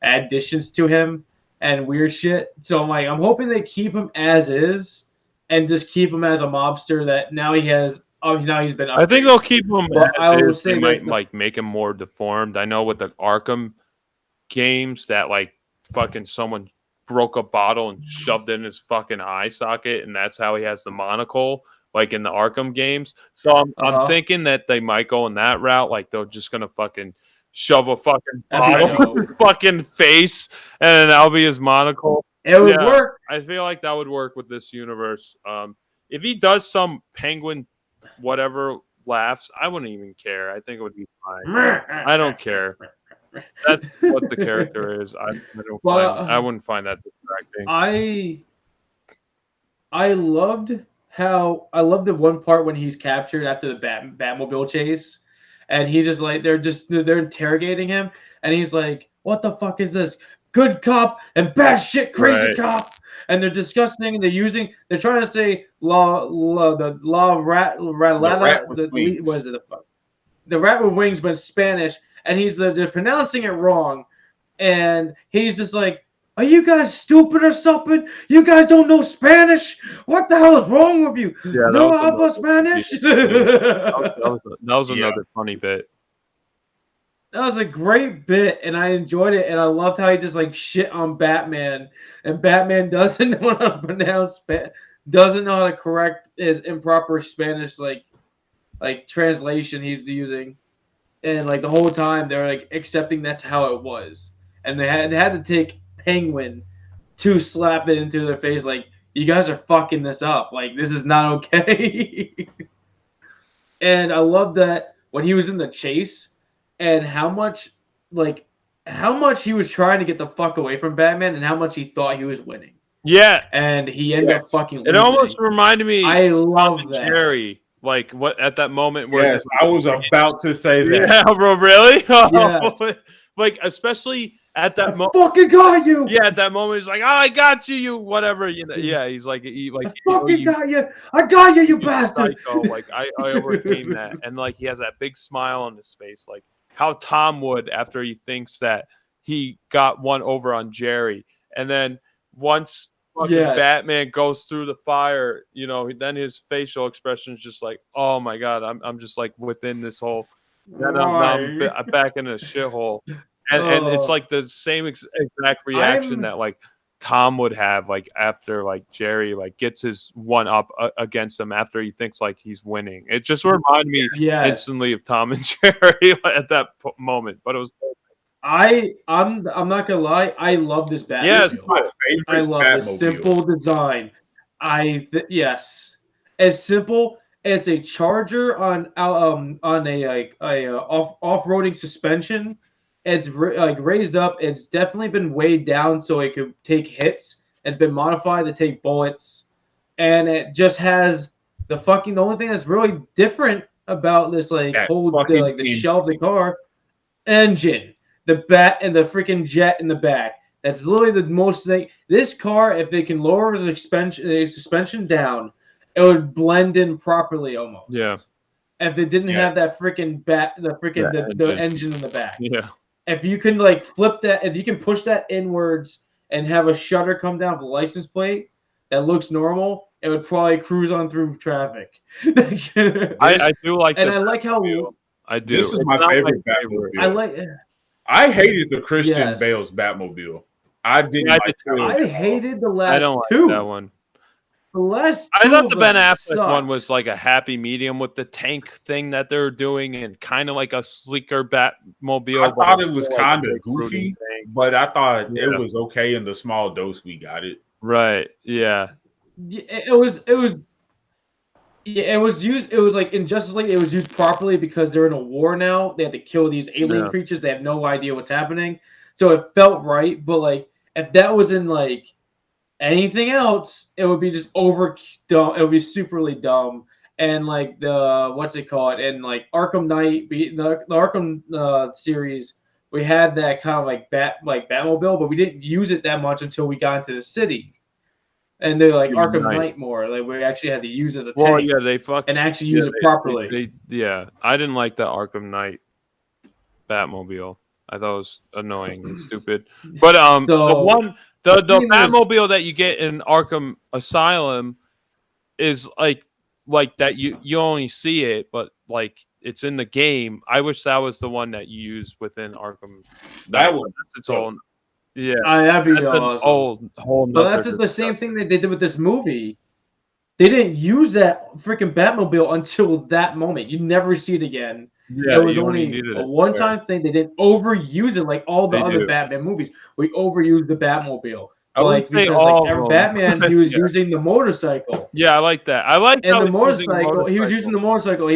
additions to him and weird shit. So I'm hoping they keep him as is and just keep him as a mobster that now he has. Now he's been updated. I think they'll keep him. They might make him more deformed. I know with the Arkham games that like fucking someone broke a bottle and shoved it in his fucking eye socket, and that's how he has the monocle, like in the Arkham games. So I'm thinking that they might go in that route. Like they're just gonna fucking shove a fucking bottle in his fucking face, and then that'll be his monocle. It would work. I feel like that would work with this universe. If he does some Penguin, whatever laughs, I wouldn't even care. I think it would be fine. I don't care. That's what the character is. I wouldn't find that distracting. I loved the one part when he's captured after the Batmobile chase, and he's just like they're interrogating him, and he's like, "What the fuck is this? Good cop and bad shit crazy cop." And they're discussing, and they're trying to say the rat with wings, but in Spanish, and they're pronouncing it wrong, and he's just like, "Are you guys stupid or something? You guys don't know Spanish? What the hell is wrong with you? Yeah, no habla Spanish?" That was another funny bit. That was a great bit, and I enjoyed it, and I loved how he just like shit on Batman, and Batman doesn't know how to pronounce, doesn't know how to correct his improper Spanish like translation he's using, and like the whole time they're like accepting that's how it was, and they had to take Penguin to slap it into their face, like, you guys are fucking this up, like this is not okay. And I love that when he was in the chase. And how much he was trying to get the fuck away from Batman, and how much he thought he was winning. Yeah, and he ended up fucking losing. It almost reminded me. I love that. Jerry, like what at that moment where I was about to say that. Yeah, bro, really? Yeah. Like especially at that moment. Fucking got you. Yeah, at that moment he's like, "Oh, I got you, you whatever." You know, yeah, he's like, I fucking got you. I got you, you bastard. Psycho. Like I overcame that, and like he has that big smile on his face, like how Tom would after he thinks that he got one over on Jerry. And then once Batman goes through the fire, you know, then his facial expression is just like, oh my God, I'm just like within this whole, then I'm back in a shithole. And it's like the same exact reaction that like Tom would have like after like Jerry like gets his one up against him after he thinks like he's winning. It just reminded me instantly of Tom and Jerry at that moment. But it was I'm not gonna lie, I love this Batmobile. Yes, my favorite. I love the simple design. Yes, it's simple. It's a Charger on a off-roading suspension. It's raised up. It's definitely been weighed down so it could take hits. It's been modified to take bullets, and it just has the only thing that's really different about this the shell of the car engine, the bat and the freaking jet in the back. That's literally the most thing. This car, if they can lower the suspension down, it would blend in properly almost. Yeah. If it didn't have that freaking the engine in the back. Yeah. If you can like flip that, if you can push that inwards and have a shutter come down with a license plate that looks normal, it would probably cruise on through traffic. I do like, and I like how I do. This is my favorite Batmobile. I hated the Christian Bale's Batmobile. I didn't like that. I hated the last I don't two. like that one. The last I thought the Ben Affleck sucked. one was like a happy medium with the tank thing that they're doing and kind of like a sleeker Batmobile. I thought it was kind of goofy, but I thought it was okay in the small dose we got it. Right. Yeah. It was used. It was like in Justice League. It was used properly because they're in a war now. They have to kill these alien creatures. They have no idea what's happening, so it felt right. But like if that was in like anything else, it would be just dumb. It would be superly dumb. And like the and like Arkham Knight, the Arkham series, we had that kind of like Batmobile, but we didn't use it that much until we got into the city. And they're like Arkham Knight more. Like we actually had to use as a tank. Well, yeah, they and actually use it properly. I didn't like the Arkham Knight Batmobile. I thought it was annoying and stupid. But the Batmobile that you get in Arkham Asylum is like that you only see it, but like it's in the game. I wish that was the one that you use within Arkham. That one, that's its own. Yeah, that'd be that's awesome. But that's the same thing that they did with this movie. They didn't use that freaking Batmobile until that moment. You never see it again. Yeah, it was only a one-time thing. They didn't overuse it like all the other Batman movies. We overused the Batmobile. Batman, he was using the motorcycle. Yeah, I like that. I like the motorcycle. He was using the motorcycle.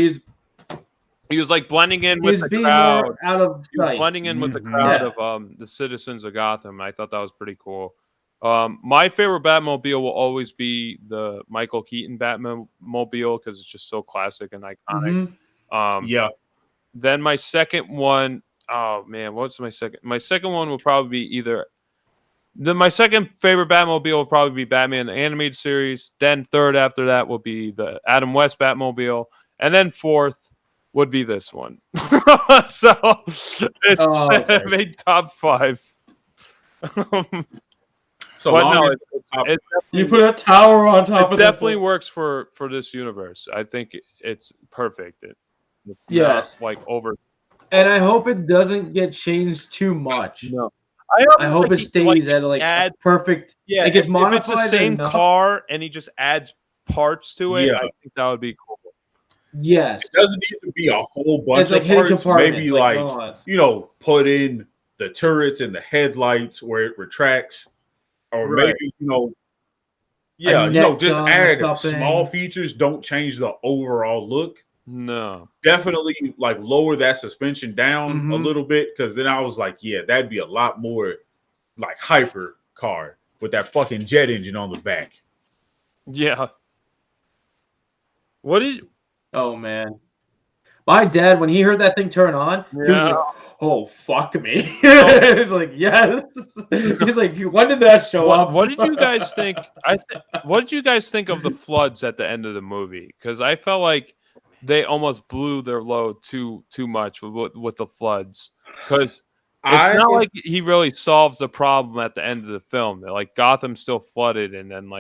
He was like blending in with the crowd. Out of sight. Blending in with the crowd of the citizens of Gotham. I thought that was pretty cool. My favorite Batmobile will always be the Michael Keaton Batmobile because it's just so classic and iconic. Then my second one, oh man, what's my second? My second one will probably be either my second favorite Batmobile will probably be Batman the Animated Series. Then third after that will be the Adam West Batmobile, and then fourth would be this one. So it's made top 5. So but no, you put a tower on top of it. Definitely works for this universe. I think it's perfect. It's not like over. And I hope it doesn't get changed too much. No. I hope it stays at a perfect. Yeah, it gets if modified it's the same car and he just adds parts to it, I think that would be cool. Yes. It doesn't need to be a whole bunch of parts. Maybe put in the turrets and the headlights where it retracts. Or maybe, just add small features. Don't change the overall look. No. Definitely, lower that suspension down a little bit, because then I was like, yeah, that'd be a lot more like hyper car with that fucking jet engine on the back. Yeah. Oh, man. My dad, when he heard that thing turn on, he was like, oh, fuck me. He's like, yes. He's like, when did that show up? What did you guys think? What did you guys think of the floods at the end of the movie? Because I felt like they almost blew their load too much with the floods. Because it's not like he really solves the problem at the end of the film. Like, Gotham's still flooded, and then,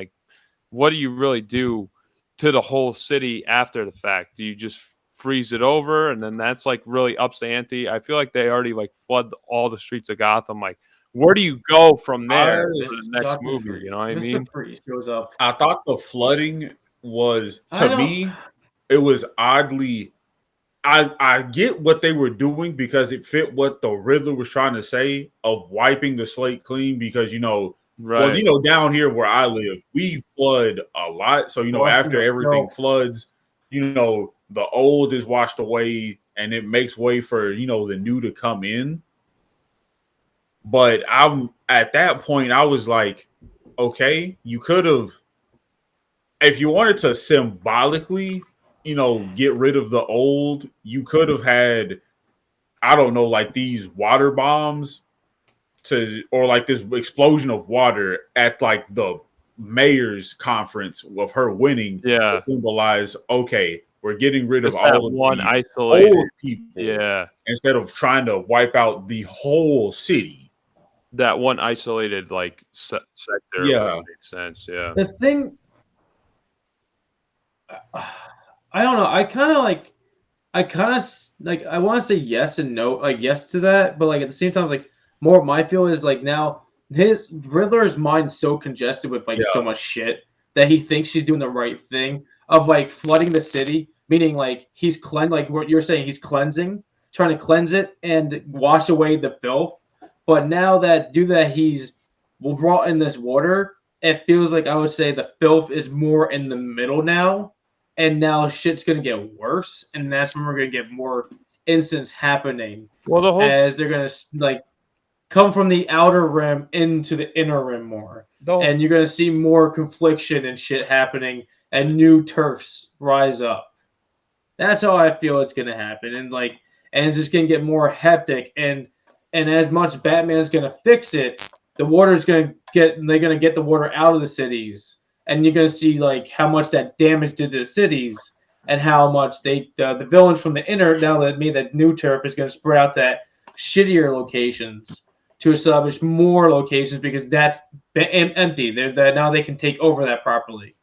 what do you really do to the whole city after the fact? Do you just freeze it over, and then that's really ups the ante? I feel like they already flood all the streets of Gotham. Where do you go from there to the next movie? You know what I mean? Freeze goes up. I thought the flooding was, to me, it was oddly. I get what they were doing because it fit what the Riddler was trying to say of wiping the slate clean, because down here where I live, we flood a lot. So after everything floods, the old is washed away and it makes way for the new to come in. But I'm at that point, I was like, okay, you could have, if you wanted to symbolically get rid of the old, you could have had, I don't know, these water bombs or this explosion of water at the mayor's conference of her winning to symbolize, okay, we're getting rid of all of one the isolated old people instead of trying to wipe out the whole city. That one isolated sector makes sense. Yeah. The thing, I don't know. I want to say yes and no, yes to that, but at the same time, more of my feel is now his Riddler's mind's so congested with so much shit that he thinks he's doing the right thing of flooding the city, meaning he's what you're saying, he's trying to cleanse it and wash away the filth. But now that he's brought in this water, it feels like I would say the filth is more in the middle now. And now shit's going to get worse. And that's when we're going to get more incidents happening. Well, as they're going to come from the outer rim into the inner rim more. And you're going to see more confliction and shit happening and new turfs rise up. That's how I feel it's going to happen. And it's just going to get more hectic. And as much Batman's going to fix it, the water's going to they're going to get the water out of the cities. And you're going to see how much that damage did to the cities and how much the villains from the inner, now that made that new turf, is going to spread out to shittier locations to establish more locations because that's empty. Now they can take over that properly.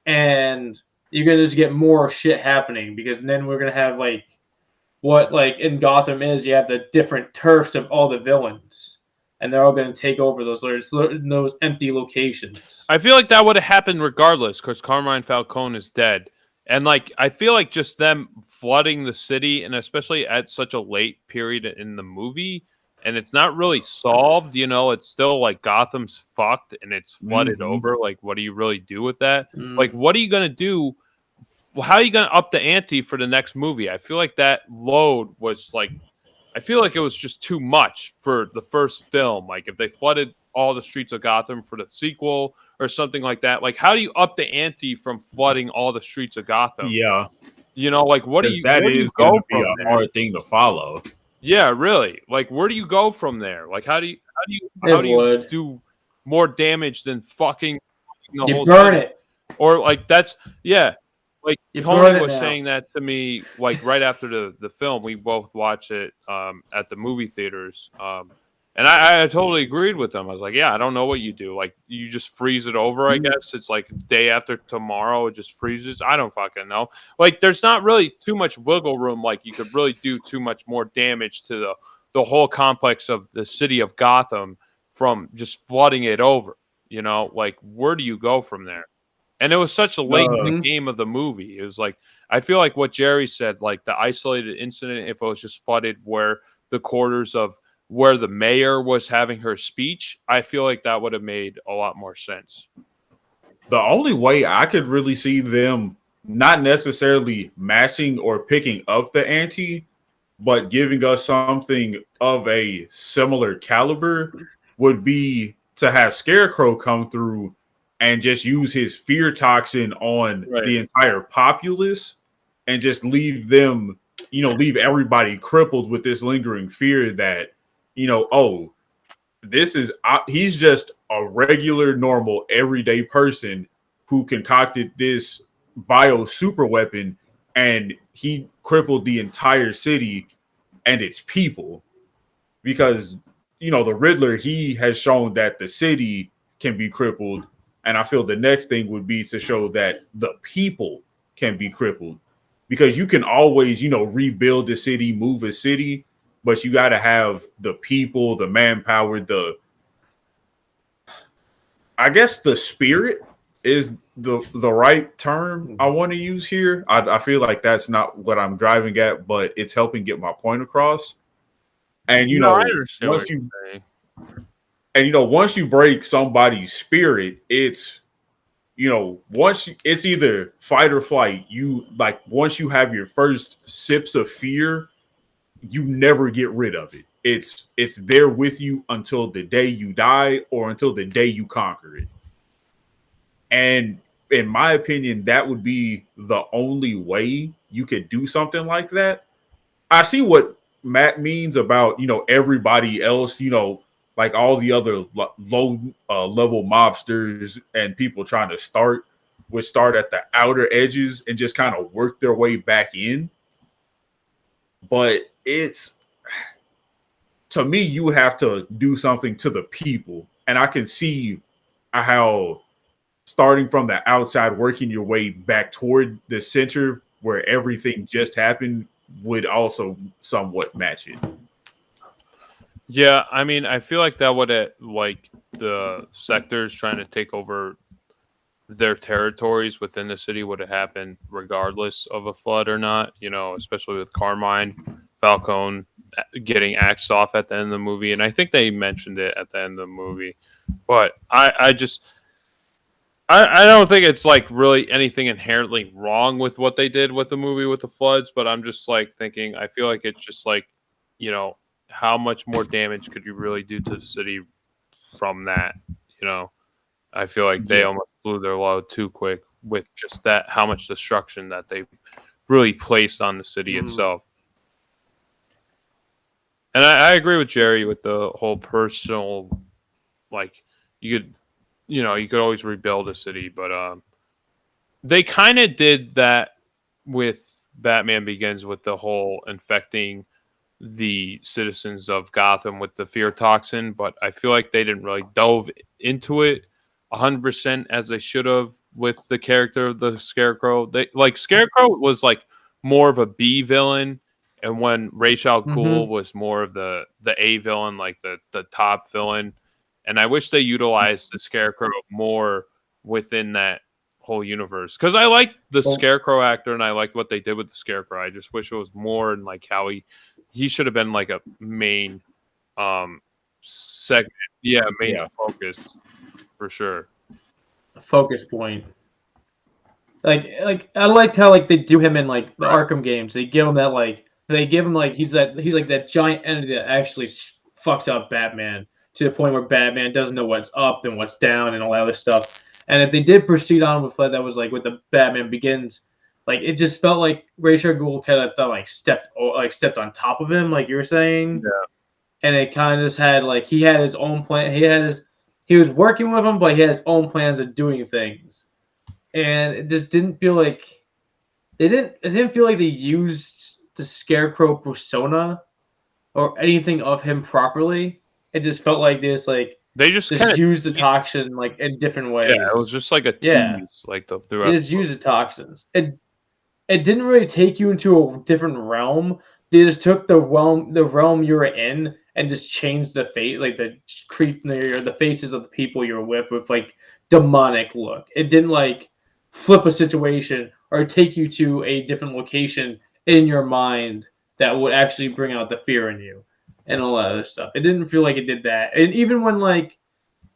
And you're going to just get more shit happening because then we're going to have what in Gotham is, you have the different turfs of all the villains. And they're all going to take over those empty locations. I feel like that would have happened regardless because Carmine Falcone is dead. And I feel like just them flooding the city, and especially at such a late period in the movie, and it's not really solved, it's still Gotham's fucked and it's flooded over. What do you really do with that? What are you going to do how are you going to up the ante for the next movie? I feel like that load was like, I feel like it was just too much for the first film. Like if they flooded all the streets of Gotham for the sequel or something like that, like how do you up the ante from flooding all the streets of Gotham? Yeah, you know, like where do you going go to be from a there? hard thing to follow. Yeah, really. Like where do you go from there? Like how do you do more damage than fucking the whole burn city? it. Or like that's like You Tony was now. saying that to me like right after the film. We both watched it at the movie theaters. And I totally agreed with them. I was like, yeah, I don't know what you do. Like you just freeze it over, I guess. It's like day after tomorrow, it just freezes. I don't fucking know. Like there's not really too much wiggle room. Like you could really do too much more damage to the whole complex of the city of Gotham from just flooding it over. You know, like where do you go from there? And it was such a late game of the movie. It was like, I feel like what Jerry said, like the isolated incident, if it was just flooded where the quarters of where the mayor was having her speech, I feel like that would have made a lot more sense. The only way I could really see them not necessarily matching or picking up the ante, but giving us something of a similar caliber would be to have Scarecrow come through and just use his fear toxin on the entire populace and just leave them, leave everybody crippled with this lingering fear that, this is, he's just a regular, normal, everyday person who concocted this bio super weapon and he crippled the entire city and its people. Because, the Riddler, he has shown that the city can be crippled. And I feel the next thing would be to show that the people can be crippled, because you can always, rebuild the city, move a city, but you got to have the people, the manpower, I guess the spirit is the right term I want to use here. I feel like that's not what I'm driving at, but it's helping get my point across. And, once you break somebody's spirit, it's, it's either fight or flight. Once you have your first sips of fear, you never get rid of it. It's there with you until the day you die or until the day you conquer it. And in my opinion, that would be the only way you could do something like that. I see what Matt means about, everybody else, like all the other low level mobsters and people trying to start at the outer edges and just kind of work their way back in. But to me, you would have to do something to the people. And I can see how starting from the outside, working your way back toward the center where everything just happened would also somewhat match it. Yeah, I mean, I feel like that would like the sectors trying to take over their territories within the city would have happened regardless of a flood or not, especially with Carmine, Falcone getting axed off at the end of the movie. And I think they mentioned it at the end of the movie. But I don't think it's like really anything inherently wrong with what they did with the movie with the floods, but I'm just like thinking, I feel like it's just like, how much more damage could you really do to the city from that? I feel like they almost blew their load too quick with just that, how much destruction that they really placed on the city itself. And I agree with Jerry with the whole personal, like you could always rebuild a city, but they kind of did that with Batman Begins with the whole infecting the citizens of Gotham with the fear toxin, but I feel like they didn't really delve into it 100% as they should have with the character of the Scarecrow. Scarecrow was like more of a B villain, and when Ra's al Ghul was more of the A villain, like the top villain. And I wish they utilized the Scarecrow more within that whole universe, because I like the Scarecrow actor and I liked what they did with the Scarecrow. I just wish it was more in like how he should have been like a main segment, focus for sure. A focus point. like I liked how like they do him in like the Arkham games. They give him that like he's like that giant entity that actually fucks up Batman to the point where Batman doesn't know what's up and what's down and all that other stuff. And if they did proceed on with that was like with the Batman Begins, like it just felt like Ra's al Ghul kind of stepped on top of him, like you were saying. Yeah. And it kind of just had like he had his own plan. He was working with him, but he had his own plans of doing things. And it just didn't feel like it didn't feel like they used the Scarecrow persona or anything of him properly. It just felt like they just used the toxin like in different ways. Yeah, it was just like a tease, like throughout. They just used the toxins. It didn't really take you into a different realm. They just took the realm you were in and just changed the fate, like the faces of the people you're with like demonic look. It didn't like flip a situation or take you to a different location in your mind that would actually bring out the fear in you and all that other stuff. It didn't feel like it did that. And even when like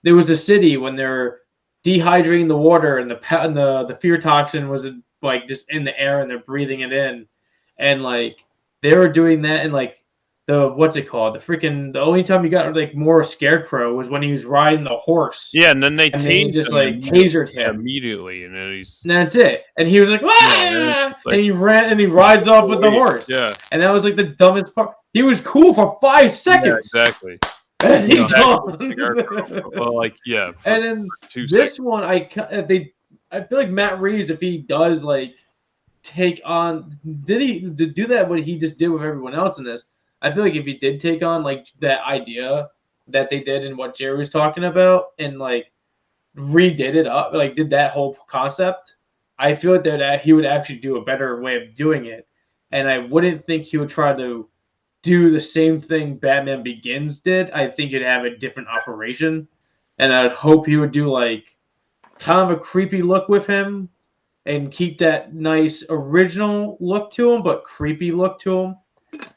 there was a city when they're dehydrating the water and the fear toxin was like just in the air and they're breathing it in, and like they were doing that and like the only time you got like more Scarecrow was when he was riding the horse. Yeah, and then they just like tasered him immediately, and then that's it. And he was like, "Wah!" And he ran and he rides off with the horse. Yeah, and that was like the dumbest part. He was cool for 5 seconds. Yeah, exactly. And he's gone. Well, like and then this one, I feel like Matt Reeves, if he does like take on, did he do that what he just did with everyone else in this? I feel like if he did take on like that idea that they did and what Jerry was talking about and like redid it up, like did that whole concept, I feel like that he would actually do a better way of doing it. And I wouldn't think he would try to do the same thing Batman Begins did. I think he'd have a different operation. And I would hope he would do like kind of a creepy look with him and keep that nice original look to him, but creepy look to him.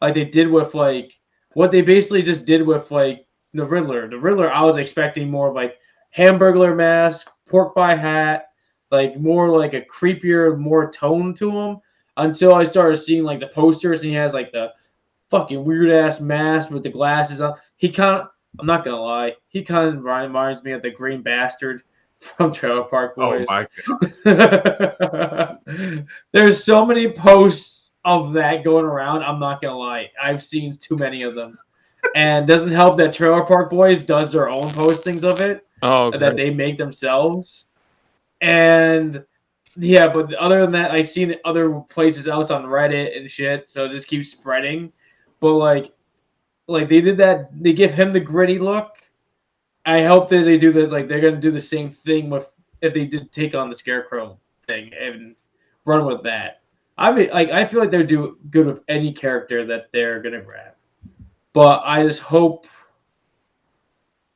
Like they did with like what they basically just did with like the Riddler. The Riddler, I was expecting more of like Hamburglar mask, pork pie hat, like more like a creepier, more tone to him. Until I started seeing like the posters and he has like the fucking weird ass mask with the glasses on. I'm not gonna lie, he kind of reminds me of the Green Bastard from Trailer Park Boys. Oh my god. There's so many posts of that going around. I'm not gonna lie, I've seen too many of them, and doesn't help that Trailer Park Boys does their own postings of it that they make themselves. And yeah, but other than that, I've seen it other places else on Reddit and shit, so it just keeps spreading. But like they did that, they give him the gritty look. I hope that they do that, like they're gonna do the same thing with if they did take on the Scarecrow thing and run with that. I mean, like I feel like they're do good with any character that they're gonna grab, but I just hope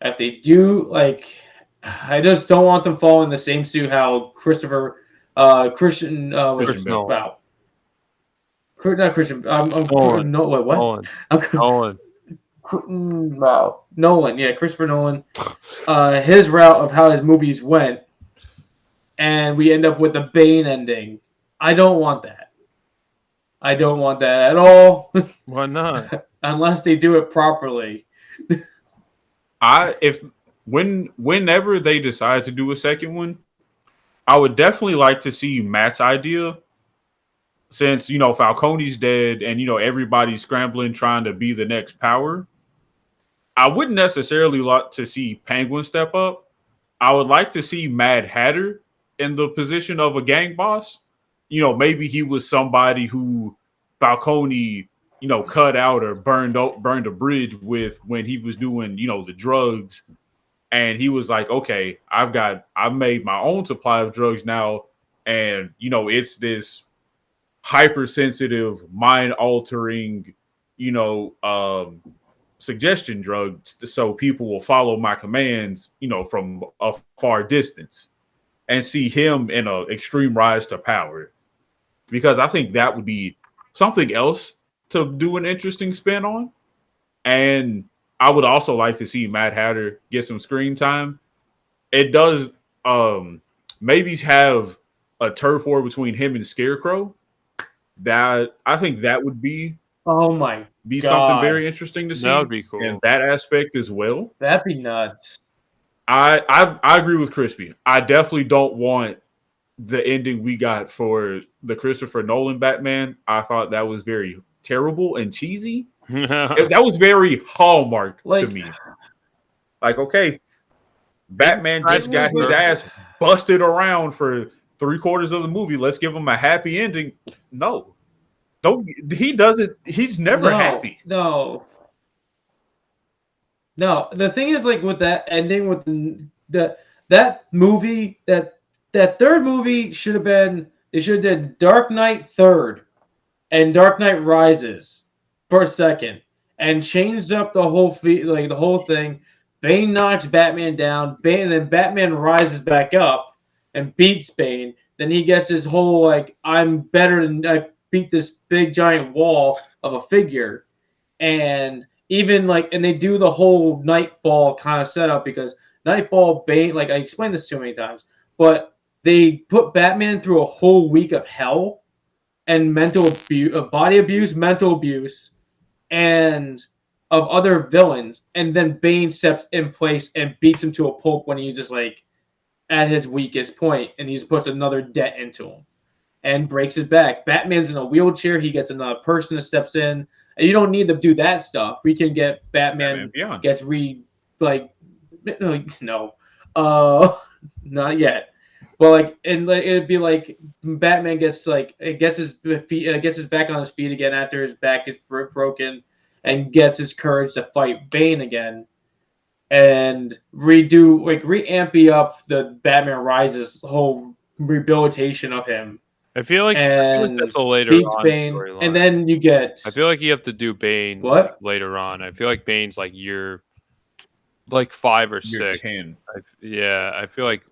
if they do, like, I just don't want them falling in the same suit how Christian not Christian. No, wait, what? Nolan. Wow, Nolan. Yeah, Christopher Nolan. His route of how his movies went, and we end up with the Bane ending. I don't want that. I don't want that at all. Why not? Unless they do it properly. Whenever they decide to do a second one, I would definitely like to see Matt's idea. Since Falcone's dead and everybody's scrambling trying to be the next power, I wouldn't necessarily like to see Penguin step up. I would like to see Mad Hatter in the position of a gang boss. Maybe he was somebody who Falcone, cut out or burned a bridge with when he was doing, the drugs. And he was like, okay, I've made my own supply of drugs now. And, it's this hypersensitive, mind-altering, suggestion drug, so people will follow my commands, from a far distance, and see him in an extreme rise to power. Because I think that would be something else to do an interesting spin on. And I would also like to see Mad Hatter get some screen time. It does maybe have a turf war between him and Scarecrow, that I think that would be something very interesting to see. That would be cool. In that aspect as well. That'd be nuts. I agree with Crispy. I definitely don't want the ending we got for the Christopher Nolan Batman. I thought that was very terrible and cheesy. That was very Hallmark to me. Like, okay, Batman just got his ass busted around for 3/4 of the movie. Let's give him a happy ending. No. Don't he doesn't he's never happy. No. The thing is, like, with that ending, with that movie, that third movie should have been, they should have done Dark Knight third and Dark Knight Rises for second, and changed up the whole the whole thing. Bane knocks Batman down, and then Batman rises back up and beats Bane. Then he gets his whole, like, I'm better than, I beat this big giant wall of a figure. And even, like, and they do the whole Nightfall kind of setup, because Nightfall, Bane, like, I explained this too many times, but they put Batman through a whole week of hell and mental abuse, body abuse, mental abuse, and of other villains, and then Bane steps in place and beats him to a pulp when he's just, like, at his weakest point, and he just puts another dent into him and breaks his back. Batman's in a wheelchair, he gets another person that steps in, and you don't need to do that stuff. We can get Batman gets not yet. But, like, and it'd be like Batman gets, like, gets his back on his feet again after his back is broken, and gets his courage to fight Bane again, and re-amp up the Batman Rises whole rehabilitation of him. I feel like that's a later on Bane, storyline. and then you get. I feel like you have to do Bane later on. I feel like Bane's like year, like 5 or 6. 10. I feel like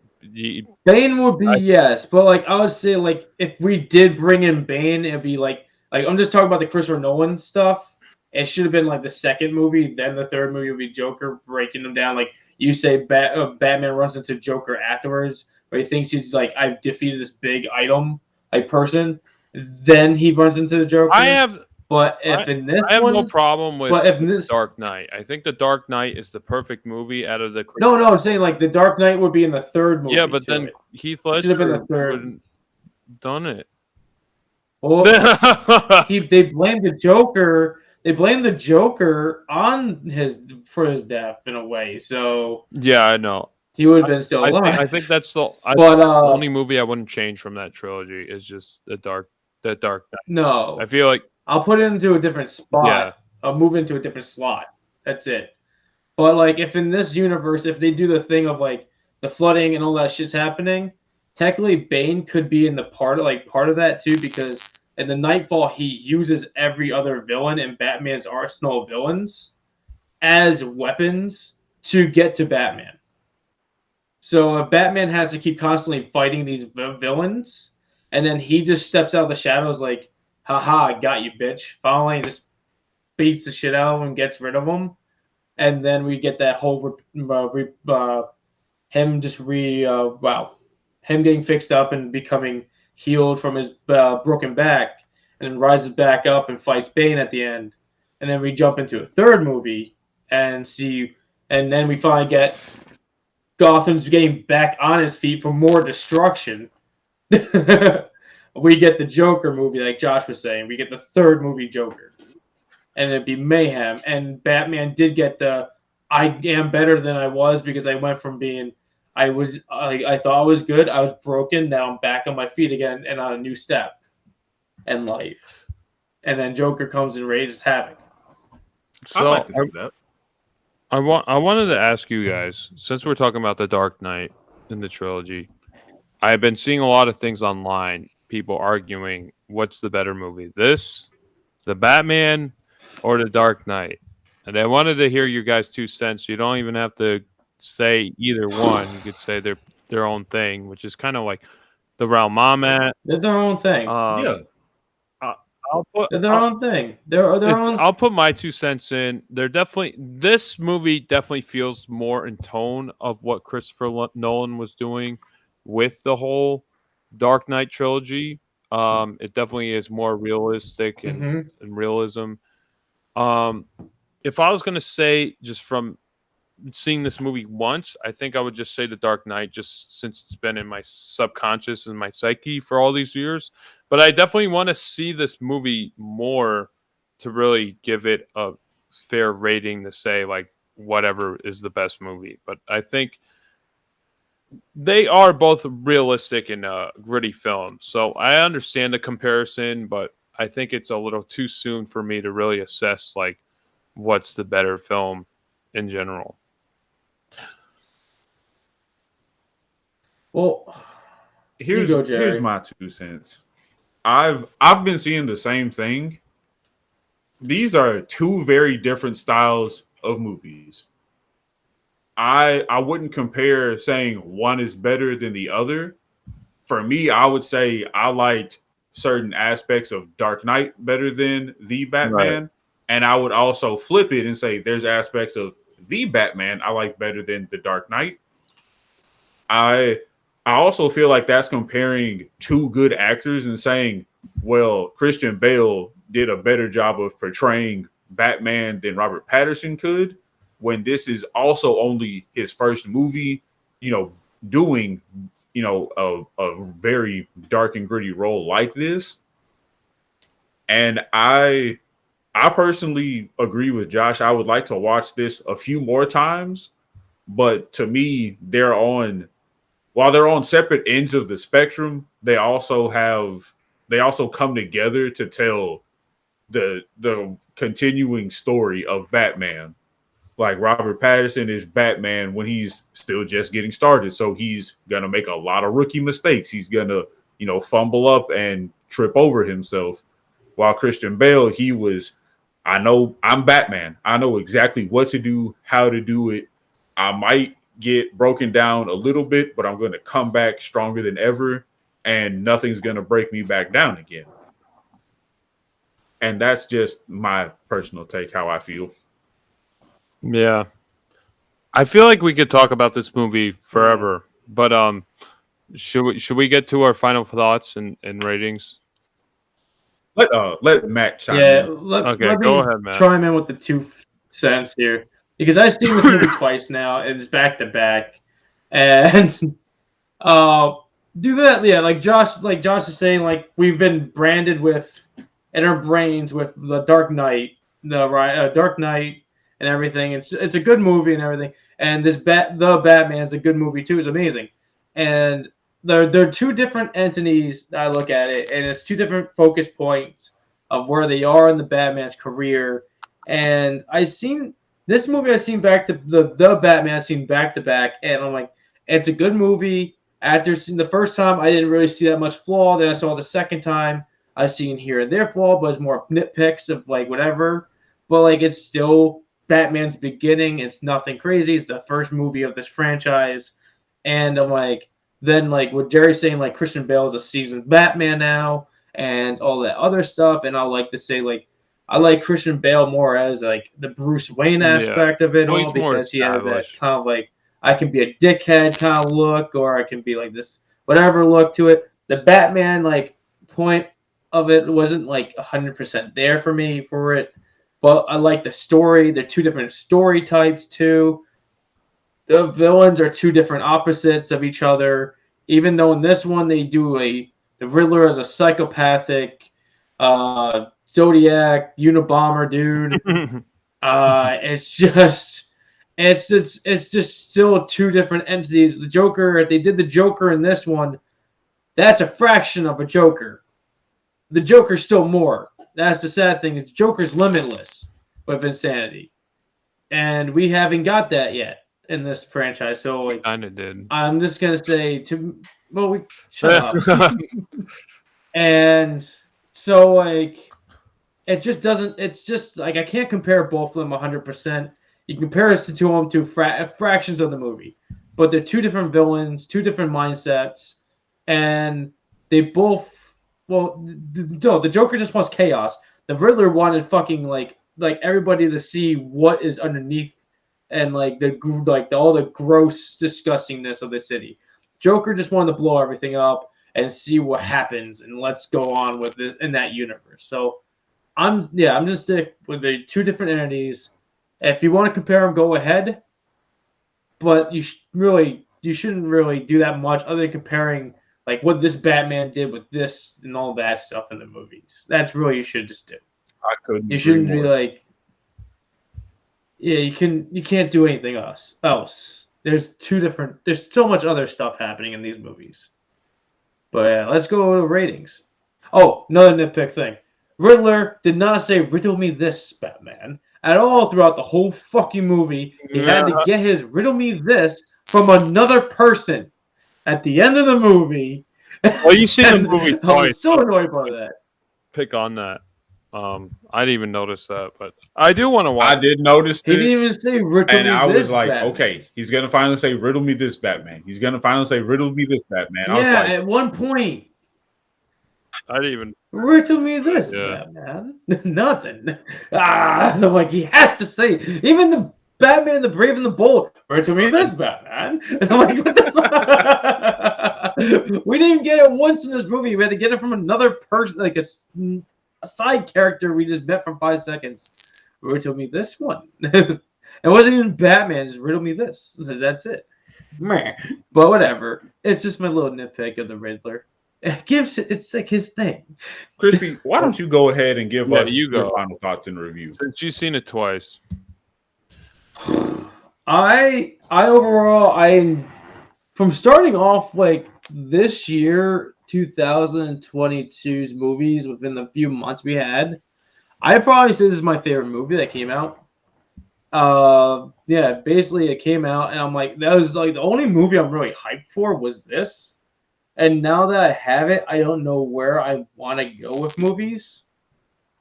Bane would be yes, but, like, I would say, like, if we did bring in Bane, it'd be like I'm just talking about the Christopher Nolan stuff. It should have been like the second movie, then the third movie would be Joker breaking them down. Like you say, Batman runs into Joker afterwards, where he thinks he's like, I've defeated this big item, like, person. Then he runs into the Joker. I have no problem with Dark Knight. I think the Dark Knight is the perfect movie out of the. No, I'm saying, like, the Dark Knight would be in the third movie. Yeah, but then Heath Ledger should have been the third. Done it. Well, they blamed the Joker. They blame the Joker for his death in a way. So yeah, I know he would have been still alive. I think that's the only movie I wouldn't change from that trilogy is just the Dark Knight. No, I feel like I'll put it into a different spot. Yeah. I'll move into a different slot. That's it. But, like, if in this universe, if they do the thing of, like, the flooding and all that shit's happening, technically Bane could be in the part of that too, because in the Nightfall, he uses every other villain in Batman's arsenal of villains as weapons to get to Batman. So if Batman has to keep constantly fighting these villains, and then he just steps out of the shadows like, haha, I got you, bitch. Finally, just beats the shit out of him and gets rid of him. And then we get that whole him getting fixed up and becoming healed from his broken back, and then rises back up and fights Bane at the end. And then we jump into a third movie and then we finally get Gotham's getting back on his feet for more destruction. We get the Joker movie, like Josh was saying. We get the third movie Joker. And it'd be mayhem. And Batman did get the I am better than I was, because I went from being I thought I was good, I was broken, now I'm back on my feet again and on a new step in life. And then Joker comes and raises havoc. So I like to see that. I wanted to ask you guys, since we're talking about the Dark Knight in the trilogy, I've been seeing a lot of things online, people arguing what's the better movie, this, the Batman, or the Dark Knight. And I wanted to hear you guys' 2 cents. You don't even have to say either one. You could say their own thing, which is kind of like the realm I'm at. They're their own thing. They're their own thing. They're their own. I'll put my 2 cents in. This movie definitely feels more in tone of what Christopher Nolan was doing with the whole Dark Knight trilogy. It definitely is more realistic and realism. If I was going to say just from seeing this movie once, I think I would just say The Dark Knight, just since it's been in my subconscious and my psyche for all these years. But I definitely want to see this movie more to really give it a fair rating to say like whatever is the best movie. But I think they are both realistic and gritty films. So I understand the comparison, but I think it's a little too soon for me to really assess like what's the better film in general. Well, here's my 2 cents. I've been seeing the same thing. These are 2 very different styles of movies. I wouldn't compare saying one is better than the other. For me, I would say I liked certain aspects of Dark Knight better than the Batman. Right. And I would also flip it and say there's aspects of the Batman I like better than the Dark Knight. I also feel like that's comparing 2 good actors and saying, well, Christian Bale did a better job of portraying Batman than Robert Pattinson could, when this is also only his first movie, doing, a very dark and gritty role like this. And I personally agree with Josh. I would like to watch this a few more times, but to me, while they're on separate ends of the spectrum, they also come together to tell the continuing story of Batman. Like Robert Pattinson is Batman when he's still just getting started. So he's going to make a lot of rookie mistakes. He's going to, fumble up and trip over himself. While Christian Bale, I know I'm Batman. I know exactly what to do, how to do it. I might get broken down a little bit, but I'm going to come back stronger than ever, and nothing's going to break me back down again. And that's just my personal take, how I feel. Yeah. I feel like we could talk about this movie forever, but should we get to our final thoughts and ratings? Let Matt chime in. Let me go ahead, Matt. Chime in with the 2 cents here. Because I've seen this movie twice now, and it's back to back. And do that, yeah. Like Josh is saying, like we've been branded with in our brains with the Dark Knight, Dark Knight, and everything. It's a good movie and everything. And the Batman's a good movie too. It's amazing. And they're 2 different entities. I look at it, and it's 2 different focus points of where they are in the Batman's career. And this movie I've seen back to the Batman I've seen back to back, and I'm like, it's a good movie. After seeing the first time, I didn't really see that much flaw. Then I saw the second time, I've seen here and there flaw, but it's more nitpicks of like whatever. But like it's still Batman's beginning. It's nothing crazy. It's the first movie of this franchise, and I'm like, then like what Jerry's saying, like Christian Bale is a seasoned Batman now, and all that other stuff. And I like to say like, I like Christian Bale more as like the Bruce Wayne aspect of it all, because he has that kind of like I can be a dickhead kind of look, or I can be like this whatever look to it. The Batman like point of it wasn't like 100% there for me for it, but I like the story. They're 2 different story types too. The villains are 2 different opposites of each other. Even though in this one they do the Riddler as a psychopathic Zodiac Unabomber dude. It's just still 2 different entities. The Joker, if they did the Joker in this one, that's a fraction of a Joker. The Joker's still more. That's the sad thing. Is Joker's limitless with insanity, and we haven't got that yet in this franchise. So like, kind of did. I'm just gonna say shut up. And so like. It just doesn't. It's just like I can't compare both of them 100%. You compare us to them to fractions of the movie, but they're 2 different villains, 2 different mindsets, and they both. Well, the Joker just wants chaos. The Riddler wanted fucking like everybody to see what is underneath, and like all the gross disgustingness of the city. Joker just wanted to blow everything up and see what happens, and let's go on with this in that universe. So I'm just stick with the two different entities. If you want to compare them, go ahead, but you shouldn't really do that much other than comparing like what this Batman did with this and all that stuff in the movies. That's really you should just do. I couldn't. You shouldn't be like, yeah, you can't do anything else. There's so much other stuff happening in these movies. But yeah, let's go to ratings. Oh, another nitpick thing. Riddler did not say riddle me this, Batman, at all throughout the whole fucking movie. He had to get his riddle me this from another person at the end of the movie. Well, you see the movie twice. I was so annoyed by that. Pick on that. I didn't even notice that, but I do want to watch. I did notice He didn't even say riddle me this, and I was like, Batman. okay, he's gonna finally say riddle me this, Batman. He's gonna finally say riddle me this, Batman. Yeah, I was like, at one point. I didn't even Riddle me this, Batman. Nothing. I'm like, he has to say, even the Batman, the Brave and the Bold, riddle me this, Batman. And I'm like, what the fuck? We didn't even get it once in this movie. We had to get it from another person, like a side character we just met for 5 seconds. Riddle me this one. It wasn't even Batman, just riddle me this. That's it. But whatever. It's just my little nitpick of the Riddler. It's like his thing. Crispy, why don't you go ahead and give us your final thoughts and review? Since you've seen it twice. I overall, from starting off like this year, 2022's movies within the few months we had, I probably say this is my favorite movie that came out. Yeah, basically it came out and I'm like, that was like the only movie I'm really hyped for was this. And now that I have it, I don't know where I want to go with movies.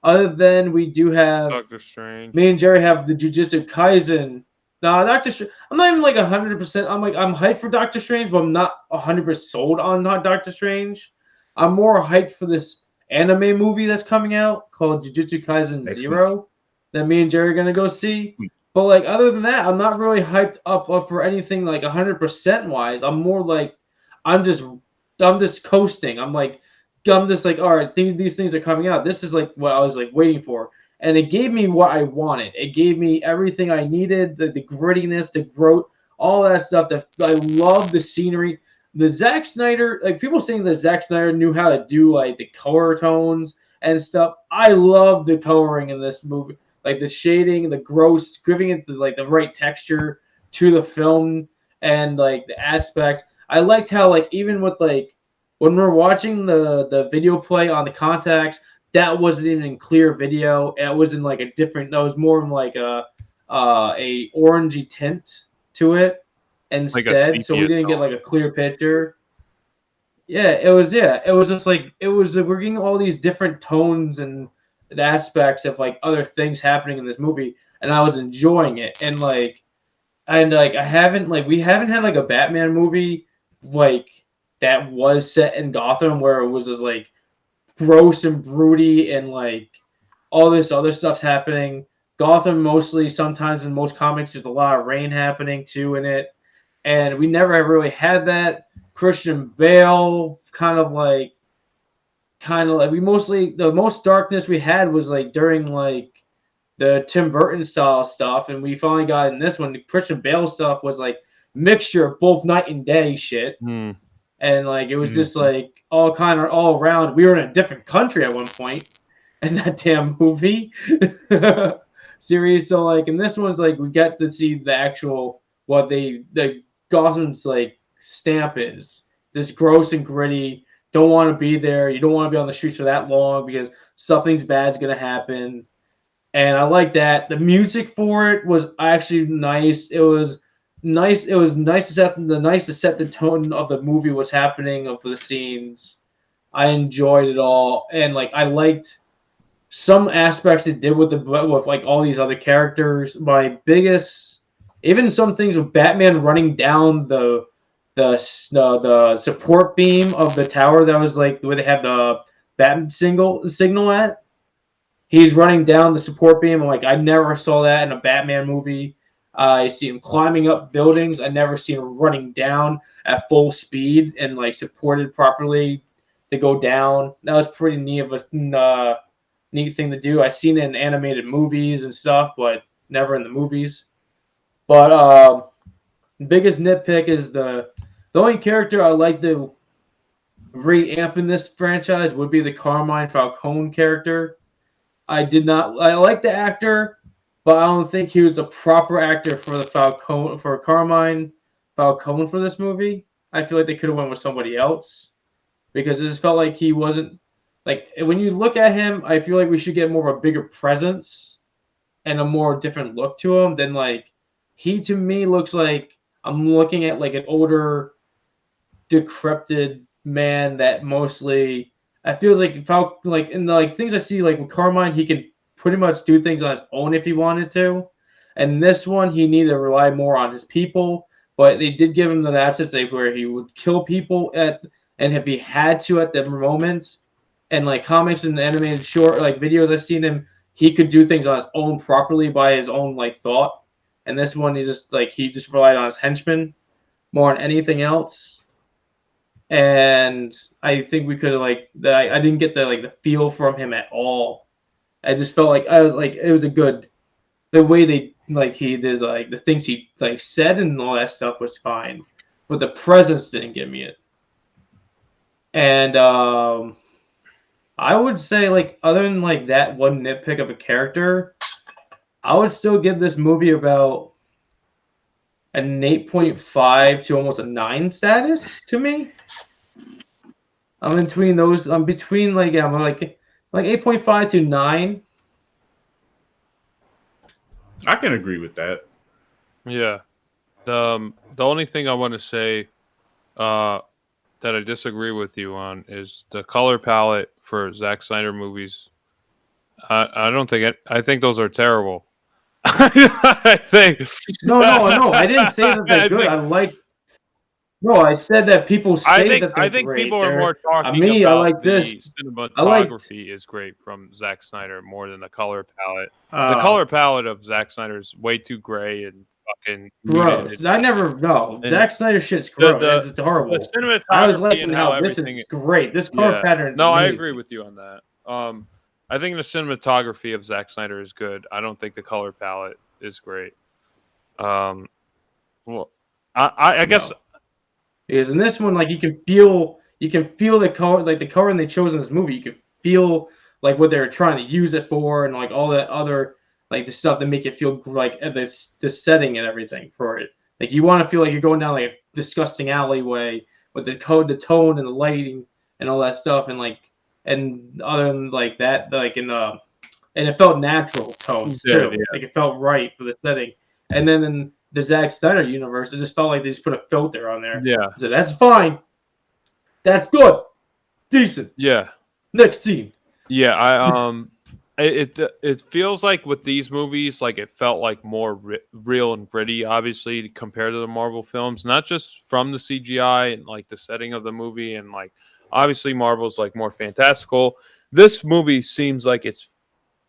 Other than we do have Doctor Strange. Me and Jerry have the Jujutsu Kaisen. No, Doctor Strange. I'm not even like 100%. I'm hyped for Doctor Strange, but I'm not 100% sold on Doctor Strange. I'm more hyped for this anime movie that's coming out called Jujutsu Kaisen Zero that me and Jerry are gonna go see. But like other than that, I'm not really hyped up for anything like 100% wise. I'm more like I'm just coasting. I'm just like, all right, these things are coming out. This is like what I was like waiting for. And it gave me what I wanted. It gave me everything I needed, the grittiness, the growth, all that stuff. I love the scenery. The Zack Snyder, like people saying that Zack Snyder knew how to do like the color tones and stuff. I love the coloring in this movie. Like the shading, the gross, giving it the right texture to the film and like the aspects. I liked how like even with like when we're watching the video play on the contacts, that wasn't even in clear video. It was in like a different. That was more of like a orangey tint to it instead. Like so we didn't get like a clear picture. Yeah, it was just like we're getting all these different tones and the aspects of like other things happening in this movie, and I was enjoying it. And we haven't had like a Batman movie like that was set in Gotham where it was just like gross and broody and like all this other stuff's happening. Gotham mostly, sometimes in most comics, there's a lot of rain happening too in it, and we never have really had that. Christian Bale the most darkness we had was like during like the Tim Burton style stuff, and we finally got in this one. The Christian Bale stuff was like mixture of both night and day shit. And like it was just like all around. We were in a different country at one point in that damn movie series. So like in this one's like we get to see the actual the Gotham's like stamp is. This gross and gritty. Don't want to be there. You don't want to be on the streets for that long because something's bad's gonna happen. And I like that. The music for it was actually nice. It was nice. It was nice to set the tone of the movie, what's happening of the scenes. I enjoyed it all, and like I liked some aspects it did with like all these other characters. My biggest, even some things with Batman running down the support beam of the tower that was like where they have the Bat signal at. He's running down the support beam. Like I never saw that in a Batman movie. I see him climbing up buildings. I never see him running down at full speed and like supported properly to go down. That was pretty neat of a neat thing to do. I've seen it in animated movies and stuff, but never in the movies. But biggest nitpick is the only character I like to re-amp in this franchise would be the Carmine Falcone character. I like the actor, but I don't think he was the proper actor for the Carmine Falcone for this movie. I feel like they could have went with somebody else because it just felt like he wasn't like when you look at him, I feel like we should get more of a bigger presence and a more different look to him than like he to me looks like I'm looking at like an older, decrepit man that mostly I feel like like in the like things I see like with Carmine, he can pretty much do things on his own if he wanted to. And this one, he needed to rely more on his people, but they did give him the assets where he would kill people and if he had to at the moments. And like comics and animated short like videos I've seen him, he could do things on his own properly by his own like thought. And this one, he just relied on his henchmen more than anything else. And I think we could have I didn't get the feel from him at all. I just felt like it was a good the way they he did the things he said and all that stuff was fine, but the presence didn't give me it. And I would say other than that one nitpick of a character, I would still give this movie about an 8.5 to almost a 9 status to me. I'm in between those. I'm between I'm like 8.5 to 9. I can agree with that. Yeah. The only thing I want to say that I disagree with you on is the color palette for Zack Snyder movies. I don't think it. I think those are terrible. I think. No. I didn't say that they're good. No, I said that people say that they're I think great. people are more talking me, about I like this. Cinematography is great from Zack Snyder more than the color palette. The color palette of Zack Snyder is way too gray and fucking gross. I never know. Zack Snyder shit's gross. It's horrible. The cinematography I was liking and how this is great. This color pattern. No, I agree with you on that. I think the cinematography of Zack Snyder is good. I don't think the color palette is great. Well, I guess. Because in this one, you can feel the color, the color they chose in this movie. You can feel what they're trying to use it for, and all that other the stuff that make it feel the setting and everything for it. You want to feel like you're going down a disgusting alleyway with the tone and the lighting and all that stuff, and other than that, and it felt natural tones too. Yeah. It felt right for the setting, and then in the Zack Snyder universe, it just felt like they just put a filter on there. Yeah. So that's fine. That's good. Decent. Yeah. Next scene. Yeah, it feels like with these movies, it felt more real and gritty, obviously, compared to the Marvel films. Not just from the CGI and the setting of the movie, and obviously Marvel's more fantastical. This movie seems like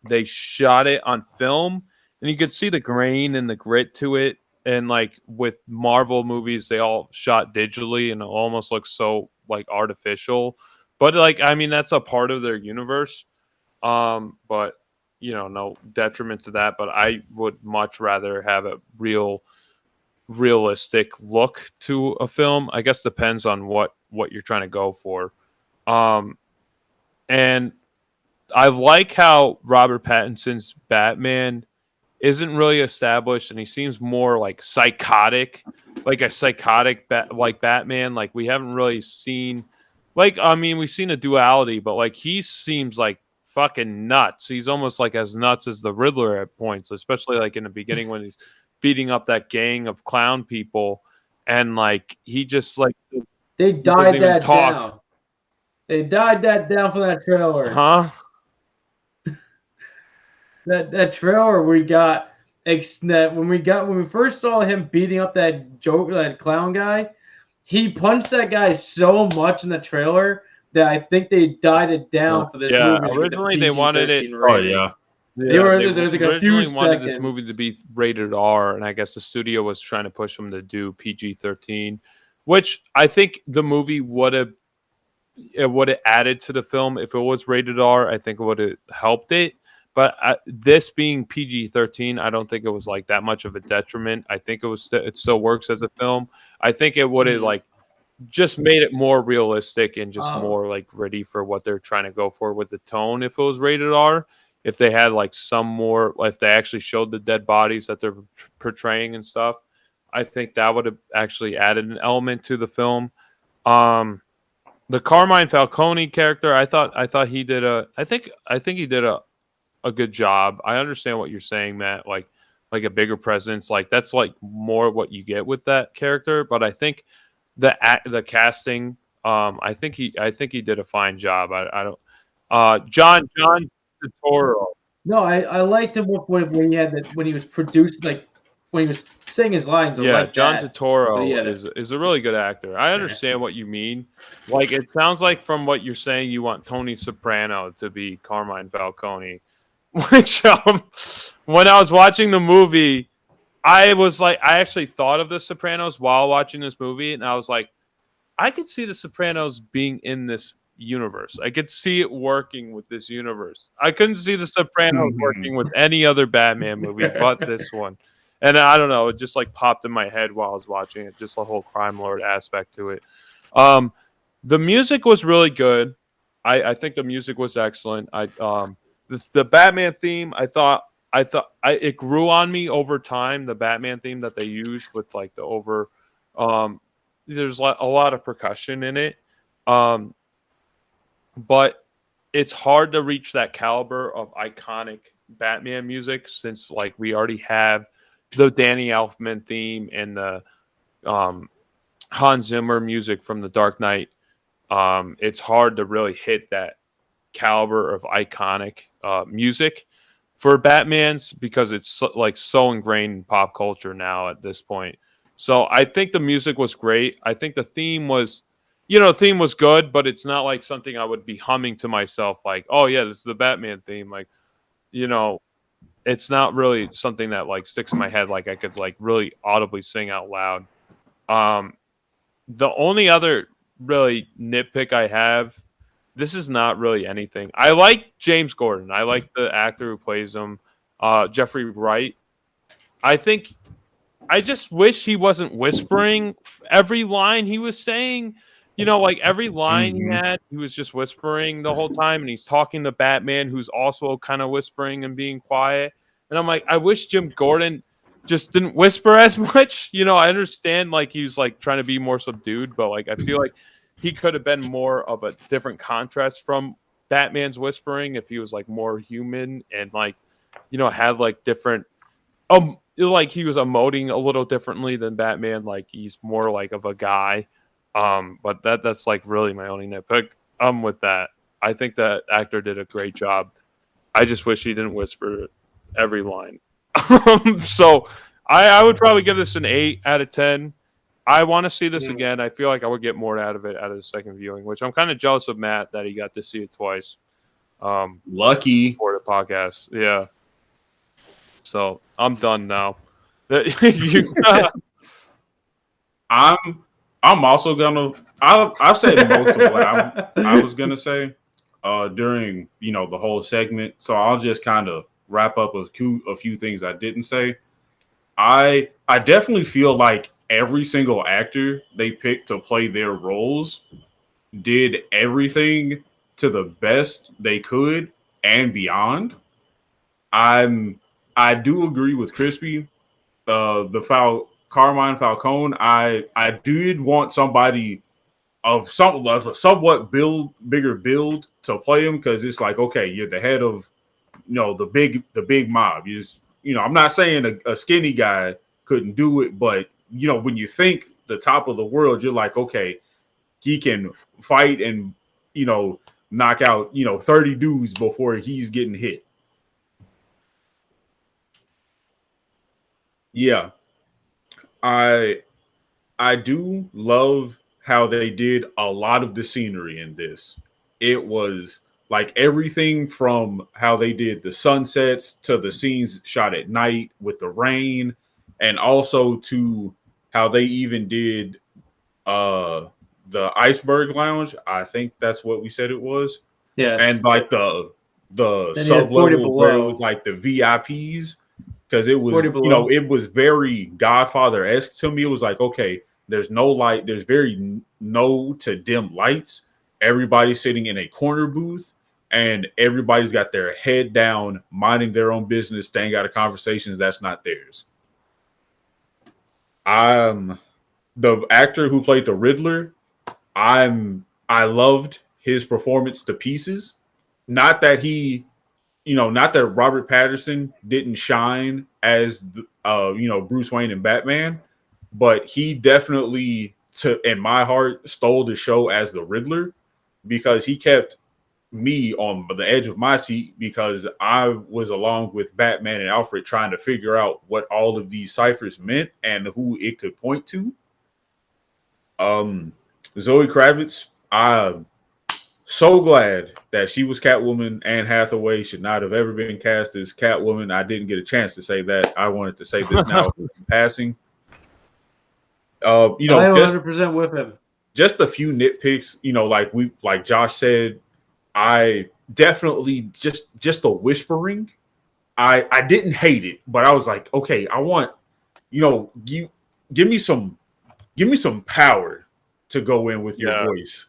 they shot it on film, and you could see the grain and the grit to it. And with Marvel movies, they all shot digitally and it almost looks so artificial. But I mean, that's a part of their universe. But no detriment to that. But I would much rather have a realistic look to a film. I guess depends on what you're trying to go for. And I like how Robert Pattinson's Batman isn't really established, and he seems more psychotic, a psychotic Batman. We haven't really seen, we've seen a duality, but he seems fucking nuts. He's almost as nuts as the Riddler at points, especially in the beginning when he's beating up that gang of clown people, and he just they died that down. They died that down from that trailer, huh? That trailer we got when we first saw him beating up that clown guy, he punched that guy so much in the trailer that I think they died it down for this movie. Originally they wanted it. Oh yeah. They were they there's like a few originally wanted this seconds. movie to be rated R, and I guess the studio was trying to push them to do PG-13, which I think the movie would have added to the film if it was rated R. I think it would have helped it. But this being PG-13, I don't think it was like that much of a detriment. I think it still works as a film. I think it would have like just made it more realistic and just more like ready for what they're trying to go for with the tone if it was rated R. If they had like some more, if they actually showed the dead bodies that they're portraying and stuff, I think that would have actually added an element to the film. The Carmine Falcone character, I thought he did I think he did a good job. I understand what you're saying, Matt. Like a bigger presence, like that's like more what you get with that character. But I think the casting, I think he did a fine job. I don't. John Turturro. No, I liked him when he had when he was produced, like when he was saying his lines. Yeah, John Turturro yeah, is a really good actor. I understand what you mean. Like it sounds like from what you're saying, you want Tony Soprano to be Carmine Falcone. Which when I was watching the movie, I was like, I actually thought of The Sopranos while watching this movie, and I was like, I could see The Sopranos being in this universe. I could see it working with this universe. I couldn't see The Sopranos working with any other Batman movie but this one. And I don't know, it just like popped in my head while I was watching it, just the whole crime lord aspect to it. The music was really good. I think the music was excellent. The Batman theme, I thought it grew on me over time. The Batman theme that they used with like the there's a lot of percussion in it, but it's hard to reach that caliber of iconic Batman music since like we already have the Danny Elfman theme and the Hans Zimmer music from The Dark Knight. It's hard to really hit that caliber of iconic music for Batman's because it's so ingrained in pop culture now at this point. So I think the music was great. I think the theme was, the theme was good, but it's not like something I would be humming to myself like, oh yeah, this is the Batman theme. Like, it's not really something that like sticks in my head. Like I could like really audibly sing out loud. The only other really nitpick I have, this is not really anything. I like James Gordon. I like the actor who plays him, Jeffrey Wright. I just wish he wasn't whispering every line he was saying. Like every line he had, he was just whispering the whole time, and he's talking to Batman, who's also kind of whispering and being quiet. And I'm like, I wish Jim Gordon just didn't whisper as much. I understand like he was like trying to be more subdued, but like I feel like he could have been more of a different contrast from Batman's whispering if he was like more human and like, had like different, like he was emoting a little differently than Batman. Like he's more like of a guy. But that's like really my only nitpick. With that, I think that actor did a great job. I just wish he didn't whisper every line. So I would probably give this an 8 out of 10. I want to see this again. I feel like I would get more out of it out of the second viewing, which I'm kind of jealous of Matt that he got to see it twice. Lucky for the podcast. Yeah. So I'm done now. I'm also gonna. I've said most of what I was gonna say during the whole segment. So I'll just kind of wrap up a few things I didn't say. I definitely feel like every single actor they picked to play their roles did everything to the best they could and beyond. I do agree with Crispy. Carmine Falcone. I did want somebody of a somewhat bigger build to play him because it's like, okay, you're the head of the big mob. I'm not saying a skinny guy couldn't do it, but when you think the top of the world, you're like, okay, he can fight and knock out 30 dudes before he's getting hit. Yeah. I do love how they did a lot of the scenery in this. It was Like everything from how they did the sunsets to the scenes shot at night with the rain, and also to how they even did the Iceberg Lounge. I think that's what we said it was. Yes. And like the Then sub level where it below. was like the VIPs, because it was, 40 below. it was very Godfather-esque to me. It was like, okay, there's no light, there's very no to dim lights. Everybody's sitting in a corner booth, and everybody's got their head down, minding their own business, staying out of conversations that's not theirs. The actor who played the Riddler, I loved his performance to pieces. Not that he, not that Robert Pattinson didn't shine as Bruce Wayne and Batman, but he definitely, in my heart, stole the show as the Riddler, because he kept me on the edge of my seat, because I was along with Batman and Alfred trying to figure out what all of these ciphers meant and who it could point to. Zoe Kravitz, I'm so glad that she was Catwoman. Anne Hathaway should not have ever been cast as Catwoman. I didn't get a chance to say that. I wanted to say this now in passing. I 100% with him. Just a few nitpicks, like Josh said, I definitely just the whispering. I didn't hate it, but I was like, okay, I want, you give me some power to go in with your voice.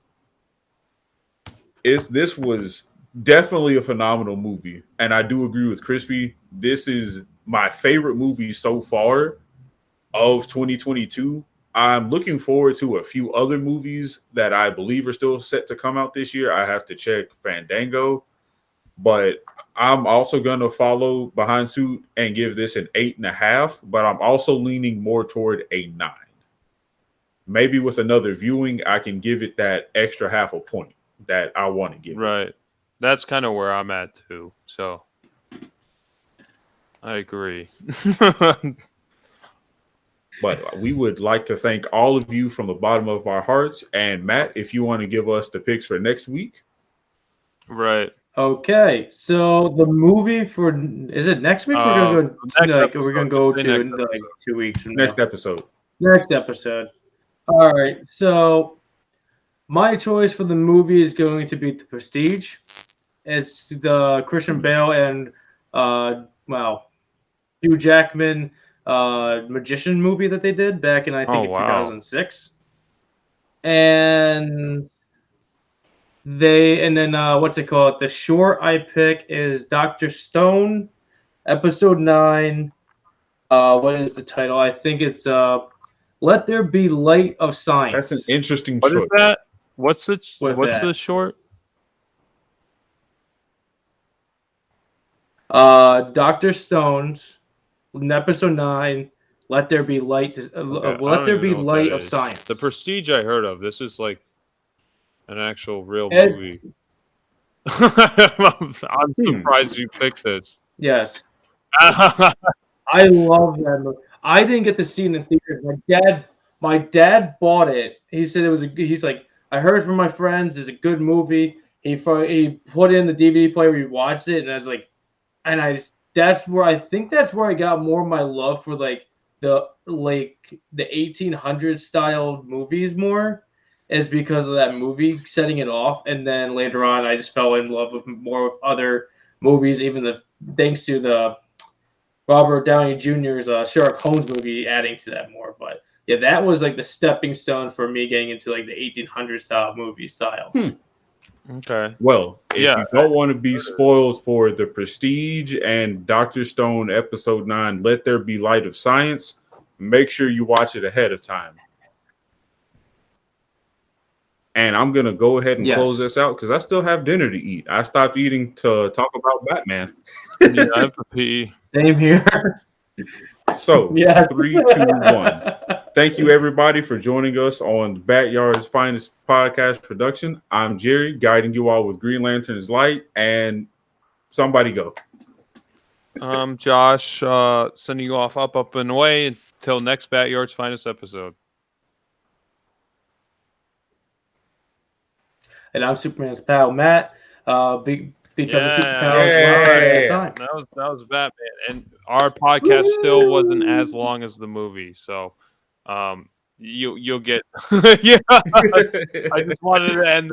This was definitely a phenomenal movie, and I do agree with Crispy. This is my favorite movie so far of 2022. I'm looking forward to a few other movies that I believe are still set to come out this year. I have to check Fandango, but I'm also going to follow behind suit and give this an 8.5, but I'm also leaning more toward a 9. Maybe with another viewing, I can give it that extra half a point that I want to give. Right. That's kind of where I'm at too. So I agree. But we would like to thank all of you from the bottom of our hearts. And Matt, if you want to give us the picks for next week. Right. Okay. So the movie is it next week? We're gonna go to in 2 weeks from next now. episode. Next episode. All right. So my choice for the movie is going to be The Prestige. It's the Christian Bale and Hugh Jackman magician movie that they did back in 2006. And what's it called? The short I pick is Dr. Stone, episode 9. What is the title? I think it's Let There Be Light of Science. That's an interesting choice. What is that? What's the short? Dr. Stone's episode 9. Let there be light. Let there be light of science. The Prestige I heard of. This is like an actual real movie. I'm surprised you picked this. Yes. I love that movie. I didn't get to see it in theaters. My dad bought it. He said it was he's like, I heard from my friends, it's a good movie. He put in the DVD player, we watched it, and I was like, that's where I got more of my love for the 1800s style movies more, is because of that movie setting it off. And then later on I just fell in love with more with other movies, even thanks to the Robert Downey Jr.'s Sherlock Holmes movie adding to that more. But yeah, that was like the stepping stone for me getting into like the 1800s style movie styles. Okay. Well, if you don't want to be spoiled for The Prestige and Dr. Stone episode 9, Let There Be Light of Science, make sure you watch it ahead of time. And I'm going to go ahead and close this out because I still have dinner to eat. I stopped eating to talk about Batman. Yeah, I have to pee. Same here. So, 3, 2, 1. Thank you, everybody, for joining us on BatYard's Finest Podcast production. I'm Jerry, guiding you all with Green Lantern's light, and somebody go. Josh, sending you off up and away until next BatYard's Finest episode. And I'm Superman's pal, Matt. become a superpower. That was Batman, and our podcast still wasn't as long as the movie, so you'll get. Yeah, I just wanted to end.